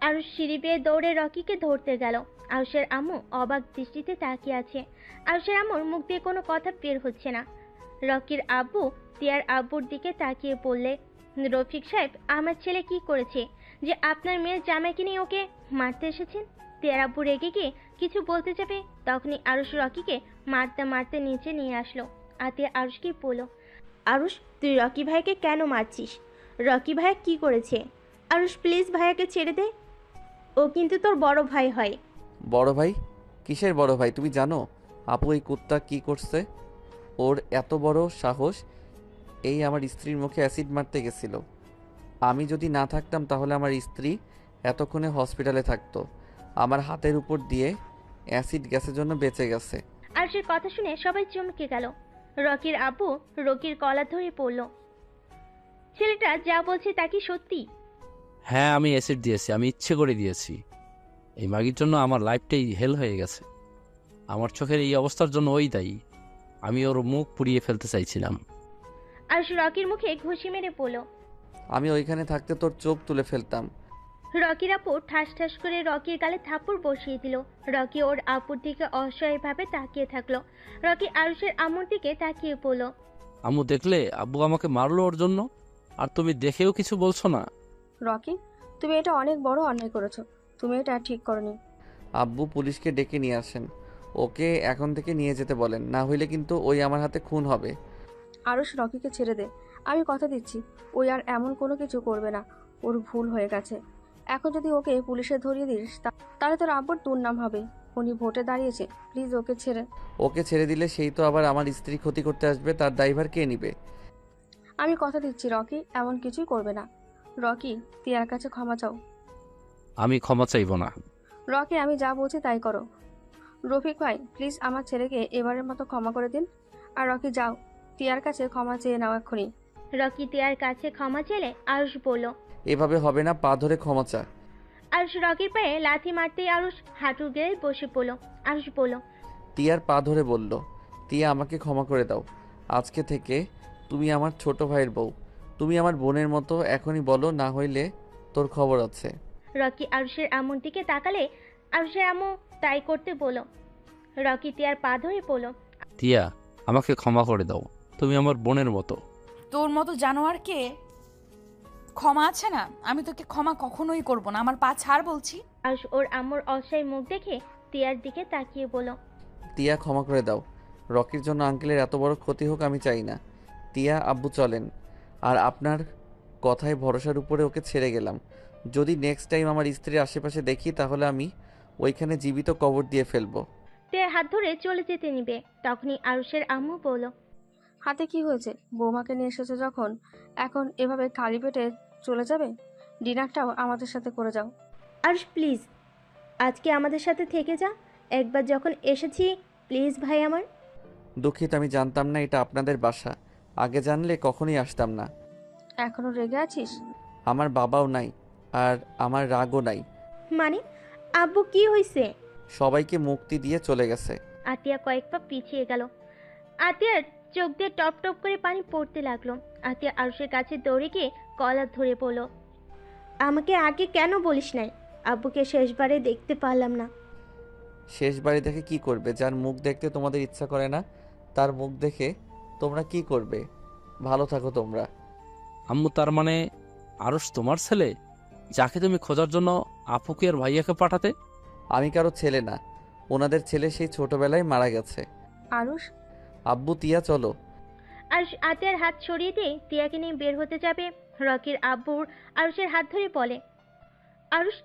আরুষ সিঁড়ি বেয়ে দৌড়ে রকিকে ধরতে গেল। আরুষের আম্মু অবাক দৃষ্টিতে তাকিয়ে আছে। আরুষের আম্মুর মুখ দিয়ে কোনো কথা বের হচ্ছে না। রকির আব্বু তিয়ার আব্বুর দিকে তাকিয়ে বললে, রফিক সাহেব, আমার ছেলে কি করেছে যে আপনার মেয়ের জামাইকে নিয়ে ওকে মারতে এসেছেন? তিয়ার আব্বু রেগে গিয়ে কিছু বলতে যাবে, তখনই আরুষ রকিকে মারতে মারতে নিচে নিয়ে আসলো। আতিয়া আরুষকে বলল, আরুষ, তুই রকি ভাইকে কেন মারছিস? রকি ভাইয়া কি করেছে? আরুষ, প্লিজ ভাইয়াকে ছেড়ে দে, ও কিন্তু তোর বড় ভাই হয়। বড় ভাই? কিসের বড় ভাই? তুমি জানো আপু এই কুত্তা কি করছে? ওর এত বড় সাহস, এই আমার স্ত্রীর মুখে অ্যাসিড মারতে গেছিল। আমি যদি না থাকতাম তাহলে আমার স্ত্রী এতক্ষণে হসপিটালে থাকতো। আমার হাতের উপর দিয়ে অ্যাসিড গ্যাসের জন্য বেঁচে গেছে। আরুষের কথা শুনে সবাই চমকে গেল। রকির আব্বু রকির কলা ধরে পড়ল, ছেলেটা যা বলছে তা কি সত্যি? হ্যাঁ, আমি অ্যাসিড দিয়েছি, আমি ইচ্ছে করে দিয়েছি। এই মাগির জন্য আমার লাইফটাই হেল হয়ে গেছে। আমার চোখের এই অবস্থার জন্য ওই দায়ী। আমি ওর মুখ পুড়িয়ে ফেলতে চাইছিলাম। আরুষ রকির মুখে ঘুষি মেরে পড়ল। আমি ওইখানে থাকতে তোর চোখ তুলে ফেলতাম। রকির আপু ঠাস ঠাস করে রকির গালে থাপ্পড় বসিয়ে দিল। রকি ওর আপুর দিকে অসহায়ভাবে তাকিয়ে থাকলো। রকি আরুষের আম্মুর দিকে তাকিয়ে পড়ল, আম্মু দেখলে আব্বু আমাকে মারলো ওর জন্য, আর তুমি দেখেও কিছু বলছো না? রকি, তুমি এটা অনেক বড় অন্যায় করেছো। তুমি এটা ঠিক করনি। আব্বু পুলিশকে ডেকে নিয়ে আসেন, ওকে এখন থেকে নিয়ে যেতে বলেন, না হইলে কিন্তু ওই আমার হাতে খুন হবে। আরুষ, রকিকে ছেড়ে দে। আমি কথা দিচ্ছি ওই আর এমন কোনো কিছু করবে না। ওর ভুল হয়ে গেছে। এখন যদি ওকে পুলিশে ধরিয়ে দিস তাহলে তোর আব্বুর দুর্নাম হবে। উনি ভোটে দাঁড়িয়েছে, প্লিজ ওকে ছেড়ে। ওকে ছেড়ে দিলে সেই তো আবার আমার স্ত্রী ক্ষতি করতে আসবে, তার দায়ভার কে নিবে? আমি কথা দিচ্ছি রকি এমন কিছুই করবে না। রকি, তিয়ার কাছে ক্ষমা চাও। আমি ক্ষমা চাইবো না। রকি, আমি যা বলছি তাই করো। রফিক ভাই, প্লিজ আমার ছেলেকে এবারের মতো ক্ষমা করে দিন। আর রকি, যাও, তিয়ার কাছে ক্ষমা চেয়ে নাও এক্ষুনি। রকি তিয়ার কাছে ক্ষমা চেলে আরুষ বলল। এভাবে হবে না, পা ধরে ক্ষমা চা। আরুষ রকির পায়ে লাথি মারতেই আরুষ হাঁটু গেড়ে বসে পড়ল। আরুষ বলল, তিয়ার পা ধরে বলল, তিয়া আমাকে ক্ষমা করে দাও। আজকে থেকে তুমি আমার ছোট ভাইয়ের বউ, তুমি আমার বোনের মতো। এখনই বলো, না হইলে তোর খবর আছে। রকি আরুষের আম্মুর দিকে তাকালে আরুষের আম্মু তাই করতে বলল। রকি তিয়ার পা ধরে পড়ল, তিয়া, আমাকে ক্ষমা করে দাও, তুমি আমার বোনের মতো। তোর মতো জানোয়ারকে ক্ষমা আছে না? আমি তোকে ক্ষমা কখনোই করব না। আমার পা ছাড় বলছি। আরুষ ওর আম্মুর অসহায় মুখ দেখে তিয়ার দিকে তাকিয়ে বলল, তিয়া ক্ষমা করে দাও। রকির জন্য আঙ্কেলের এত বড় ক্ষতি হোক আমি চাই না। তিয়া, আব্বু চলেন। আর আপনার কথায় ভরসার উপরে ওকে ছেড়ে গেলাম। যদি নেক্সট টাইম আমার স্ত্রীর আশেপাশে দেখি তাহলে আমি ওইখানে জীবিত কবর দিয়ে ফেলবো। তিয়ার হাত ধরে চলে যেতে নিবে, তখনই আরুষের আম্মু বলল, হাতে কি হয়েছে? বৌমাকে নিয়ে এসেছো যখন, এখন এভাবে খালি পেটে চলে যাবে? ডিনারটাও আমাদের সাথে করে যাও। আরুষ প্লিজ, আজকে আমাদের সাথে থেকে যা। একবার যখন এসেছি, প্লিজ ভাই আমার। দুঃখিত, আমি জানতাম না এটা আপনাদের বাসা। আগে জানলে কখনোই আসতাম না। এখনো রেগে আছিস? আমার বাবাও নাই, আর আমার রাগও নাই। মানে আব্বু কি হয়েছে? সবাইকে মুক্তি দিয়ে চলে গেছে। আতিয়া কয়েক পা পিছিয়ে গেল। আতিয়ার চোখ দিয়ে টপ টপ করে পানি পড়তে লাগলো। আতিয়া আরুষের কাছে দৌড়ে গিয়ে কলার ধরে পড়ল, আমাকে আগে কেন বলিস নাই? আব্বুকে শেষবারে দেখতে পারলাম না। শেষ বাড়ি দেখে কি করবে? যার মুখ দেখতে তোমাদের ইচ্ছা করে না তার মুখ দেখে তোমরা কি করবে? ভালো থাকো তোমরা। আম্মু, তার মানে আরশ তোমার ছেলে, যাকে তুমি খোঁজার জন্য আপুকে আর ভাইয়াকে পাঠাতে? আমি কারো ছেলে না, ওনাদের ছেলে সেই ছোটবেলায় মারা গেছে। আরুষ, আব্বু, তিয়া চলো। আরুষ আতিয়ার হাত সরিয়ে দিয়ে তিয়াকে নিয়ে বের হতে যাবে। রকির আব্বুর আরুষের হাত ধরে বলে, আরুষ,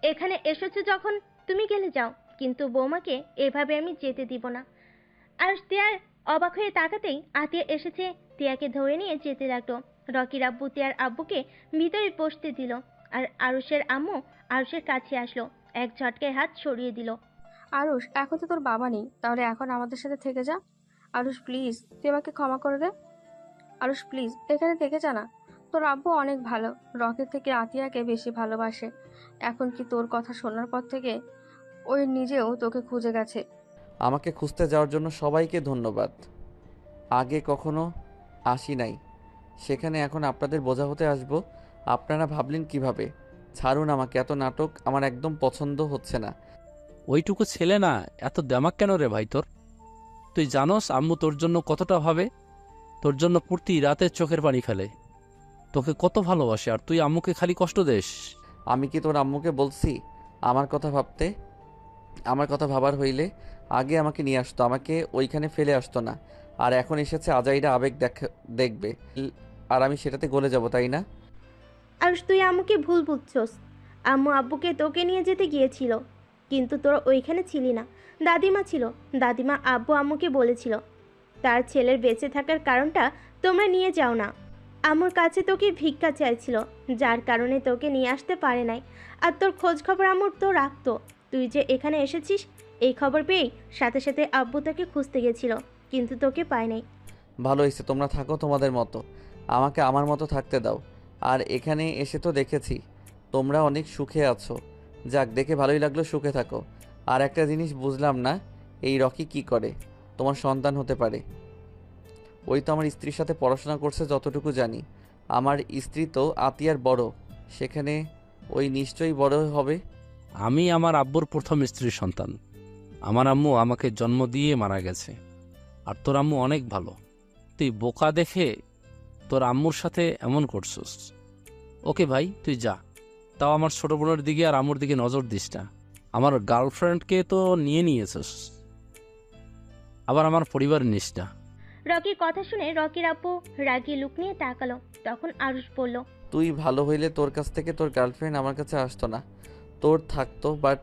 এখানে এসেছো যখন তুমি গেলে যাও, কিন্তু বৌমাকে এভাবে আমি যেতে দিব না। আরুষ তিয়ার অবাক হয়ে তাকাতেই আতিয়া এসেছে, তিয়াকে ধরে নিয়ে যেতে লাগলো। রকির আব্বু তিয়ার আব্বুকে ভিতরে বসতে দিল, আর আরুষের আম্মু আরুষের কাছে আসলো, এক ঝটকায় হাত সরিয়ে দিল। আরুষ, এখন তো তোর বাবা নেই, তাহলে এখন আমাদের সাথে থেকে যা। আরুষ প্লিজ, তুই আমাকে ক্ষমা করে দে। আরুষ প্লিজ, এখানে থেকে যা না। তোর আব্বু অনেক ভালো, রকির থেকে আতিয়াকে বেশি ভালোবাসে। এখন কি তোর কথা শোনার পর থেকে ওই নিজেও তোকে খুঁজে গেছে। আমাকে খুঁজতে যাওয়ার জন্য সবাইকে ধন্যবাদ। আগে কখনো আসি নাই, সেখানে এখন আপনাদের বোঝা হতে আসবো। আপনারা ভাবলেন কিভাবে? ছাড়ুন আমাকে, এত নাটক আমার একদম পছন্দ হচ্ছে না। ওইটুকু ছেলে না, এত দেমাক কেন রে ভাই তোর? তুই জানোস আম্মু তোর জন্য কতটা ভাবে, তোর জন্য প্রতি রাতে চোখের পানি ফেলে, তোকে কত ভালোবাসে, আর তুই আম্মুকে খালি কষ্ট দেস। আমি কি তোর আম্মুকে বলছি আমার কথা ভাবতে? আমার কথা ভাবার হইলে আগে আমাকে নিয়ে আসতো, আমাকে ওইখানে ফেলে আসতো না। আর এখন এসেছে আজাইরা আবেগ দেখবে, আর আমি সেটাতে গলে যাব, তাই না? আরুষ, তুই আম্মুকে ভুল বুঝছস। আম্মু আব্বুকে তোকে নিয়ে যেতে গিয়েছিল, কিন্তু তোরা ওইখানে ছিলি না। দাদিমা ছিল, দাদিমা আব্বু আম্মুকে বলেছিল তার ছেলের বেঁচে থাকার কারণটা তোমরা নিয়ে যাও না। আম্মুর কাছে তোকে ভিক্ষা চাইছিল, যার কারণে তোকে নিয়ে আসতে পারে নাই। আর তোর খোঁজ খবর আম্মুর তো রাখতো। তুই যে এখানে এসেছিস এই খবর পেয়েই সাথে সাথে আব্বু তোকে খুঁজতে গেছিল, কিন্তু তোকে পায় নাই। ভালো হয়েছে, তোমরা থাকো তোমাদের মতো, আমাকে আমার মতো থাকতে দাও। আর এখানে এসে তো দেখেছি তোমরা অনেক সুখে আছো। যাক, দেখে ভালোই লাগলো, সুখে থাকো। আর একটা জিনিস বুঝলাম না, এই রকি কি করে? তোমার সন্তান হতে পারে? ওই তো আমার স্ত্রীর সাথে পড়াশোনা করছে যতটুকু জানি। আমার স্ত্রী তো আতিয়ার বড়, সেখানে ওই নিশ্চয়ই বড় হবে। আমি আমার আব্বুর প্রথম স্ত্রীর সন্তান। আমার আম্মু আমাকে জন্ম দিয়ে মারা গেছে, আর তোর আম্মু অনেক ভালো। তুই বোকা দেখে তোর আম্মুর সাথে এমন করছিস। ওকে ভাই, তুই যা। তাও আমার ছোট বোনের দিকে আর আম্মুর দিকে নজর দিস না। আমার গার্লফ্রেন্ডকে তো নিয়ে নিয়েছিস, আবার আমার পরিবার নিস না। রকির কথা শুনে রকির আব্বু রাগী লুক নিয়ে তাকালো। তখন আরুষ বলল, তুই ভালো হইলে তোর কাছ থেকে তোর গার্লফ্রেন্ড আমার কাছে আসতো না, তোর থাকতো। বাট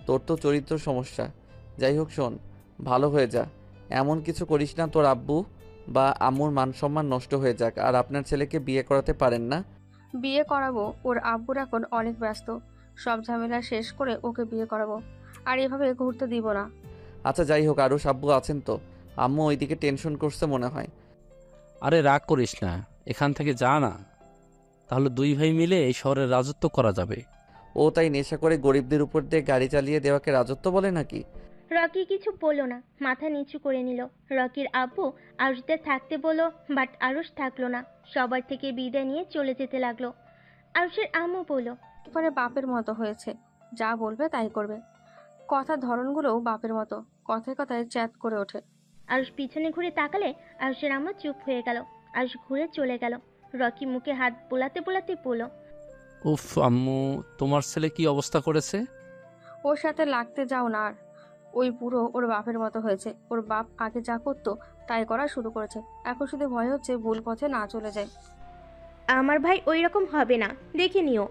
তোর তো চরিত্র সমস্যা। যাই হোক শোন, ভালো হয়ে যা, এমন কিছু করিস না তোর আব্বু বা আম্মুর মান সম্মান নষ্ট হয়ে যাক। আর আপনার ছেলেকে বিয়ে করাতে পারেন না? বিয়ে করাবো, ওর আব্বুর এখন অনেক ব্যস্ত, সব ঝামেলা শেষ করে ওকে বিয়ে করাবো। আর এভাবে ঘুরতে দিব না। আচ্ছা যাই হোক, আরও আব্বু আছেন তো? আম্মু ওইদিকে টেনশন করছে মনে হয়। আরে রাগ করিস না, এখান থেকে যা না, তাহলে দুই ভাই মিলে এই শহরের রাজত্ব করা যাবে। ও তাই নেশা করে গরিবদের উপর দিয়ে গাড়ি চালিয়ে দেওয়াকে রাজত্ব বলে নাকি? রকি কিছু বলল না, মাথা নিচু করে নিল। রকির আব্বু আরুষদের থাকতে বলল, বাট আরুষ থাকলো না, সবার থেকে বিদায় নিয়ে চলে যেতে লাগলো। আরুষের আম্মু বলল, এবারে বাপের মতো হয়েছে, যা বলবে তাই করবে। কথার ধরনগুলোও বাপের মতো, কথায় কথায় চ্যাট করে ওঠে। আরুষ পিছনে ঘুরে তাকালে আরুষের আম্মু চুপ হয়ে গেল। আরুষ ঘুরে চলে গেল। রকি মুখে হাত বোলাতে বোলাতে বলল, উফ আম্মু, তোমার ছেলে কি অবস্থা করেছে? ওর সাথে লাগতে যাও না আর। ওই পুরো ওর বাপের মতো হয়েছে। ওর বাপ আগে যা করতো তাই করা শুরু করেছে। এখন শুধু ভয় হচ্ছে ভুল পথে না চলে যায়। আমার ভাই ওই রকম হবে না, দেখে নিও।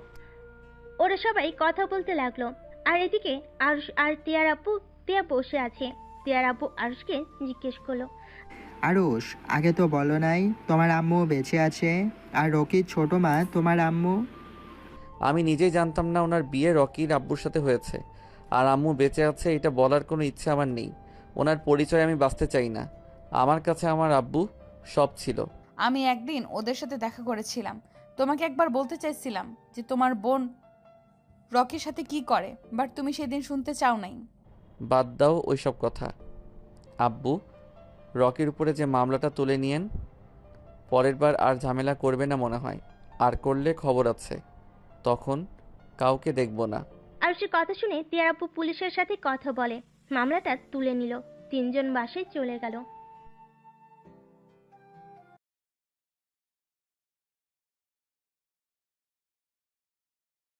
ওরা সবাই কথা বলতে লাগলো। আর এদিকে আরুষ আর তিয়ার আব্বু, তিয়া বসে আছে। তিয়ার আব্বু আরুষকে জিজ্ঞেস করলো, আরুষ, আগে তো বলো নাই তোমার আম্মু বেঁচে আছে, আর রকির ছোট মা তোমার আম্মু। আমি নিজেই জানতাম না ওনার বিয়ে রকির আব্বুর সাথে হয়েছে, আর আম্মু বেঁচে আছে এটা বলার কোনো ইচ্ছে আমার নেই। ওনার পরিচয় আমি বাঁচতে চাই না। আমার কাছে আমার আব্বু সব ছিল। আমি একদিন ওদের সাথে দেখা করেছিলাম। তোমাকে একবার বলতে চাইছিলাম যে তোমার বোন রকির সাথে কি করে, বাট তুমি সেদিন শুনতে চাও নাই। বাদ দাও ওইসব কথা। আব্বু, রকির উপরে যে মামলাটা তুলে নিয়েন, পরের বার আর ঝামেলা করবে না মনে হয়। আর করলে খবর আছে, তখন কাউকে দেখব না। আরুষের কথা শুনে তিয়ার আপু পুলিশের সাথে কথা বলে, মামলাটা তুলে নিল। 3জন বাসায় চলে গেল।